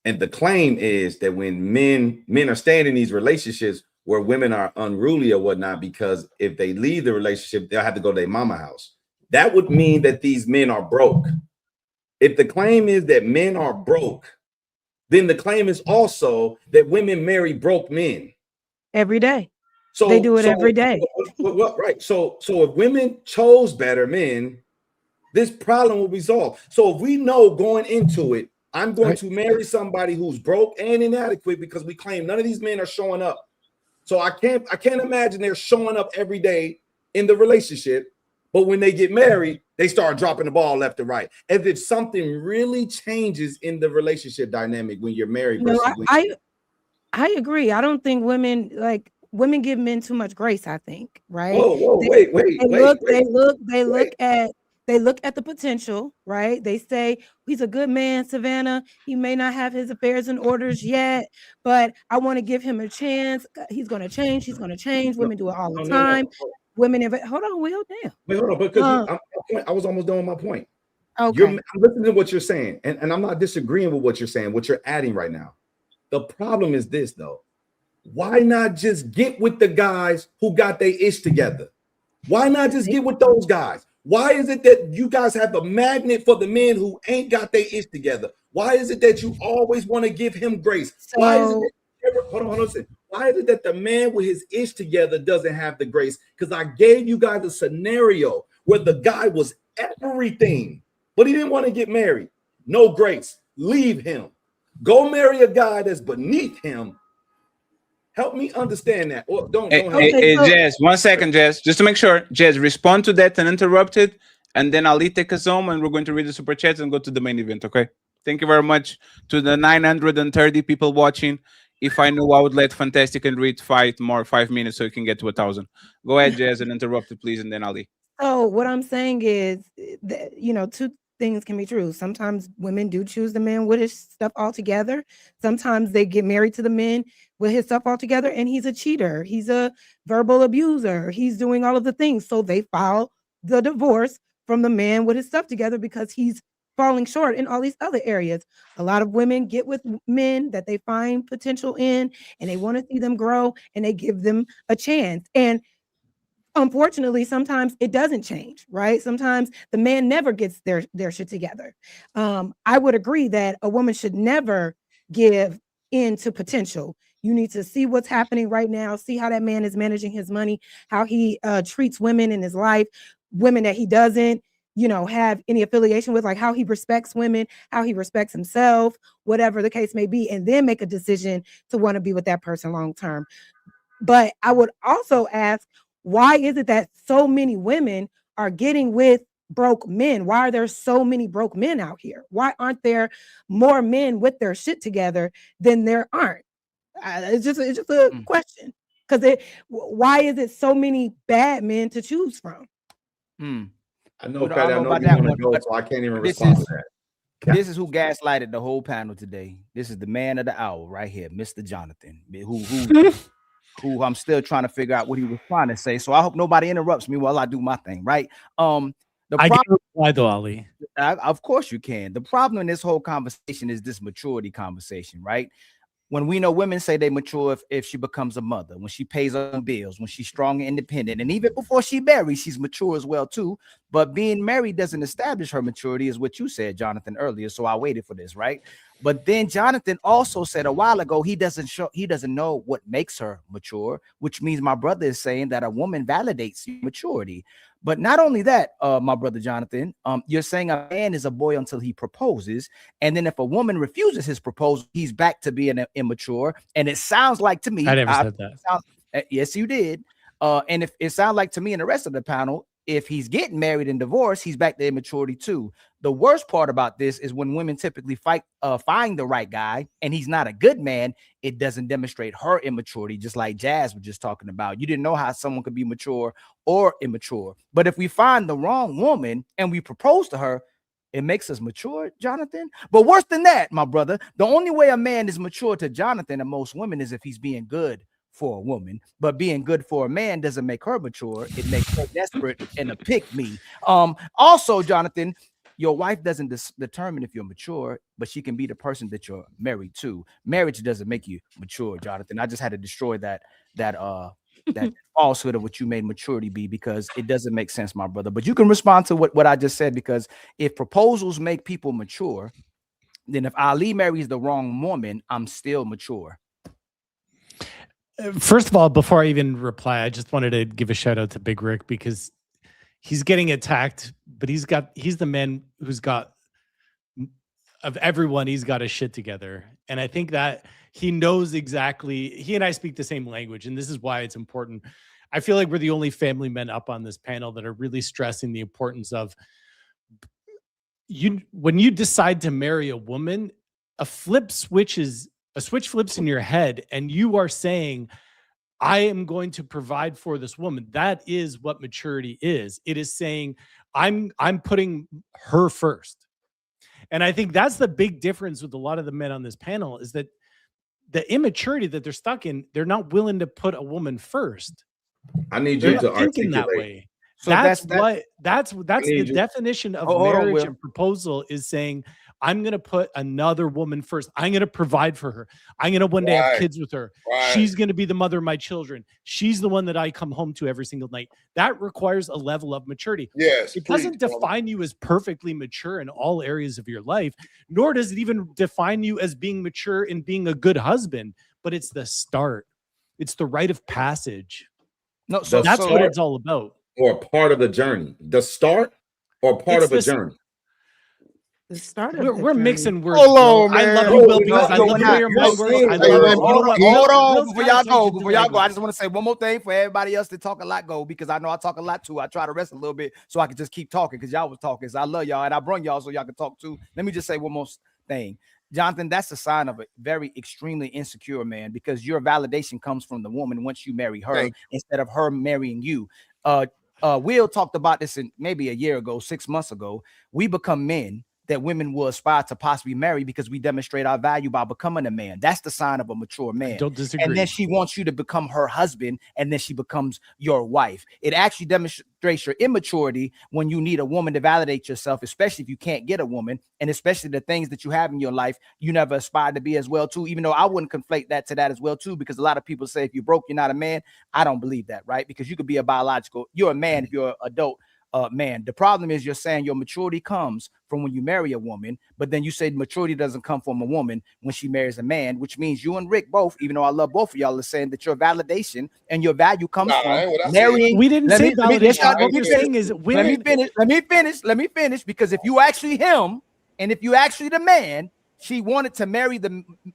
And the claim is that when men are staying in these relationships where women are unruly or whatnot, because if they leave the relationship, they'll have to go to their mama house. That would mean that these men are broke. If the claim is that men are broke, then the claim is also that women marry broke men. Every day. So they do it every day. Right. So if women chose better men, this problem will resolve. So if we know going into it, I'm going to marry somebody who's broke and inadequate because we claim none of these men are showing up. So I can't imagine they're showing up every day in the relationship, but when they get married, they start dropping the ball left and right. As if something really changes in the relationship dynamic when you're married. No, Versus I agree. I don't think women give men too much grace, I think, right? Whoa, They look at the potential, right? They say he's a good man, Savannah. He may not have his affairs in orders yet, but I want to give him a chance. He's going to change. He's going to change. Women do it all the time. Women, hold on, Will, damn. Wait, hold on, because I was almost done with my point. Okay. I'm listening to what you're saying, and I'm not disagreeing with what you're saying, what you're adding right now. The problem is this, though. Why not just get with the guys who got their ish together? Why not just get with those guys? Why is it that you guys have a magnet for the men who ain't got their ish together? Why is it that you always want to give him grace? Why is it that, why is it that the man with his ish together doesn't have the grace? Because I gave you guys a scenario where the guy was everything, but he didn't want to get married. No grace. Leave him. Go marry a guy that's beneath him. Help me understand that. Or don't help me. Jess, 1 second, Jess, just to make sure. Jess, respond to that and interrupt it, and then Ali take us home, and we're going to read the super chats and go to the main event. Okay. Thank you very much to the 930 people watching. If I knew, I would let Fantastic and Reed fight more 5 minutes so you can get to 1,000. Go ahead, Jess, and interrupt it, please, and then Ali. So what I'm saying is that, two things can be true. Sometimes women do choose the man with his stuff all together. Sometimes they get married to the men with his stuff all together, and he's a cheater. He's a verbal abuser. He's doing all of the things. So they file the divorce from the man with his stuff together because he's falling short in all these other areas. A lot of women get with men that they find potential in, and they want to see them grow, and they give them a chance. And unfortunately, sometimes it doesn't change, right? Sometimes the man never gets their shit together. I would agree that a woman should never give in to potential. You need to see what's happening right now, see how that man is managing his money, how he treats women in his life, women that he doesn't, have any affiliation with, like how he respects women, how he respects himself, whatever the case may be, and then make a decision to want to be with that person long term. But I would also ask, why is it that so many women are getting with broke men? Why are there so many broke men out here? Why aren't there more men with their shit together than there aren't? It's just a question. Because why is it so many bad men to choose from? I know, Well, Pat, I know about you that want to one, go, but so I can't even this respond is- to that. This is who gaslighted the whole panel today. This is the man of the hour right here, Mr. Jonathan, who I'm still trying to figure out what he was trying to say. So I hope nobody interrupts me while I do my thing, right? The I problem, can reply though, Ali. of course you can. The problem in this whole conversation is this maturity conversation, right? When we know women say they mature if she becomes a mother, when she pays her own bills, when she's strong and independent, and even before she marries, she's mature as well too. But being married doesn't establish her maturity, is what you said, Jonathan, earlier. So I waited for this, right? But then Jonathan also said a while ago he doesn't know what makes her mature, which means my brother is saying that a woman validates maturity. But not only that, my brother Jonathan, you're saying a man is a boy until he proposes, and then if a woman refuses his proposal, he's back to being immature. And it sounds like to me, I never said that. Yes, you did. And if it sounds like to me and the rest of the panel, if he's getting married and divorced, he's back to immaturity too. The worst part about this is when women typically find the right guy and he's not a good man, it doesn't demonstrate her immaturity, just like Jazz was just talking about. You didn't know how someone could be mature or immature. But if we find the wrong woman and we propose to her, it makes us mature, Jonathan. But worse than that, my brother, the only way a man is mature to Jonathan and most women is if he's being good for a woman. But being good for a man doesn't make her mature. It makes her desperate and a pick me. Also, Jonathan, your wife doesn't determine if you're mature, but she can be the person that you're married to. Marriage doesn't make you mature, Jonathan. I just had to destroy that falsehood of what you made maturity be, because it doesn't make sense, my brother. But you can respond to what I just said, because if proposals make people mature, then if Ali marries the wrong woman, I'm still mature. First of all, before I even reply, I just wanted to give a shout out to Big Rick, because he's getting attacked, but he's the man who's got, of everyone, he's got his shit together. And I think that he knows exactly, he and I speak the same language, and this is why it's important. I feel like we're the only family men up on this panel that are really stressing the importance of when you decide to marry a woman, a switch flips in your head, and you are saying, I am going to provide for this woman. That is what maturity is. It is saying, I'm putting her first. And I think that's the big difference with a lot of the men on this panel, is that the immaturity that they're stuck in, they're not willing to put a woman first. I need you to articulate that way. So that's the you- definition of Hold on, marriage Will. and proposal, is saying, I'm going to put another woman first. I'm going to provide for her. I'm going to one day have Right. kids with her. Right. She's going to be the mother of my children. She's the one that I come home to every single night. That requires a level of maturity. Yes, It doesn't please, brother. define you as perfectly mature in all areas of your life, nor does it even define you as being mature in being a good husband, but it's the start. It's the rite of passage. No, so that's so- what it's all about. Or part of the journey, the start or part It's of a this- journey. The start of We're mixing words. Hold bro. on, I man. love you, Will, because I No, love the we're way you're not. my words. I Hey, love man, it. Hold on, Will's before got y'all to go, change the language. I just want to say one more thing for everybody else that talk a lot go, because I know I talk a lot too. I try to rest a little bit so I can just keep talking, because y'all was talking. So I love y'all, and I brought y'all so y'all can talk too. Let me just say one more thing. Jonathan, that's a sign of a very extremely insecure man, because your validation comes from the woman once you marry her instead of her marrying you. Will talked about this in maybe a year ago, 6 months ago. We become men that women will aspire to possibly marry because we demonstrate our value by becoming a man. That's the sign of a mature man. Don't disagree. And then she wants you to become her husband, and then she becomes your wife. It actually demonstrates your immaturity when you need a woman to validate yourself, especially if you can't get a woman, and especially the things that you have in your life you never aspired to be as well too, even though I wouldn't conflate that to that as well too, because a lot of people say if you're broke, you're not a man. I don't believe that, right? Because you could be you're a man if you're an adult man. The problem is you're saying your maturity comes from when you marry a woman, but then you say maturity doesn't come from a woman when she marries a man, which means you and Rick both, even though I love both of y'all, are saying that your validation and your value comes Nah, that ain't what I from said. marrying. We didn't say validation. What we're finish. saying is Let me finish, because if you actually him, and if you actually the man, she wanted to marry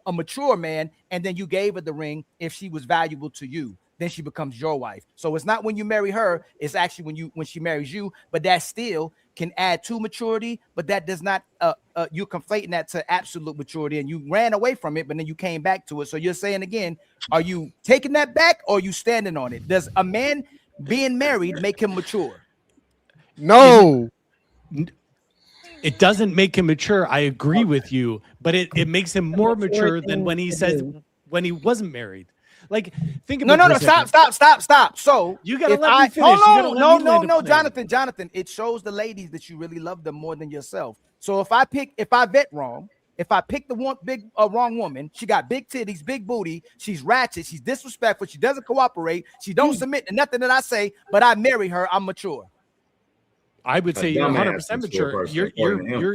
a mature man, and then you gave her the ring if she was valuable to you. then she becomes your wife. So it's not when you marry her, it's actually when she marries you, but that still can add to maturity, but that does not you're conflating that to absolute maturity, and you ran away from it, but then you came back to it. So you're saying again, are you taking that back or are you standing on it? Does a man being married make him mature? No. It doesn't make him mature. I agree with you, but it makes him more mature than when he says when he wasn't married. Like, think about stop. So you gotta if let me finish. Hold You on, gotta let me land a plane. Jonathan. It shows the ladies that you really love them more than yourself. So if I vet wrong, if I pick the wrong woman, she got big titties, big booty, she's ratchet, she's disrespectful, she doesn't cooperate, she don't submit to nothing that I say, but I marry her, I'm mature. I would say you're 100% mature.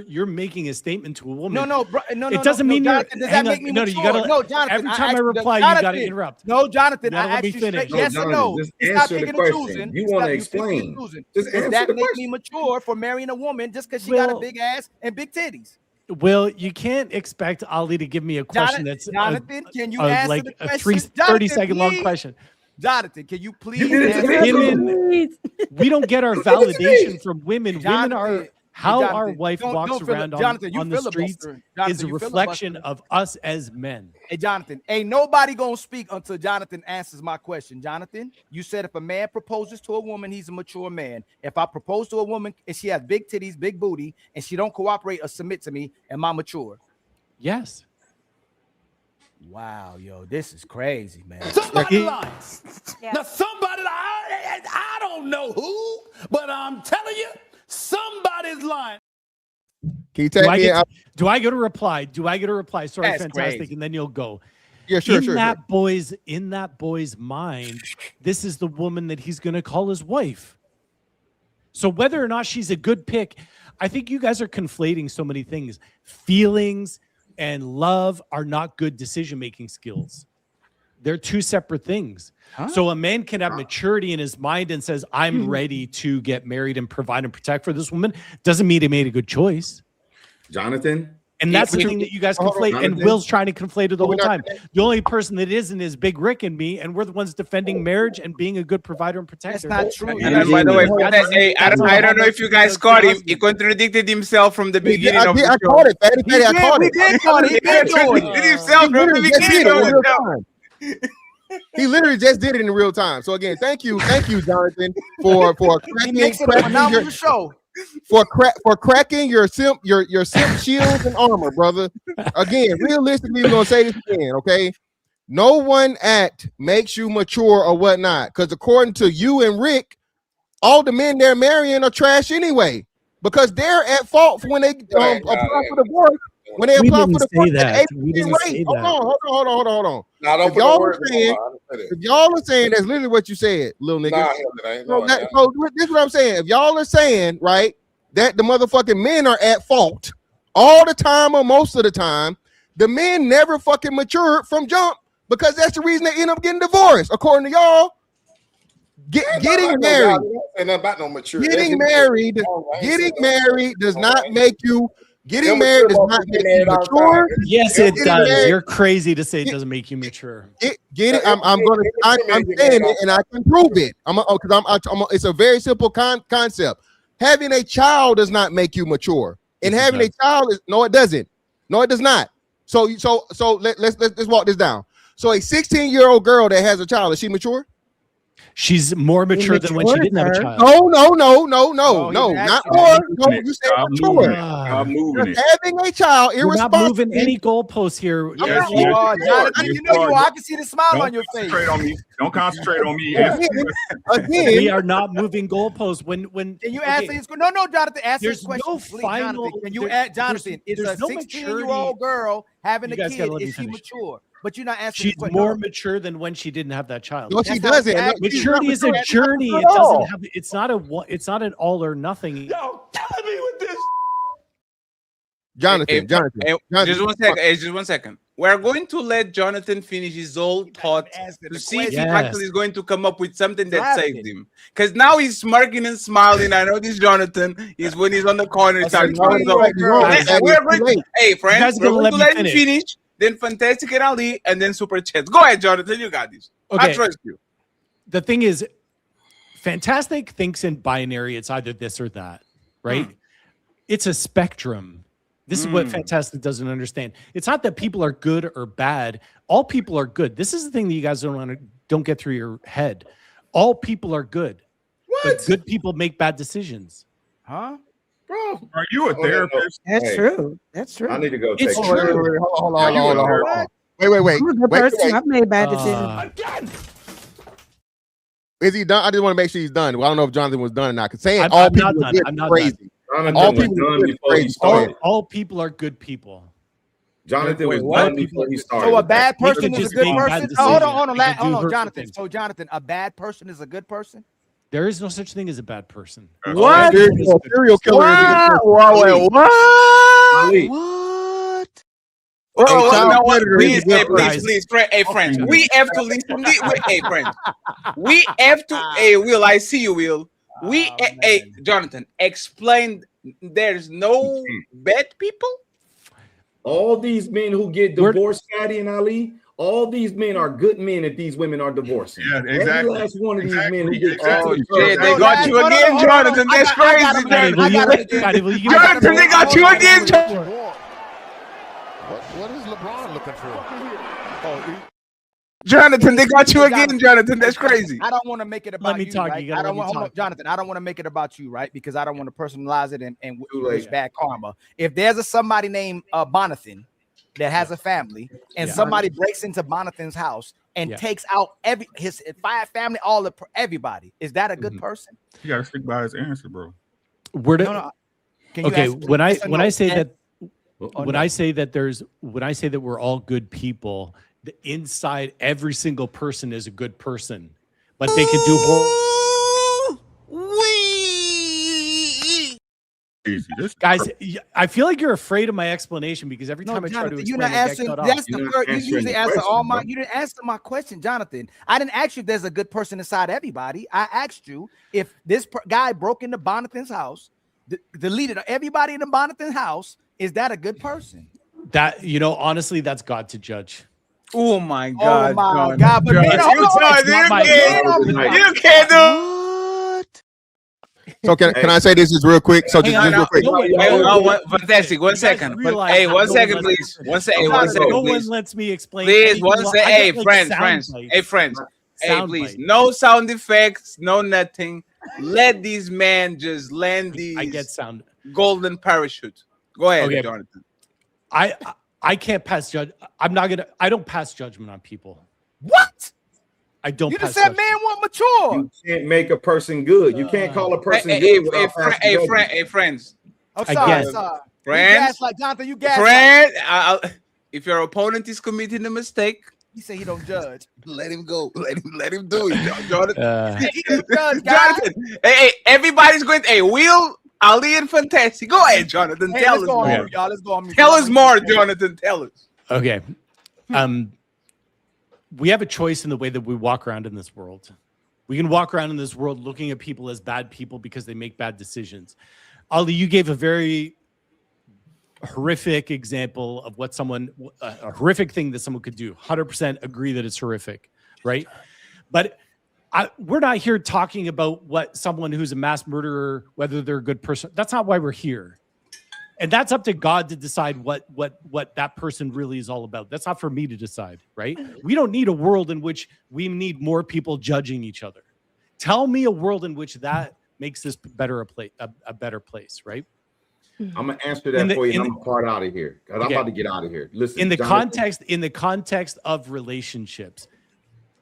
You're making a statement to a woman. No. It doesn't mean you're. Jonathan, does that make me mature? You gotta, no, Jonathan. Every time I reply, you gotta interrupt. No, Jonathan, I asked you straight yes or no. Just It's not answer the picking and question. choosing. You want to explain. Just Does answer that the make question. me mature for marrying a woman just because she got a big ass and big titties? Well, you can't expect Ali to give me a question that's Jonathan, can you answer like the a question? 30-second long question. Jonathan, can you please Women, we don't get our validation from women. Women are how our wife walks around on the streets is a reflection of us as men. Hey, Jonathan, ain't nobody gonna speak until Jonathan answers my question. Jonathan, you said if a man proposes to a woman, he's a mature man. If I propose to a woman and she has big titties, big booty, and she don't cooperate or submit to me, am I mature? Yes. Wow, yo, this is crazy, man. Somebody lying. Now, somebody, I don't know who, but I'm telling you, somebody's lying. Can you take me out? Do I get a reply? Sorry, That's fantastic, crazy. and then you'll go. Yeah, sure, in that boy's mind, this is the woman that he's gonna call his wife. So whether or not she's a good pick, I think you guys are conflating so many things. Feelings and love are not good decision-making skills. They're two separate things. So a man can have maturity in his mind and says, I'm ready to get married and provide and protect for this woman. Doesn't mean he made a good choice. Jonathan? And that's the thing that you guys conflate. And Will's trying to conflate it the whole time. The only person that isn't is Big Rick and me, and we're the ones defending marriage and being a good provider and protector. That's not true. And by the way, I don't know if you guys caught him. He contradicted himself from the beginning of the show. I caught it, Fatty. I caught it. We did caught it. He did do it. He contradicted himself from the beginning of the show. He literally just did it in real time. So again, thank you, Jonathan, for cracking your simp shields and armor, brother. Again, realistically, we're gonna say this again, okay? No one act makes you mature or whatnot, because according to you and Rick, all the men they're marrying are trash anyway, because they're at fault for when they apply for divorce. When they apply for the hold on. If y'all are saying that's literally what you said, little nigga. So this is what I'm saying. If y'all are saying, right, that the motherfucking men are at fault all the time or most of the time, the men never fucking matured from jump, because that's the reason they end up getting divorced, according to y'all. Getting married does not make you. Getting married does not make you mature. Yes, it does. You're crazy to say it doesn't make you mature. I'm saying it, and I can prove it. It's a very simple concept. Having a child does not make you mature, and having a child is no, it doesn't. No, it does not. So let's walk this down. So a 16-year-old girl that has a child, is she mature? She's more mature than when she didn't have a child. No, not more. No, you said mature. I'm moving it. Having a child, You're not moving any goalposts here. Jonathan, you know I can see the smile on your face. Don't concentrate on me. Again, we are not moving goalposts. When can you answer his question? No, Jonathan, answer his question. No final. Can you add Jonathan? It's a 16-year-old girl having a kid. Is she mature? But you're not answering. She's more mature than when she didn't have that child. No, she doesn't. Maturity is a journey. It doesn't have. It's not an all or nothing. Yo, telling me with this. Jonathan. Just one second. We're going to let Jonathan finish his whole thought to see if he actually is going to come up with something that saved him. Because now he's smirking and smiling. I know this Jonathan is when he's on the corner. Hey, friends, we're going to let him finish. Then Fantastic and Ali, and then Super Chat. Go ahead, Jonathan. You got this. I trust you. the thing is, Fantastic thinks in binary. It's either this or that, right? It's a spectrum. This is what Fantastic doesn't understand. It's not that people are good or bad. All people are good. This is the thing that you guys don't get through your head. All people are good. But good people make bad decisions. Huh? Bro, are you a therapist? That's true. That's true. I need to go. It's take true. Hold on. Wait. I'm a good person. I've made bad decisions. Again. Is he done? I just want to make sure he's done. Well, I don't know if Jonathan was done or not. Because saying I'm all not people done. are good I'm is not crazy. Jonathan All was people done are good is before he crazy. started. All people are good people. Jonathan was Wait, done what? before he started. So a with that. bad person could is a just good make bad person. Oh, hold on, decisions. They could do hold on, hurtful Jonathan. things. So Jonathan, a bad person is a good person. There is no such thing as a bad person. What? Serial killer is a good person. Wait, what? Ali. What? A Well, child you know what? predator is a good Please, hey, friends, we have to listen. Hey, friends, we have to. Hey, Will, I see you, Will. Hey, Jonathan, explain. There's no bad people. All these men who get divorced, Fatty and Ali, all these men are good men if these women are divorcing. Yeah, Every exactly. last one of these men who get Exactly. Yeah, they got you again, Jonathan. That's crazy, Jonathan. They got you again, Jonathan. What is LeBron looking for? Jonathan, they got you again, Jonathan. That's crazy. I don't want to make it about me you, talk. right? You gotta I don't let me want, talk. Jonathan. I don't want to make it about you, right? Because I don't want to personalize it and Too late. wish bad karma. If there's somebody named Bonathan that has a family, and somebody breaks into Bonathan's house and takes out his 5 family, everybody, is that a good person? You gotta stick by his answer, bro. Where do, No. Can you okay, ask- when I yes or no? say And- that when I say that we're all good people, the inside every single person is a good person, but they can do Easy. Guys, I feel like you're afraid of my explanation because every time I try to Jonathan, explain, you're not I get answering. cut off. That's the first. You usually answer all my. You didn't answer my question, Jonathan. I didn't ask you if there's a good person inside everybody. I asked you if this guy broke into Bonathan's house, deleted everybody in the Bonathan house. Is that a good person? That honestly, that's God to judge. Oh my God! Oh my John, God! But John, man, you can't do. So can I say this is real quick? So just real quick. Fantastic. 1 second. Hey, 1 second, please. 1 second. 1 second, No please. one lets me explain. Please, anything. 1 second. I Hey, get, like, friends. sound Hey, bites. friends. Hey, Sound please. bite. No sound effects. No nothing. Let these men just land these. I get sound. Golden parachute. Go ahead, Okay. Jonathan. I can't pass judge. I don't pass judgment on people. What? I don't. You pass just said judgment. man want mature. You can't make a person good. You can't call a person Hey, good. without passing judgment. hey, friends. I'm sorry. Again. Sorry. Friends. Like Jonathan, you gaslight. Friend, if your opponent is committing a mistake, He said he don't judge. let him go. Let him do it, Jonathan. He don't judge, guys. Jonathan, hey, everybody's going. Hey, Will, Ali, and Fantastic. Go ahead, Jonathan. Hey, Tell let's us go on more. mute, y'all. Let's go on mute. Tell us more, Jonathan. Tell us. Okay. We have a choice in the way that we walk around in this world. We can walk around in this world looking at people as bad people because they make bad decisions. Ali, you gave a very horrific example of what a horrific thing that someone could do. 100% agree that it's horrific, right? But we're not here talking about what someone who's a mass murderer, whether they're a good person. That's not why we're here. And that's up to God to decide what that person really is all about. That's not for me to decide, right? We don't need a world in which we need more people judging each other. Tell me a world in which that makes this a better place, right? I'm gonna answer that for you. And I'm gonna part out of here because I'm about to get out of here. Listen, in the Jonathan, context of relationships,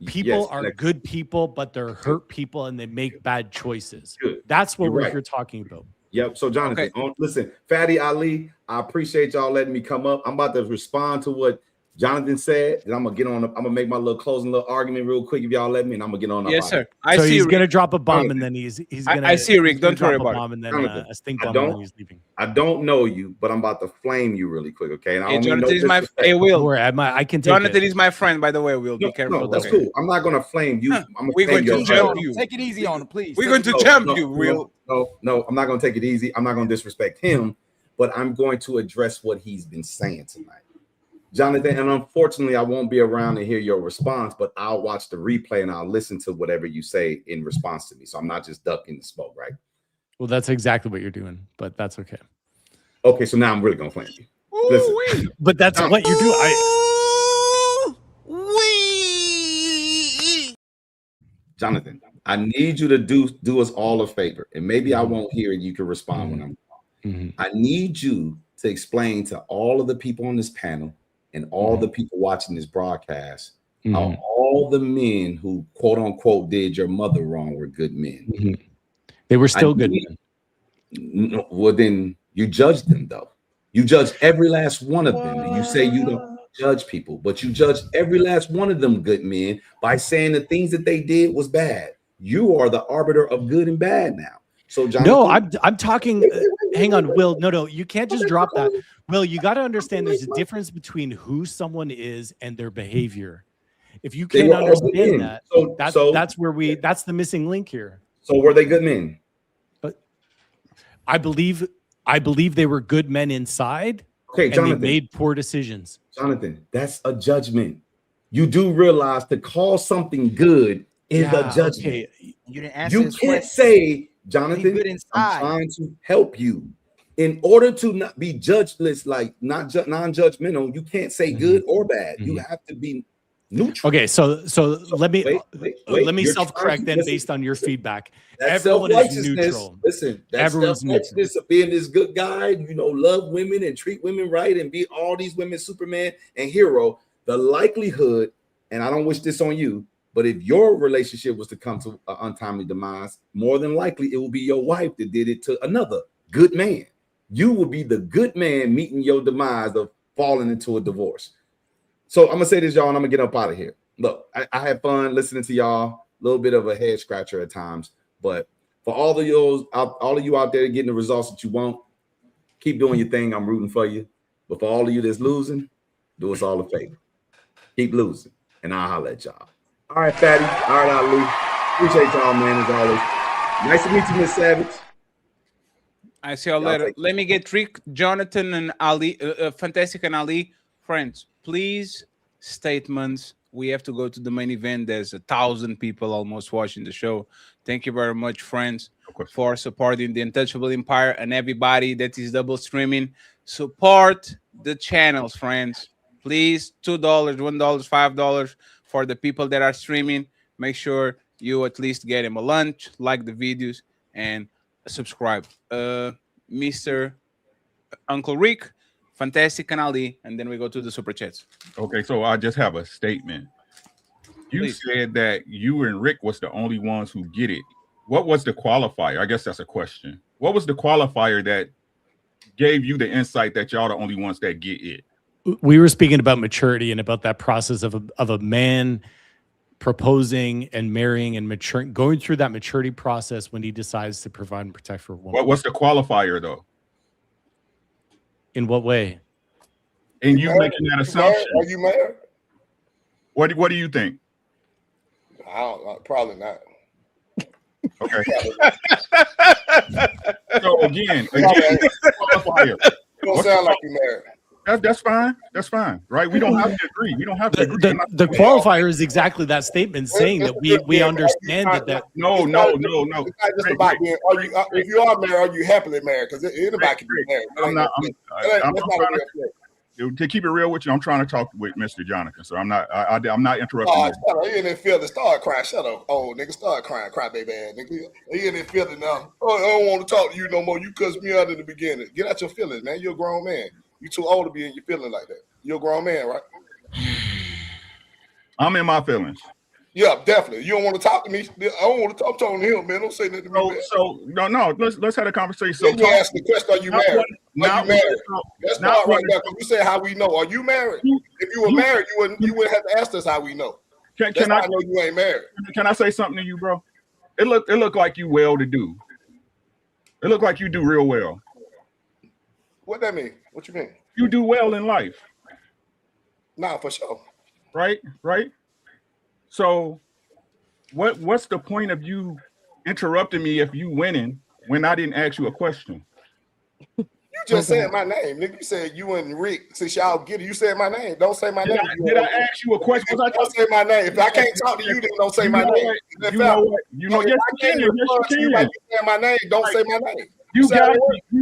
people are good people, but they're hurt people and they make bad choices. Good. That's what You're we're right. here talking about. Yep. So Jonathan, listen, Fatty Ali, I appreciate y'all letting me come up. I'm about to respond to what Jonathan said, and I'm gonna get on. I'm gonna make my little closing little argument real quick if y'all let me, and I'm gonna get on. Yes, sir. So he's gonna drop a bomb, and then he's gonna. I see, Rick. Don't worry about it. And then Jonathan, a stink bomb, and then he's leaving. I don't know you, but I'm about to flame you really quick, okay? And I Hey, don't mean Jonathan no is my. disrespect. Hey, Will. I can take Jonathan it. is my friend, by the way. Will be careful. No, that's cool. I'm not gonna flame you. I'm gonna We're flame going to your jump brother. you. Take it easy on him, please. We're going to jump you, Will. No, I'm not gonna take it easy. I'm not gonna disrespect him, but I'm going to address what he's been saying tonight. Jonathan, and unfortunately, I won't be around to hear your response, but I'll watch the replay and I'll listen to whatever you say in response to me. So I'm not just ducking the smoke, right? Well, that's exactly what you're doing, but that's okay. Okay, so now I'm really gonna flame you. Listen, but that's what you do. Jonathan, I need you to do us all a favor, and maybe I won't hear it. You can respond when I'm wrong. I need you to explain to all of the people on this panel and all the people watching this broadcast how all the men who quote unquote did your mother wrong were good men. They were still good men. No, well, then you judge them though. You judge every last one of them. And you say you don't judge people, but you judge every last one of them good men by saying the things that they did was bad. You are the arbiter of good and bad now. So Jonathan, no, I'm talking. Hang on, Will. No, you can't just drop that. Will, you got to understand there's a difference between who someone is and their behavior. If you can't understand that, that's the missing link here. So were they good men? I believe they were good men inside. Okay, and Jonathan, they made poor decisions. Jonathan, that's a judgment. You do realize to call something good is a judgment. Okay. You didn't answer You his can't question. say, Jonathan, good inside. I'm trying to help you. In order to not be judgeless, like non-judgmental, you can't say good or bad. You have to be neutral. Okay, so let me wait. You're self-correct then based on your feedback. That's Everyone is self-righteousness. neutral. Listen, that's Everyone's neutral. self-righteousness of being this good guy, love women and treat women right and be all these women Superman and hero. The likelihood, and I don't wish this on you, but if your relationship was to come to an untimely demise, more than likely it will be your wife that did it to another good man. You will be the good man meeting your demise of falling into a divorce. So I'm gonna say this, y'all, and I'm gonna get up out of here. Look, I had fun listening to y'all. A little bit of a head scratcher at times, but for all of you out there getting the results that you want, keep doing your thing. I'm rooting for you. But for all of you that's losing, do us all a favor. Keep losing, and I'll holler at y'all. All right, Fatty. All right, Ali. Appreciate y'all, man, as always. Nice to meet you, Miss Savage. I see y'all later. Let me get Rick, Jonathan, and Ali, Fantastic and Ali. Friends, please, statements. We have to go to the main event. There's 1,000 people almost watching the show. Thank you very much, friends, for supporting the Untouchable Empire and everybody that is double streaming. Support the channels, friends. Please, $2, $1, $5 for the people that are streaming. Make sure you at least get him a lunch, like the videos, and subscribe. Mr. Uncle Rick, Fantastic and Ali, and then we go to the super chats. Okay, so I just have a statement. You Please. said that you and Rick was the only ones who get it. What was the qualifier? I guess that's a question. What was the qualifier that gave you the insight that y'all the only ones that get it? We were speaking about maturity and about that process of a man proposing and marrying and maturing, going through that maturity process when he decides to provide and protect for a woman. What's the qualifier though? In what way? And you making that assumption. Are you married? What do you think? I don't, probably not. Okay. So again, qualifier. You don't sound like you married. That's fine. That's fine, right? We don't have to agree. We don't have to agree. The qualifier is exactly that statement saying that we understand that. No. It's not just about being. If you are married, are you happily married? Because anybody can be married. I'm not to keep it real with you. I'm trying to talk with Mr. Jonathan, so I'm not interrupting. Oh, shut up. He in there feeling. Start crying. Shut up, old nigga. Start crying, cry baby ass nigga. He in there feeling now. Oh, I don't want to talk to you no more. You cussed me out in the beginning. Get out your feelings, man. You're a grown man. You too old to be in your feelings like that. You're a grown man, right? I'm in my feelings. Yeah, definitely. You don't want to talk to me. I don't want to talk. I'm talking to him, man. Don't say nothing to me. No. Let's have a conversation. Let me ask the question: are you married? Are you married? That's not right now. Because you say how we know. Are you married? If you were married, you wouldn't have to ask us how we know. Can I know you ain't married? Can I say something to you, bro? It look like you well to do. It look like you do real well. What that mean? What you mean? You do well in life. Nah, for sure. Right. So, what's the point of you interrupting me if you winning when I didn't ask you a question? You just said my name, nigga. You said you and Rick. Since y'all get it, you said my name. Don't say my name. Did I ask you a question? Don't say my name. If I can't talk to you, then don't say my name. You know what? Yes, you can. Yes, you can. You say my name. Don't say my name. You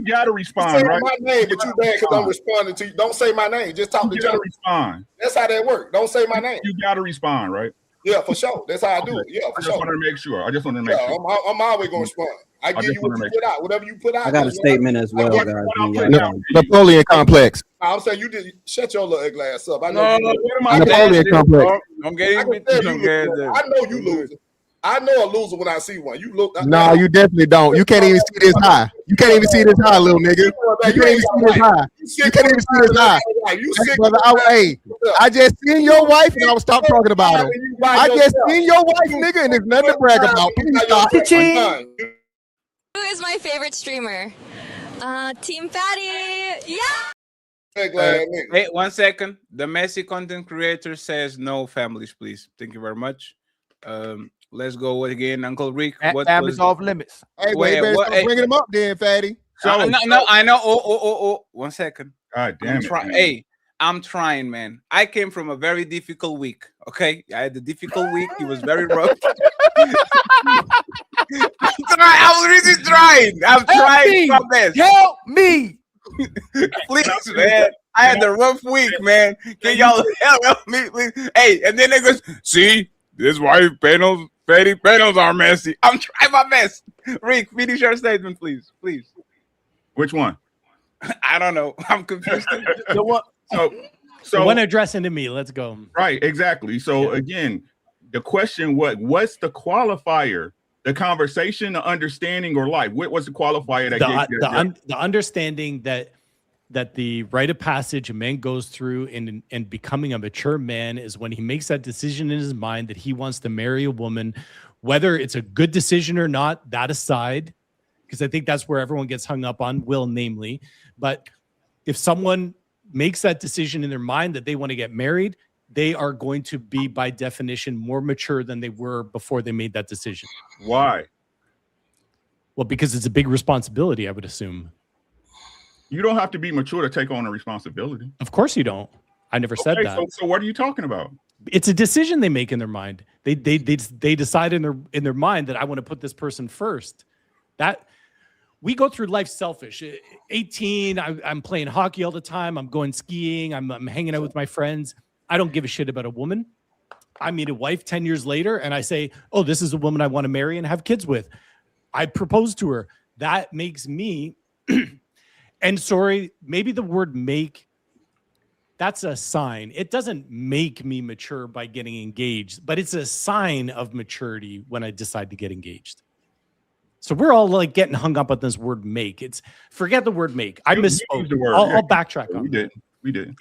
got to respond, say right? my name, but you bad because I'm responding to you. Don't say my name. Just talk to You got to Joe. respond. That's how that works. Don't say my name. You got to respond, right? Yeah, for sure. That's how I do it. Yeah, for I just sure. wanted to make sure. I just wanted to make Yeah, sure. I'm always gonna respond. I give just you what wanna you make put out. Whatever you put out. I got a that's what statement as well, what guys. I'm when putting y'all out. done. Napoleon complex. I'm saying you did. Shut your little ugly ass up. I No, know. what am I I know Napoleon you complex. lose. I'm getting I can tell you okay, lose. I know you losing. I know a loser when I see one. You look. No, you definitely don't. You can't even see this high. You can't even see this high, little nigga. You can't even see this high. You can't even see this high. You Hey, sick, brother, I just seen your wife and I would stop talking about him. I just seen your wife, nigga, and there's nothing to brag about. Please stop. Who is my favorite streamer? Team Fatty. Yeah. Hey, 1 second. The Messi content creator says no families, please. Thank you very much. Let's go again, Uncle Rick. What Families was off limits. Hey, well, you better start bringing him up then, fatty. No, I know. Oh. 1 second. God damn it. Man. Hey, I'm trying, man. I came from a very difficult week. Okay, I had a difficult week. It was very rough. I'm really trying. I'm trying my best. Help me. Please, man. I had a rough week, man. Can y'all help me, please? Hey, and then they goes, see, this why fatty panels are messy. I'm trying my best. Rick, finish your statement, please. Please. Which one? I don't know. I'm confused. The one, So the one addressing to me. Let's go. Right, exactly. So again, the question: what's the qualifier? The conversation, the understanding, or life? What's the qualifier that gave you that? The understanding that the rite of passage a man goes through in becoming a mature man is when he makes that decision in his mind that he wants to marry a woman, whether it's a good decision or not, that aside, because I think that's where everyone gets hung up on, namely. But if someone makes that decision in their mind that they want to get married, they are going to be, by definition, more mature than they were before they made that decision. Why? Well, because it's a big responsibility, I would assume. You don't have to be mature to take on a responsibility. Of course you don't. I never said that. So what are you talking about? It's a decision they make in their mind. They decide in their mind that I want to put this person first. That we go through life selfish. 18, I'm playing hockey all the time. I'm going skiing. I'm hanging out with my friends. I don't give a shit about a woman. I meet a wife 10 years later and I say, oh, this is a woman I want to marry and have kids with. I propose to her. That makes me, and sorry, maybe the word make, that's a sign. It doesn't make me mature by getting engaged, but it's a sign of maturity when I decide to get engaged. So we're all like getting hung up on this word make. Forget the word make. I misspoke. I'll backtrack on that. We did.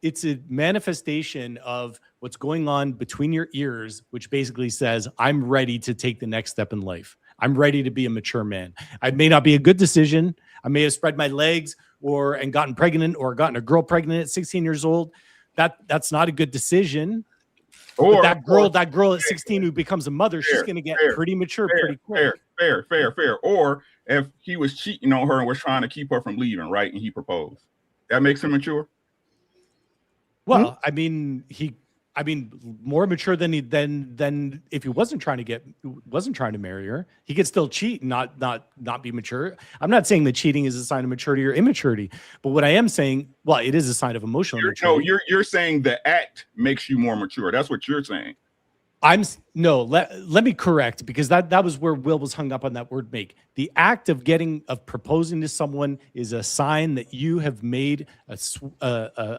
It's a manifestation of what's going on between your ears, which basically says, I'm ready to take the next step in life. I'm ready to be a mature man. I may not be a good decision. I may have spread my legs and gotten pregnant or gotten a girl pregnant at 16 years old. That's not a good decision. But that girl at 16 who becomes a mother, she's going to get pretty mature pretty quick. Fair. Or if he was cheating on her and was trying to keep her from leaving, right? And he proposed. That makes him mature. Well, I mean, more mature than if he wasn't trying to marry her. He could still cheat and not be mature. I'm not saying that cheating is a sign of maturity or immaturity, but what I am saying, well, it is a sign of emotional maturity. No, you're saying the act makes you more mature. That's what you're saying. Let me correct, because that was where Will was hung up on that word make. The act of proposing to someone is a sign that you have made a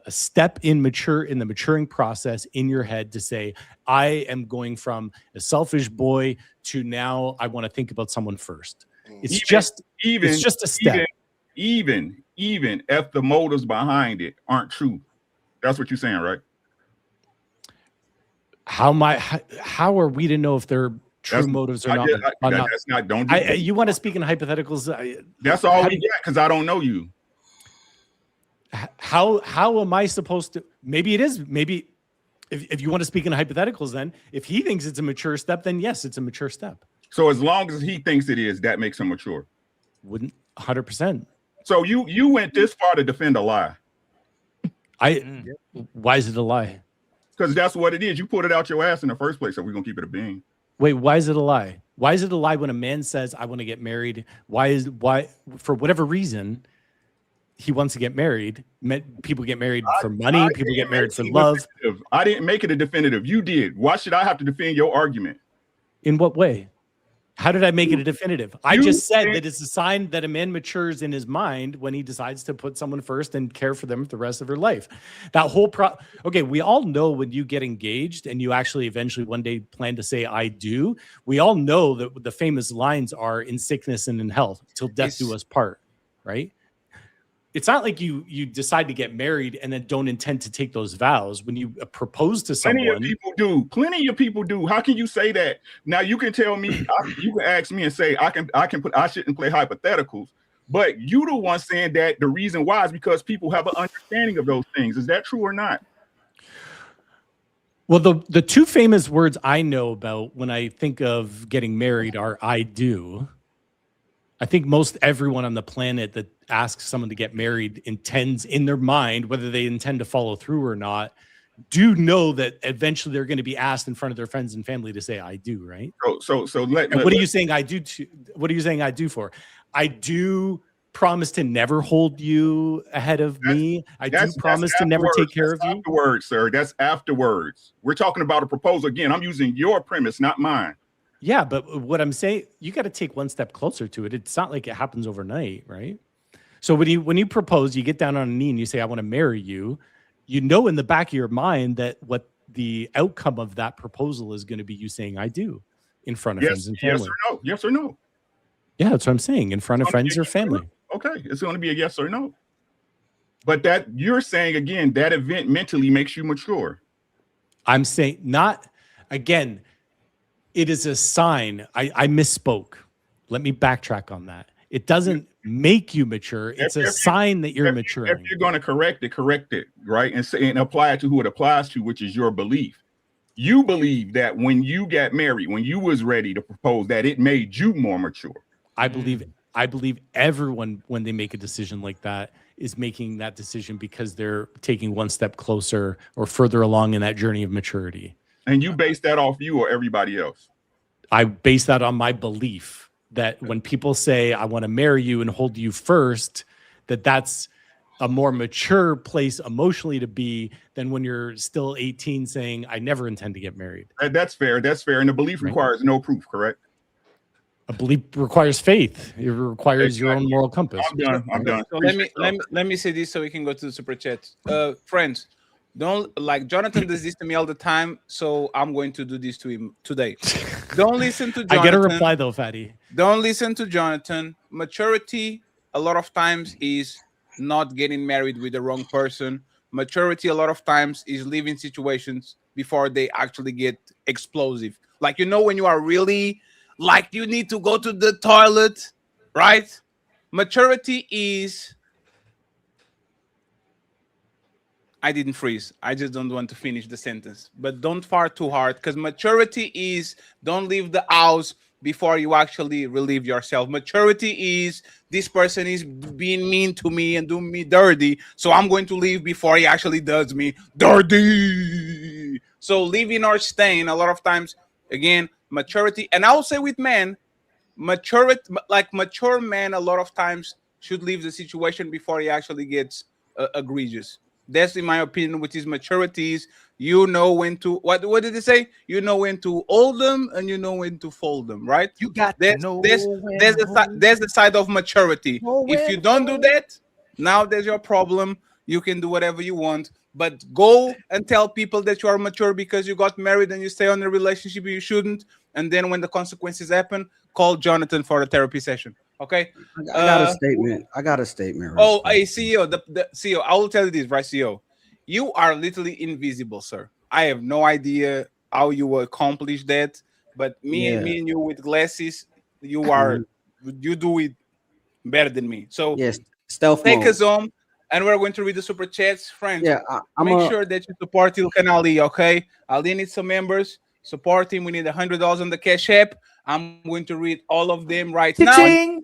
step in the maturing process in your head to say, I am going from a selfish boy to now I want to think about someone first. It's just a step. Even if the motives behind it aren't true. That's what you're saying, right? How are we to know if they're true motives or not? You want to speak in hypotheticals? That's all we get, because I don't know you. How am I supposed to? Maybe it is. Maybe if you want to speak in hypotheticals, then if he thinks it's a mature step, then yes, it's a mature step. So as long as he thinks it is, that makes him mature. Wouldn't 100%. So you went this far to defend a lie. Why is it a lie? Because that's what it is. You put it out your ass in the first place, so we're gonna keep it a bean. Wait, why is it a lie? Why is it a lie when a man says, I want to get married? Why, for whatever reason, he wants to get married? People get married for money. People get married for love. I didn't make it a definitive. You did. Why should I have to defend your argument? In what way? How did I make it a definitive? I just said that it's a sign that a man matures in his mind when he decides to put someone first and care for them the rest of their life. That whole okay, we all know when you get engaged and you actually eventually one day plan to say I do, we all know that the famous lines are in sickness and in health till death do us part, right? It's not like you decide to get married and then don't intend to take those vows when you propose to someone. Plenty of people do. Plenty of people do. How can you say that? Now you can tell me, you can ask me and say I shouldn't play hypotheticals, but you the one saying that the reason why is because people have an understanding of those things. Is that true or not? Well, the two famous words I know about when I think of getting married are I do. I think most everyone on the planet that asks someone to get married intends in their mind, whether they intend to follow through or not, do know that eventually they're going to be asked in front of their friends and family to say, I do, right? So what are you saying I do to, what are you saying I do for? I do promise to never hold you ahead of me. I do promise to never take care of you. Afterwards, sir. That's afterwards. We're talking about a proposal. Again, I'm using your premise, not mine. Yeah, but what I'm saying, you got to take one step closer to it. It's not like it happens overnight, right? So when you propose, you get down on a knee and you say, I want to marry you, you know in the back of your mind that what the outcome of that proposal is going to be you saying I do in front of friends and family. Yes or no? Yes or no? Yeah, that's what I'm saying. In front of friends or family. Okay, it's going to be a yes or no. But that you're saying, again, that event mentally makes you mature. I'm saying not, again, it is a sign. I misspoke. Let me backtrack on that. It doesn't make you mature. It's a sign that you're maturing. If you're going to correct it, right? And apply it to who it applies to, which is your belief. You believe that when you got married, when you was ready to propose, that it made you more mature. I believe everyone, when they make a decision like that, is making that decision because they're taking one step closer or further along in that journey of maturity. And you base that off you or everybody else? I base that on my belief that when people say, I want to marry you and hold you first, that's a more mature place emotionally to be than when you're still 18 saying, I never intend to get married. That's fair. That's fair. And the belief requires no proof, correct? A belief requires faith. It requires your own moral compass. I'm done. So let me say this so we can go to the super chat. Friends, don't, like Jonathan does this to me all the time, so I'm going to do this to him today. Don't listen to Jonathan. I get a reply though, Fatty. Don't listen to Jonathan. Maturity a lot of times is not getting married with the wrong person. Maturity a lot of times is leaving situations before they actually get explosive. Like, you know, when you are really like you need to go to the toilet, right? Maturity is, I didn't freeze. I just don't want to finish the sentence. But don't fart too hard, because maturity is don't leave the house before you actually relieve yourself. Maturity is this person is being mean to me and doing me dirty, so I'm going to leave before he actually does me dirty. So leaving or staying a lot of times, again, maturity. And I will say with men, maturity, like mature men a lot of times should leave the situation before he actually gets egregious. That's in my opinion, which is maturity is you know when to what did they say? You know when to hold them and you know when to fold them, right? You got there's the side of maturity. If you don't do that, now there's your problem. You can do whatever you want, but go and tell people that you are mature because you got married and you stay on a relationship you shouldn't. And then when the consequences happen, call Jonathan for a therapy session. Okay. I got a statement. I got a statement. Right? Oh, hey, CEO, the CEO, I will tell you this, right, CEO? You are literally invisible, sir. I have no idea how you will accomplish that, but me and you with glasses, you do it better than me. So yes, stealth take mode. us home, and we're going to read the super chats, friends. Yeah, make sure that you support Ilkan Ali. Okay, Ali needs some members. Support him. We need $100 on the Cash App. I'm going to read all of them right now.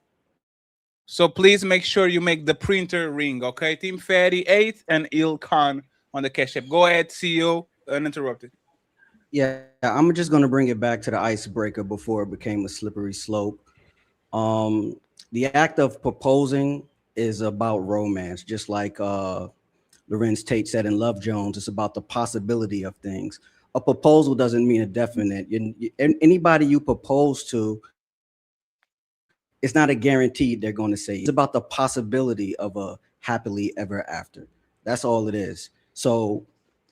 So please make sure you make the printer ring, okay? Team Fatty 8 and Ilkan on the Cash App. Go ahead, CEO, uninterrupted. Yeah, I'm just gonna bring it back to the icebreaker before it became a slippery slope. The act of proposing is about romance, just like Lorenz Tate said in Love Jones. It's about the possibility of things. A proposal doesn't mean a definite. Anybody you propose to, it's not a guarantee they're going to say. It's about the possibility of a happily ever after. That's all it is. So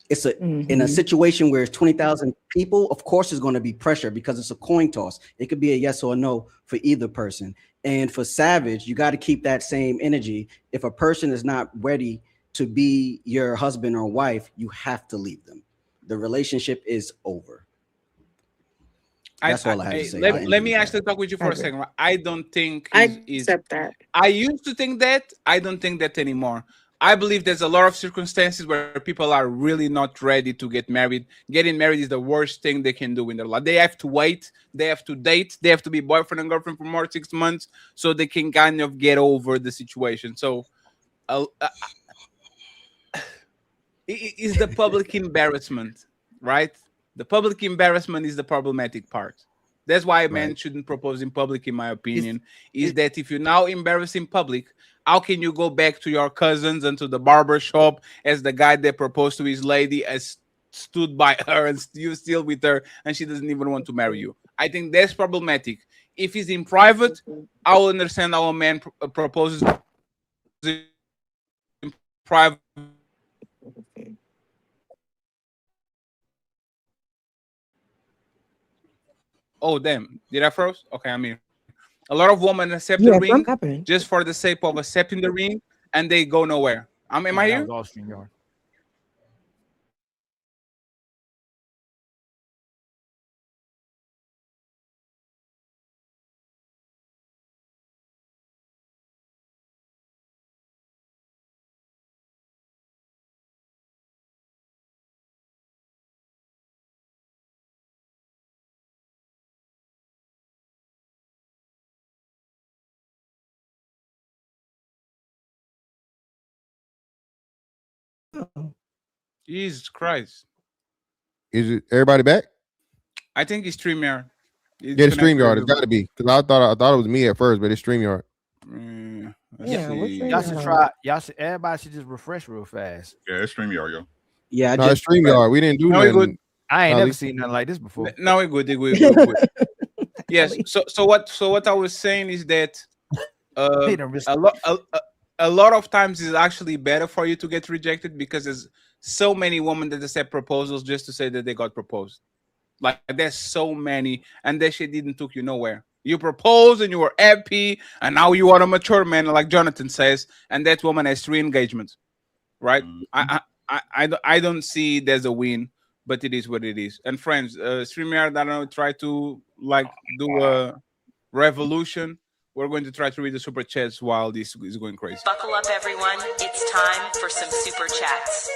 it's in a situation where it's 20,000 people, of course there's going to be pressure because it's a coin toss. It could be a yes or a no for either person. And for Savage, you got to keep that same energy. If a person is not ready to be your husband or wife, you have to leave them. The relationship is over. That's all I have to say. Let me actually talk with you for a second. I don't think I accept that. I used to think that. I don't think that anymore. I believe there's a lot of circumstances where people are really not ready to get married. Getting married is the worst thing they can do in their life. They have to wait. They have to date. They have to be boyfriend and girlfriend for more 6 months so they can kind of get over the situation. So it's the public embarrassment, right? The public embarrassment is the problematic part. That's why men shouldn't propose in public, in my opinion, is that if you're now embarrassed in public, how can you go back to your cousins and to the barber shop as the guy that proposed to his lady as stood by her and you still with her and she doesn't even want to marry you? I think that's problematic. If it's in private, I will understand how a man proposes in private. Oh, damn. Did I froze? Okay, I'm here. A lot of women accept the ring just for the sake of accepting the ring, and they go nowhere. Am I here? Jesus Christ. Is it everybody back? I think it's StreamYard. Yeah, the StreamYard. It's got to be because I thought it was me at first, but it's StreamYard. Y'all should try. Everybody should just refresh real fast. Yeah, it's StreamYard, yo. Yeah, no, it's StreamYard. We didn't do nothing. I ain't never seen nothing like this before. No, we're good. Yes. So what I was saying is that a lot of times it's actually better for you to get rejected because there's so many women that accept proposals just to say that they got proposed. Like there's so many, and that shit didn't took you nowhere. You proposed and you were happy, and now you are a mature man, like Jonathan says, and that woman has 3 engagements, right? I don't see there's a win, but it is what it is. And friends, StreamYard, I don't know, try to like do a revolution. We're going to try to read the super chats while this is going crazy. Buckle up, everyone. It's time for some super chats.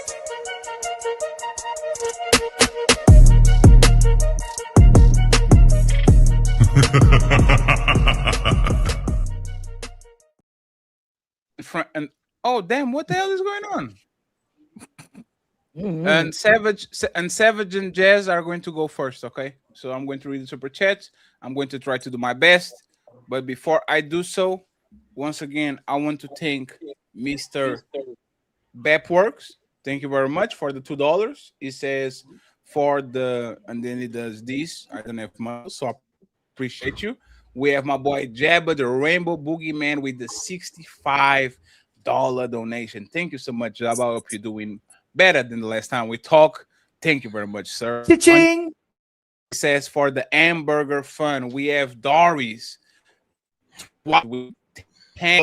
And oh damn, what the hell is going on? And Savage and Jazz are going to go first, okay? So I'm going to read the super chats. I'm going to try to do my best. But before I do so, once again, I want to thank Mr. Bepworks. Thank you very much for the $2. He says for the, and then he does this. I don't have money, so I appreciate you. We have my boy Jabba, the Rainbow Boogeyman, with the $65 donation. Thank you so much, Jabba. I hope you're doing better than the last time we talked. Thank you very much, sir. Cha-ching! He says for the hamburger fun, we have Doris. With 10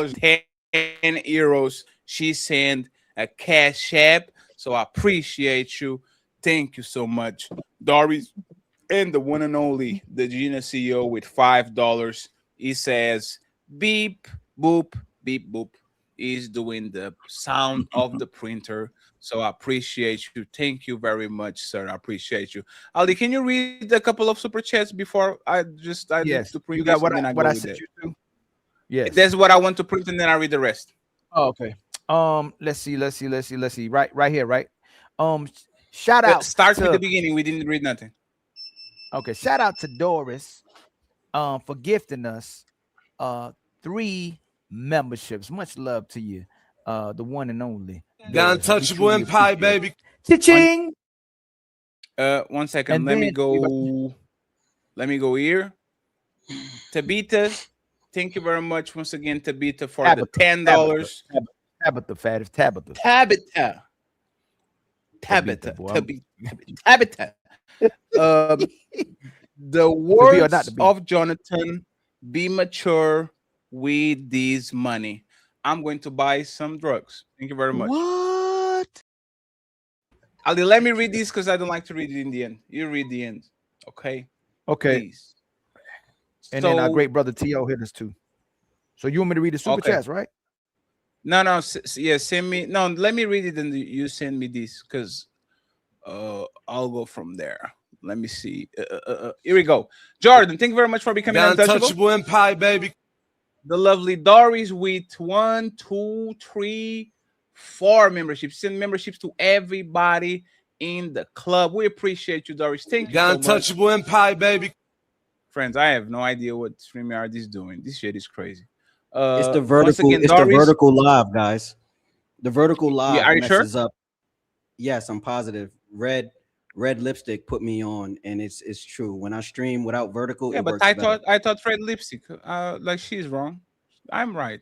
euros, she sent a cash app, so I appreciate you. Thank you so much, Doris. And the one and only, the Gina CEO with $5. He says, beep, boop, beep, boop. He's doing the sound of the printer. So I appreciate you. Thank you very much, sir. I appreciate you. Ali, can you read a couple of super chats before I yes. do the print? You got what I sent you to? Yes. That's what I want to print, and then I read the rest. Oh, okay. Let's see. Right here, right? Shout out. Starts to, with the beginning. We didn't read nothing. Okay. Shout out to Doris, for gifting us 3 memberships. Much love to you, the one and only. The Untouchable Empire, baby. Cha-ching. 1 second. And Let me then- go. Let me go here. Tabitha, thank you very much once again, Tabitha, for the $10. Tabitha, Fattest, Tabitha. Tabitha. boy. Tabitha. The be or words not to be? of Jonathan: be mature with this money. I'm going to buy some drugs. Thank you very much. What? Ali, let me read this because I don't like to read it in the end. You read the end. Okay. Okay. Please. And then our So- great brother T.O. hit us too. So you want me to read the super Okay. chats, right? No, yeah, send me. No, let me read it and you send me this because I'll go from there. Let me see. Here we go. Jordan, thank you very much for becoming The untouchable. Untouchable Empire, baby. The lovely Doris with 1, 2, 3, 4 memberships. Send memberships to everybody in the club. We appreciate you, Doris. Thank you The so much. Untouchable Empire, baby. Friends, I have no idea what StreamYard is doing. This shit is crazy. It's the Once vertical. again, It's Doris, the vertical live, guys. The vertical live are you sure? messes up. Yes, I'm positive. Red lipstick put me on, and it's true. When I stream without vertical, Yeah, it but works I better. thought Red Lipstick. Like she's wrong. I'm right.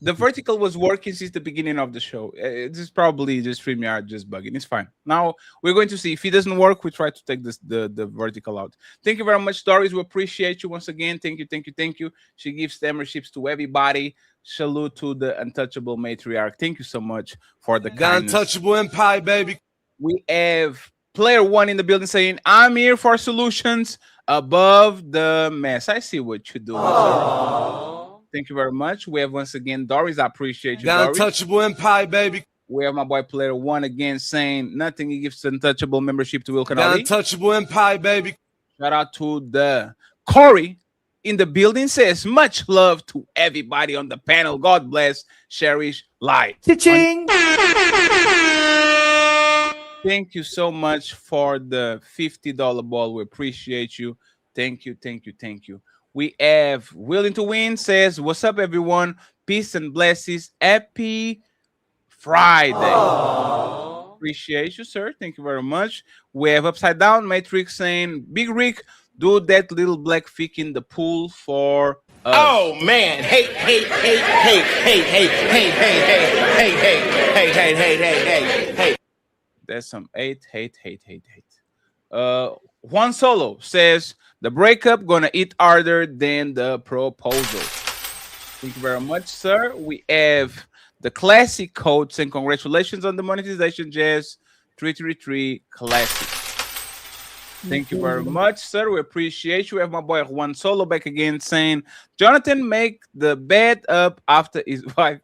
The vertical was working since the beginning of the show. This is probably just StreamYard just bugging. It's fine. Now we're going to see if it doesn't work. We try to take the vertical out. Thank you very much, Doris. We appreciate you once again. Thank you. She gives memberships to everybody. Salute to the untouchable matriarch. Thank you so much for the The kindness. Untouchable Empire, baby. We have player 1 in the building saying, I'm here for solutions above the mess. I see what you're doing, sir. Thank you very much. We have once again Doris. I appreciate you, The Doris. Untouchable Empire, baby. We have my boy player 1 again saying nothing. He gives untouchable membership to Wilkin The Ali. Untouchable Empire, baby. Shout out to the Corey in the building says much love to everybody on the panel. God bless, cherish, light. Cha-ching. Thank you so much for the $50 ball. We appreciate you. Thank you. We have Willing to Win says, what's up, everyone? Peace and blessings. Happy Friday. Appreciate you, sir. Thank you very much. We have Upside Down Matrix saying, Big Rick, do that little black fic in the pool for us. Oh man, hey. That's some hate. Juan Solo says the breakup gonna eat harder than the proposal. Thank you very much, sir. We have the classic code saying congratulations on the monetization, Jazz 333 classic. Thank you very much, sir. We appreciate you. We have my boy Juan Solo back again saying Jonathan make the bed up after his wife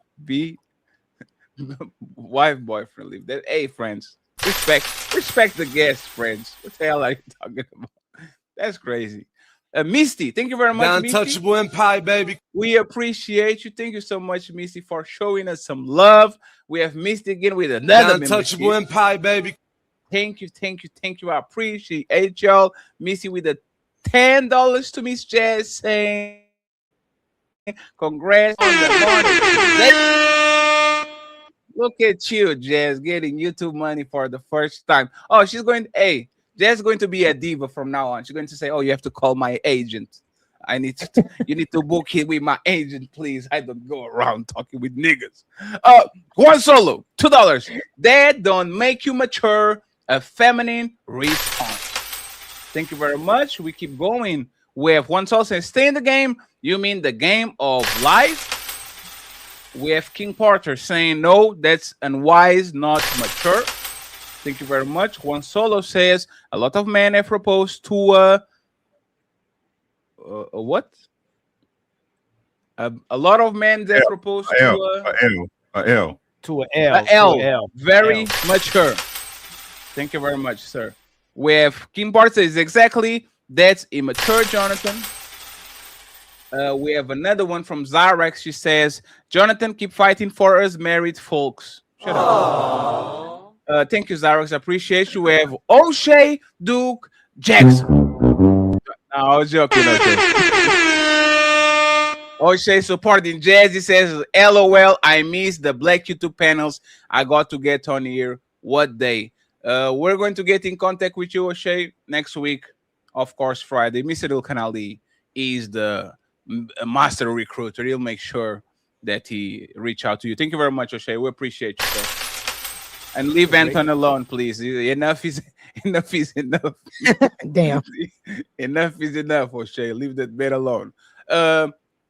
boyfriend leave. That hey friends. Respect the guests, friends. What the hell are you talking about? That's crazy. Misty, thank you very much. The Untouchable Misty. Empire, baby. We appreciate you. Thank you so much, Misty, for showing us some love. We have Misty again with another The Untouchable membership. Empire, baby. Thank you. I appreciate y'all. Missy with the $10 to Miss Jazz saying congrats on the monetization. Look at you, Jazz, getting YouTube money for the first time. Oh, Jazz is going to be a diva from now on. She's going to say, oh, you have to call my agent. You need to book it with my agent, please. I don't go around talking with niggas. Juan Solo, $2. That don't make you mature. A feminine response. Thank you very much. We keep going. We have Juan Solo saying, stay in the game. You mean the game of life? We have King Porter saying, no, that's unwise, not mature. Thank you very much. Juan Solo says, a lot of men have proposed to what? A lot of men that proposed to a L. To an L. A L. Very mature. Thank you very much, sir. We have King Bart says exactly that's immature, Jonathan. We have another one from Zarex. She says, Jonathan, keep fighting for us married folks. Shut up. Thank you, Zarex. I appreciate you. We have O'Shea Duke Jackson. No, I was joking. O'Shea supporting Jazz. He says, LOL, I miss the Black YouTube panels. I got to get on here. What day? We're going to get in contact with you, O'Shea, next week. Of course, Friday. Mr. Il Canali is the master recruiter. He'll make sure that he reach out to you. Thank you very much, O'Shea. We appreciate you, sir. And leave Anton alone, please. Enough is enough. Damn. Enough is enough, O'Shea. Leave that man alone.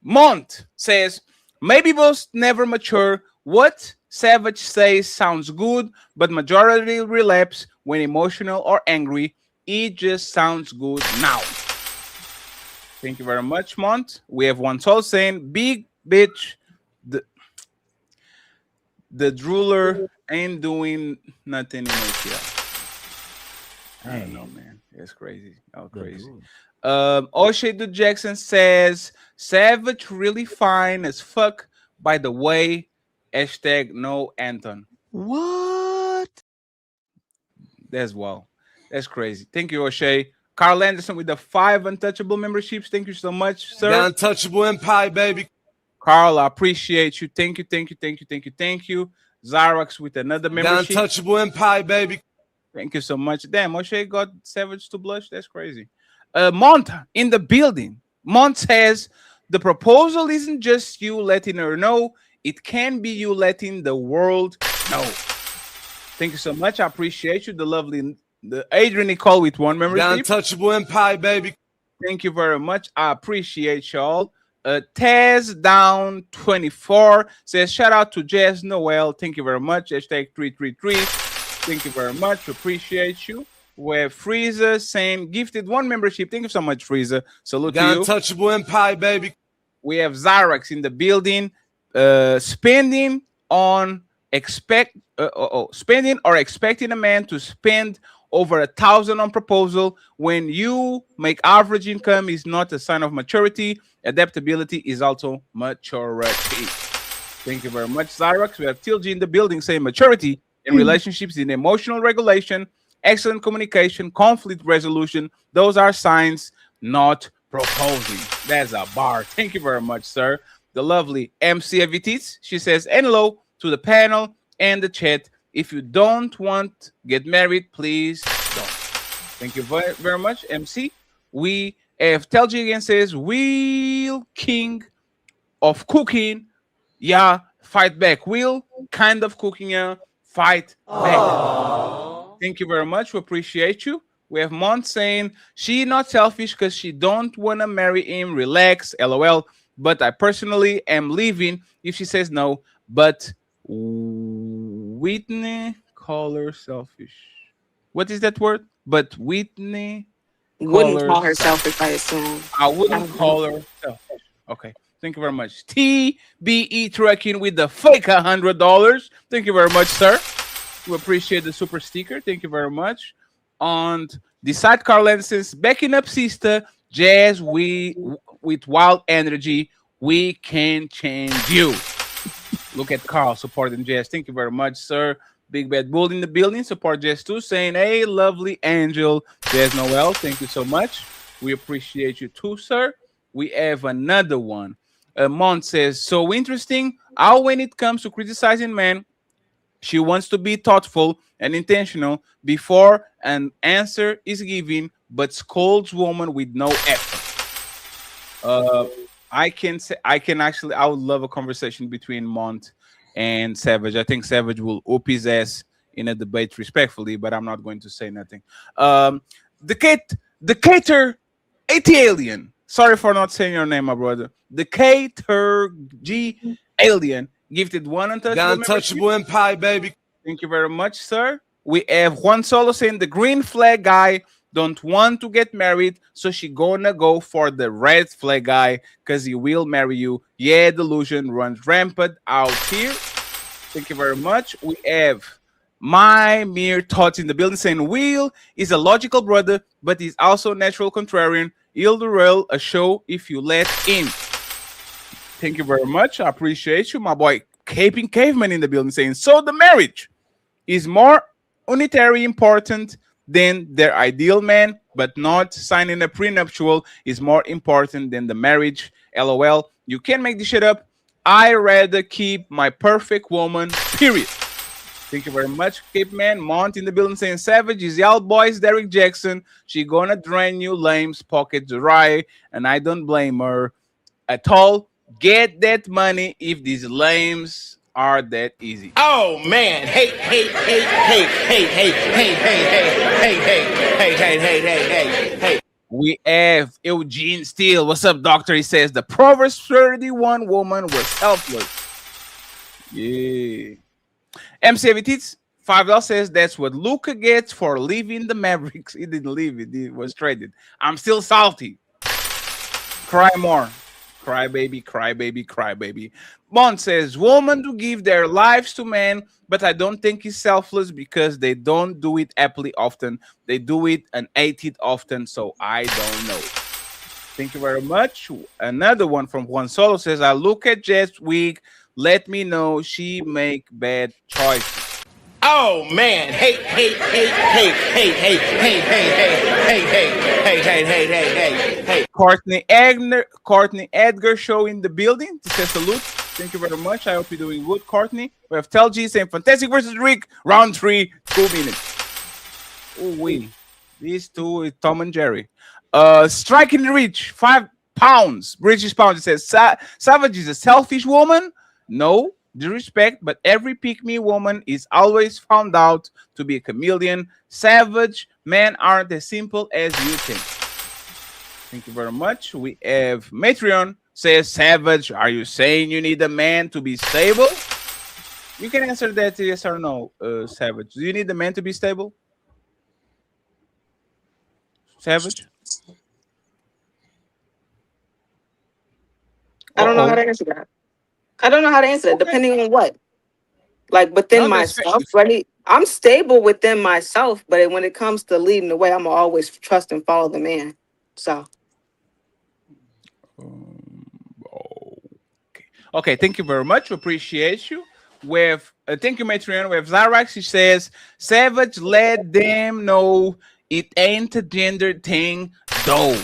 Mont says, maybe both never mature. What Savage says sounds good, but majority relapse when emotional or angry. It just sounds good now. Thank you very much, Mont. We have one soul saying, big bitch, the drooler ain't doing nothing in Asia. I don't know, man. It's crazy. Oh, crazy. O'Shea Duke Jackson says, Savage really fine as fuck, by the way. Hashtag no Anton. What? That's wow. That's crazy. Thank you, O'Shea. Carl Anderson with the 5 untouchable memberships. Thank you so much, sir. The untouchable empire, baby. Carl, I appreciate you. Thank you. Xyrox with another The membership. untouchable empire, baby. Thank you so much. Damn, O'Shea got Savage to blush. That's crazy. Mont in the building. Mont says the proposal isn't just you letting her know. It can be you letting the world know. Thank you so much. I appreciate you. The Adrian Nicole with 1 membership. The untouchable empire, baby. Thank you very much. I appreciate y'all. Taz down 24 says, shout out to Jazz Noel. Thank you very much. Hashtag 333. Thank you very much. Appreciate you. We have Freezer saying, gifted 1 membership. Thank you so much, Freezer. Salute to you. The untouchable empire, baby. We have Zyrax in the building. Spending or expecting a man to spend over 1,000 on proposal when you make average income is not a sign of maturity. Adaptability is also maturity. Thank you very much, Zyrax. We have TLG in the building saying maturity in relationships, in emotional regulation, excellent communication, conflict resolution. Those are signs, not proposing. That's a bar. Thank you very much, sir. The lovely MC Evitis, she says, and hello to the panel and the chat. If you don't want to get married, please don't. Thank you very, very much, MC. We have Telji again says, Will King of Cooking. Yeah, fight back. Will, kind of cooking, yeah, fight back. Thank you very much. We appreciate you. We have Mont saying, she not selfish because she don't want to marry him. Relax, LOL. But I personally am leaving if she says no. But Whitney call her selfish. What is that word? But Whitney Wouldn't call her selfish, I assume. I wouldn't call her selfish. Okay. Thank you very much. TBE Trucking with the fake $100. Thank you very much, sir. We appreciate the super sticker. Thank you very much. On the side, Carl Anderson's backing up sister, Jazz, with wild energy, we can change you. Look at Carl supporting Jazz. Thank you very much, sir. Big Bad Bull in the building. Support Jazz too, saying, hey, lovely angel. Jazz Noel, thank you so much. We appreciate you too, sir. We have another one. Mont says, so interesting how when it comes to criticizing men, she wants to be thoughtful and intentional before an answer is given, but scolds woman with no effort. I would love a conversation between Mont and Savage. I think Savage will whoop his ass in a debate respectfully, but I'm not going to say nothing. The Cater Alien. Sorry for not saying your name, my brother. The Cater G Alien gifted 1 untouchable empire, baby. Thank you very much, sir. We have Juan Solo saying the green flag guy don't want to get married, so she gonna go for the red flag guy because he will marry you. Yeah, delusion runs rampant out here. Thank you very much. We have my mere thoughts in the building saying Will is a logical brother, but he's also natural contrarian. He'll derail a show if you let him. Thank you very much. I appreciate you. My boy Caping Caveman in the building saying, so the marriage is more unitary important than their ideal man, but not signing a prenuptial is more important than the marriage. LOL. You can't make this shit up. I rather keep my perfect woman, period. Thank you very much, Cape Man. Mont in the building saying, Savage is y'all boys, Derek Jackson. She gonna drain you lame's pocket dry, and I don't blame her at all. Get that money if these lames are that easy. Oh man, hey. We have Eugene Steele. What's up, doctor? He says the Proverbs 31 woman was selfless. Yeah. MC Evitits, $5 says that's what Luka gets for leaving the Mavericks. He didn't leave it, he was traded. I'm still salty. Cry more. Cry baby, cry baby, cry baby. Bond says women do give their lives to men, but I don't think he's selfless because they don't do it happily often. They do it and hate it often, so I don't know. Thank you very much. Another one from Juan Solo says, I look at Jess week. Let me know she make bad choices. Oh man, hey. Courtney Edgar show in the building. This says salute. Thank you very much. I hope you're doing good, Courtney. We have Tel G saying Fantastic versus Rick, round 3, 2 minutes. Oh wait, these two is Tom and Jerry. Striking the reach, 5 pounds, British pounds. It says Savage is a selfish woman. No disrespect, but every pick-me woman is always found out to be a chameleon. Savage men aren't as simple as you think. Thank you very much. We have Matreon says, Savage, are you saying you need a man to be stable? You can answer that yes or no, Savage. Do you need a man to be stable? Savage? I don't know how to answer that. I don't know how to answer it, depending on what. Like within myself, right? I'm stable within myself, but when it comes to leading the way, I'm always trust and follow the man. So. Okay, thank you very much. We appreciate you. With thank you, Matreon. We have Zyrax. He says, Savage, let them know it ain't a gender thing, though.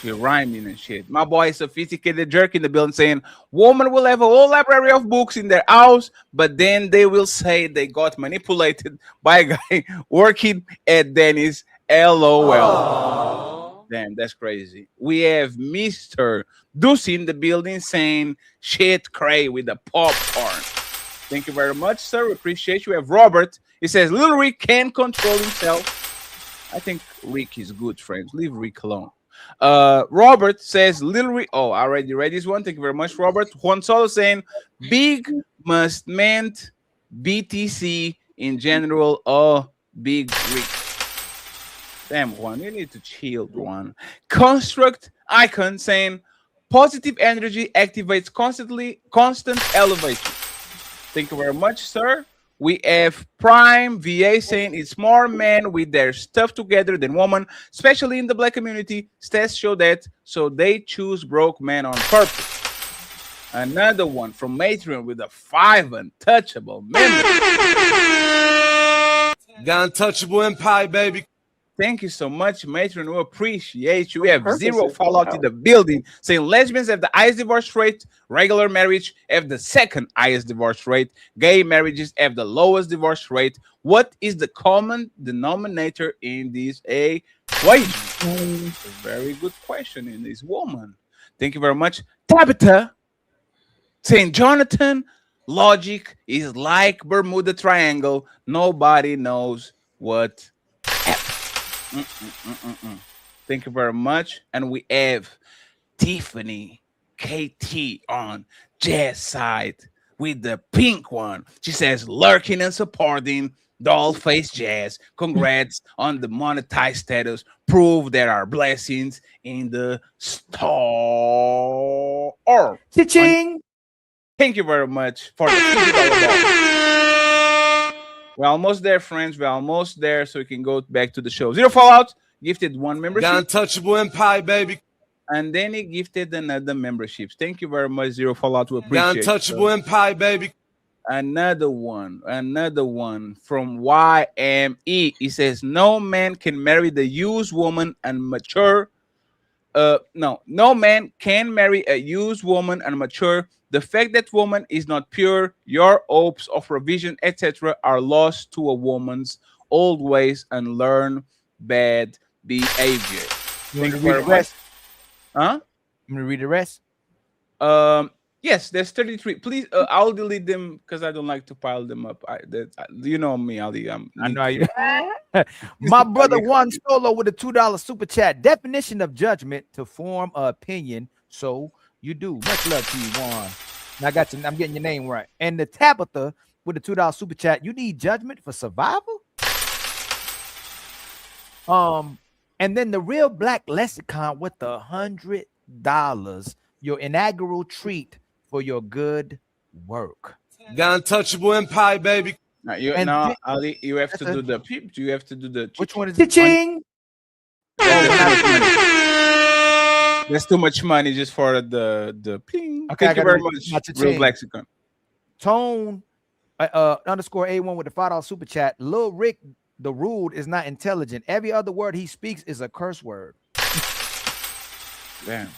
You're rhyming and shit. My boy, Sophisticated Jerk in the building saying, woman will have a whole library of books in their house, but then they will say they got manipulated by a guy working at Denny's. LOL. Aww. Damn, that's crazy. We have Mr. Ducey in the building saying shit cray with the popcorn. Thank you very much, sir. We appreciate you. We have Robert. He says, Little Rick can control himself. I think Rick is good, friends. Leave Rick alone. Robert says Little Rick. Oh, I already read this one. Thank you very much, Robert. Juan Solo saying big must meant BTC in general or Big Rick. Damn, Juan, you need to chill, Juan. Construct Icon saying positive energy activates constant elevation. Thank you very much, sir. We have Prime VA saying it's more men with their stuff together than women, especially in the black community. Stats show that, so they choose broke men on purpose. Another one from Matreon with a 5 untouchable member. Got untouchable empire, baby. Thank you so much, Matreon. We appreciate you. We have Zero Fallout in the building saying lesbians have the highest divorce rate, regular marriage have the second highest divorce rate, gay marriages have the lowest divorce rate. What is the common denominator in this equation? A very good question in this woman. Thank you very much. Tabitha saying Jonathan, logic is like Bermuda Triangle. Nobody knows what happened. Thank you very much. And we have Tiffany KT on Jazz side with the pink one. She says lurking and supporting Dollface Jazz. Congrats on the monetized status. Prove there are blessings in the store. Cha-ching! Thank you very much for the $50 We're almost there, friends. We're almost there, so we can go back to the show. Zero Fallout gifted 1 membership. Got untouchable empire, baby. And then he gifted another memberships. Thank you very much, Zero Fallout. We The appreciate untouchable empire, baby. Another one from YME. He says, no man can marry the used woman and mature. No man can marry a used woman and mature. The fact that woman is not pure, your hopes of revision, etc., are lost to a woman's old ways and learn bad behavior. You want to read the rest? Huh? You want to read the rest? Yes, there's 33. Please, I'll delete them because I don't like to pile them up. You know me, Ali. I know you. My brother Juan Solo with a $2 super chat. Definition of judgment: to form an opinion. So you do. Much love to you, Juan. Now I'm getting your name right. And the Tabitha with a $2 super chat. You need judgment for survival. And then the Real Black Lexicon with the $100. Your inaugural treat for your good work. The untouchable empire, baby. Ali, you have to do the peep. You have to do the. Which one is it? Ching. There's too much money just for the ping. Okay, Thank you very much, Real Lexicon. Tone underscore A1 with the $5 super chat. Lil Rick, the ruled, is not intelligent. Every other word he speaks is a curse word. Damn.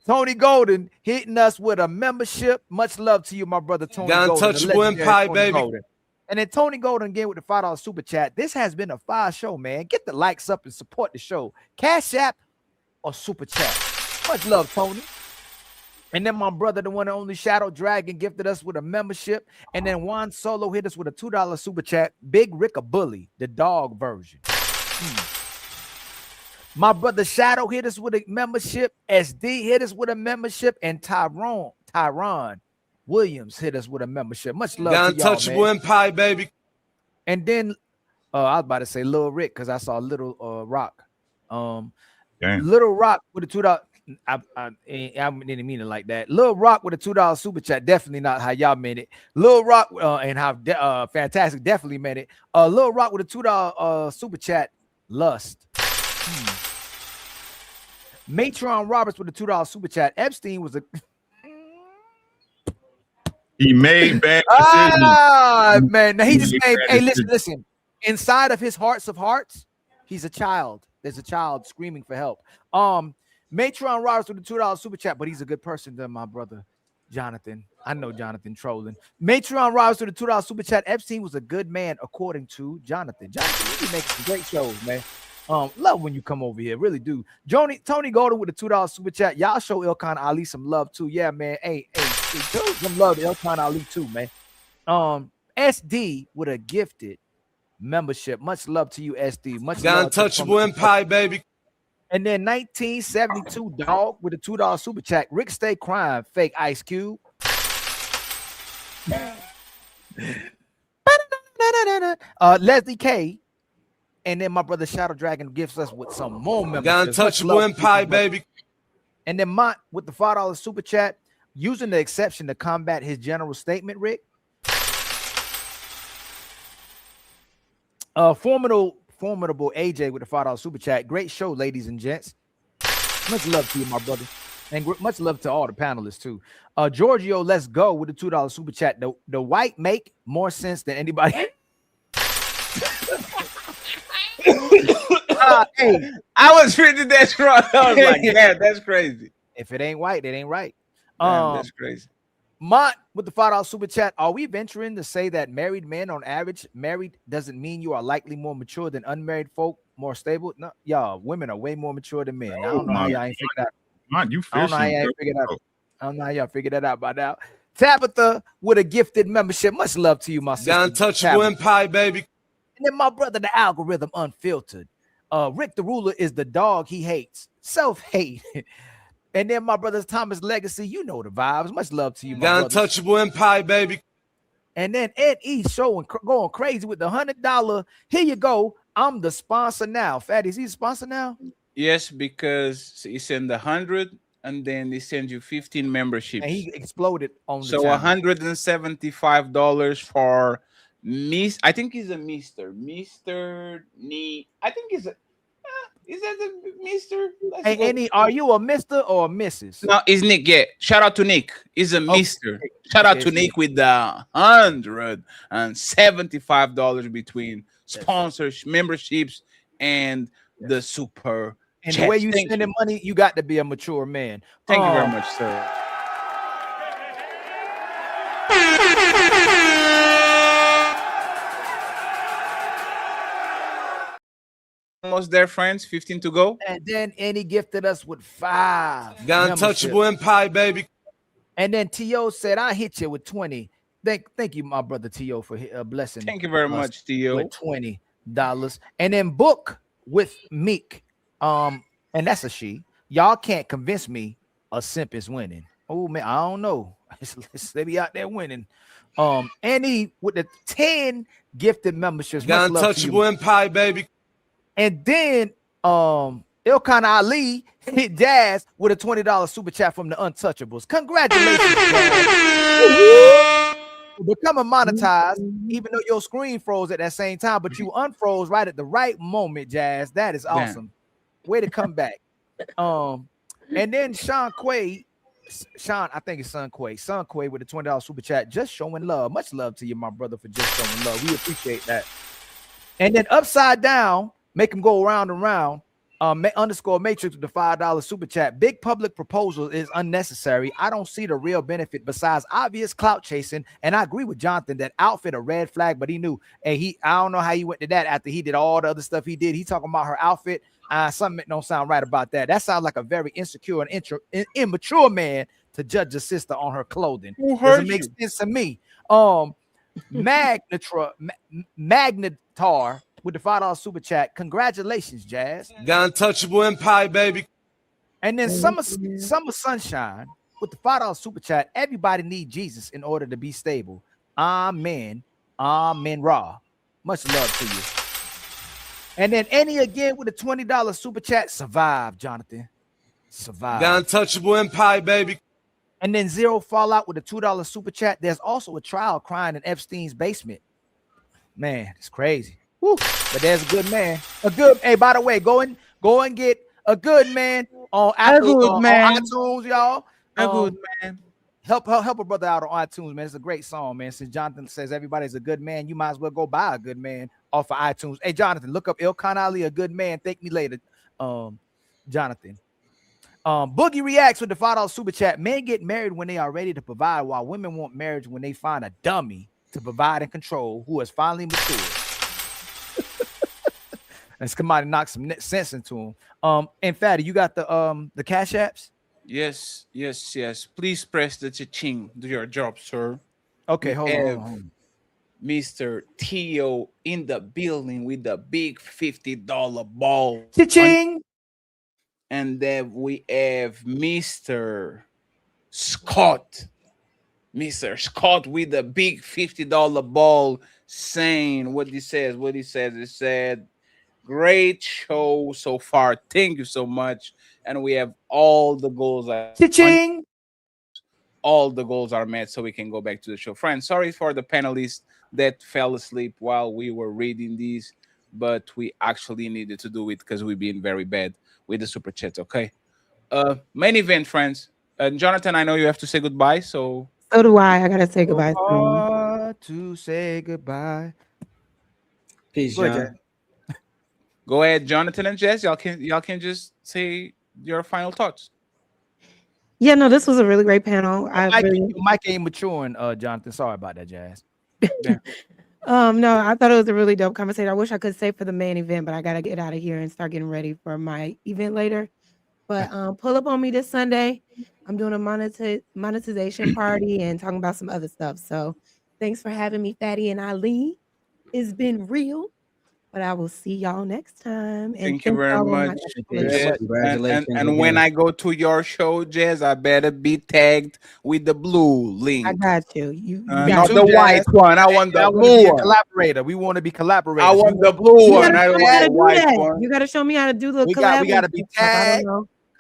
Tony Golden hitting us with a membership. Much love to you, my brother Tony The Golden. untouchable empire, baby. Golden. And then Tony Golden again with the $5 super chat. This has been a fire show, man. Get the likes up and support the show. Cash App or super chat. Much love, Tony. And then my brother, the one and only Shadow Dragon, gifted us with a membership. And then Juan Solo hit us with a $2 super chat. Big Rick a Bully, the dog version. My brother Shadow hit us with a membership. SD hit us with a membership. And Tyron Williams hit us with a membership. Much love The to y'all, untouchable man. empire, baby. And then I was about to say Lil Rick because I saw Little Rock. Little Rock with a $2. I didn't mean it like that. Lil Rock with a $2 super chat. Definitely not how y'all meant it. Lil Rock and how Fantastic definitely meant it. Lil Rock with a $2 super chat. Lust. Matron Roberts with a $2 super chat. Epstein was a he made bad decisions. Man. Now he just made. Hey, listen. Inside of his hearts of hearts, he's a child. There's a child screaming for help. Matron Roberts with a $2 super chat, but he's a good person to my brother Jonathan. I know Jonathan trolling. Matron Roberts with a $2 super chat. Epstein was a good man according to Jonathan. Jonathan, you make some great shows, man. Love when you come over here, really do. Tony Golden with a $2 super chat. Y'all show Ilkan Ali some love too. Yeah, man. Hey, show some love to Ilkan Ali too, man. SD with a gifted membership. Much love to you, SD. Much The love untouchable empire, baby. And then 1972 dog with a $2 super chat. Rick stay crying. Fake Ice Cube. Leslie K. And then my brother Shadow Dragon gifts us with some more members. The untouchable empire, baby. And then Mont with the $5 super chat, using the exception to combat his general statement, Rick. Formidable AJ with the $5 super chat. Great show, ladies and gents. Much love to you, my brother. And much love to all the panelists, too. Giorgio, let's go with the $2 super chat. The white make more sense than anybody. Hey, I was reading that wrong. I was like, yeah, that's crazy. If it ain't white, it ain't right. Damn, that's crazy. Mont with the $5 super chat. Are we venturing to say that married men on average, married doesn't mean you are likely more mature than unmarried folk, more stable? No, y'all, women are way more mature than men. I don't know how y'all ain't figured that out. Mont, you I don't know how y'all ain't figured that out. I don't know how y'all figured that out by now. Tabitha with a gifted membership. Much love to you, my sister. The untouchable empire, baby. And then my brother, the algorithm unfiltered. Rick the Ruler is the dog he hates. Self-hate. And then my brother's Thomas Legacy. You know the vibes. Much love to you, my The untouchable empire, baby. And then Ed E showing going crazy with the $100. Here you go. I'm the sponsor now. Fatty, is he a sponsor now? Yes, because he sent 100 and then they send you 15 memberships. And he exploded on the so channel. $175 for I think he's a Mr. Nee. I think he's a Is that the Mister? Hey, Annie, are you a Mister or a Mrs.? No, it's Nick. Yeah, shout out to Nick. He's a Mister. Shout out to Nick with the $175 between sponsors, memberships, and the super. And chat. the way you Thank spending money, you got to be a mature man. Thank you very much, sir. Almost there, friends. 15 to go. And then Annie gifted us with 5. Got Untouchable memberships. Empire, baby. And then T.O. said, I hit you with 20. Thank you, my brother T.O., for blessing. Thank you very us much, T.O. with $20. And then Book with Meek. And that's a she. Y'all can't convince me a simp is winning. Oh man, I don't know. They be out there winning. Annie with the 10 gifted memberships. Got Much love to you. Untouchable Empire, baby. And then Ilkan Ali hit Jazz with a $20 super chat from the Untouchables. Congratulations, Jazz. Becoming monetized, even though your screen froze at that same time, but you unfroze right at the right moment, Jazz. That is awesome. Way to come back. And then Sean Quay, I think it's Son Quay with a $20 super chat, just showing love. Much love to you, my brother, for just showing love. We appreciate that. And then Upside Down, make him go around and round. Underscore Matrix with the $5 super chat. Big public proposal is unnecessary. I don't see the real benefit besides obvious clout chasing. And I agree with Jonathan that outfit a red flag, but he knew. And I don't know how he went to that after he did all the other stuff he did. He talking about her outfit. Something don't sound right about that. That sounds like a very insecure and immature man to judge a sister on her clothing. Doesn't make sense to me. Magnetar with the $5 super chat. Congratulations, Jazz. Got Untouchable Empire, baby. And then Summer Sunshine with the $5 super chat. Everybody need Jesus in order to be stable. Amen. Amen. Ra. Much love to you. And then Annie again with a $20 super chat. Survive, Jonathan. Survive. Got Untouchable Empire, baby. And then Zero Fallout with a $2 super chat. There's also a trial crying in Epstein's basement. Man, it's crazy. Woo. But there's a good man. Hey, by the way, go and get a good man on Apple, on iTunes, y'all. A good man. Help a brother out on iTunes, man. It's a great song, man. Since Jonathan says everybody's a good man, you might as well go buy a good man off of iTunes. Hey, Jonathan, look up Ilkan Ali, a good man. Thank me later, Jonathan. Boogie reacts with the $5 super chat. Men get married when they are ready to provide, while women want marriage when they find a dummy to provide and control who has finally matured. And somebody knock some sense into him. And Fatty, you got the cash apps? Yes. Please press the cha-ching. Do your job, sir. Okay, hold on. Mr. T.O. in the building with the big $50 ball. Cha-ching! And then we have Mr. Scott. Mr. Scott with the big $50 ball saying what he says. He said, great show so far. Thank you so much. And we have all the goals. Cha-ching! All the goals are met, so we can go back to the show. Friends, sorry for the panelists that fell asleep while we were reading these, but we actually needed to do it because we've been very bad with the super chat. Okay. Main event, friends. Jonathan, I know you have to say goodbye, so do I. I gotta say goodbye. To say goodbye. Peace, Go ahead, John. go ahead, Jonathan and Jess. Y'all can just say your final thoughts. Yeah, no, this was a really great panel. Mike ain't maturing, Jonathan. Sorry about that, Jazz. No, I thought it was a really dope conversation. I wish I could stay for the main event, but I gotta get out of here and start getting ready for my event later. But pull up on me this Sunday. I'm doing a monetization party and talking about some other stuff. So thanks for having me, Fatty and Ali. It's been real. But I will see y'all next time. Thank you very much, Jazz. And when I go to your show, Jazz, I better be tagged with the blue link. I got you. You not the white one. I want the blue one. Collaborator. We want to be collaborators. I want the blue one. I don't want the white one. You got to show me how to do the We got to be tagged.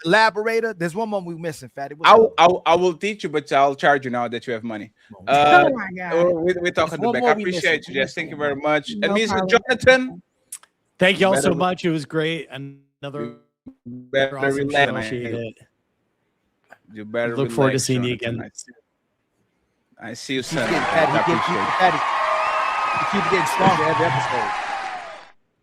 Collaborator. There's one more we missing, Fatty. I will teach you, but I'll charge you now that you have money. Oh my God. We're talking to back. I appreciate you, Jess. Thank you very much. And Mr. Jonathan. Thank you all so much. It was great. And Another better awesome relax, show. man. Appreciate it. You better Look forward to relax, seeing you Jonathan. again. I see you He's soon. getting I fat. appreciate it. He keeps getting stronger every episode.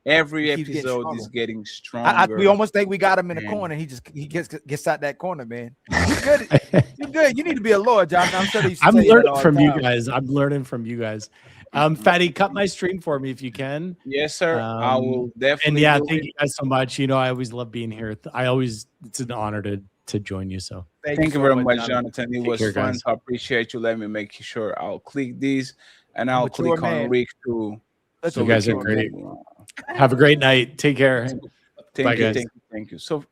Every He keeps getting episode stronger. is getting stronger. We almost think we got him in the Man. corner. He gets out that corner, man. You good? You good? You need to be a lawyer, John. I'm sure they used to I'm tell you that learning all the from you time. guys. I'm learning from you guys. Fatty, cut my stream for me if you can. Yes, sir. I will And definitely. yeah, do thank it. you guys so much. You know, I always love being here. It's an honor to join you. So Thank you so very much, much, Jonathan. Jonathan. It Take was care, fun. guys. I appreciate you. Let me make sure I'll click these and A I'll mature click on man. Rick too. That's you a guys are mature great. move on. Have a great night. Take care. Thank Bye, you, guys. thank you, thank you. So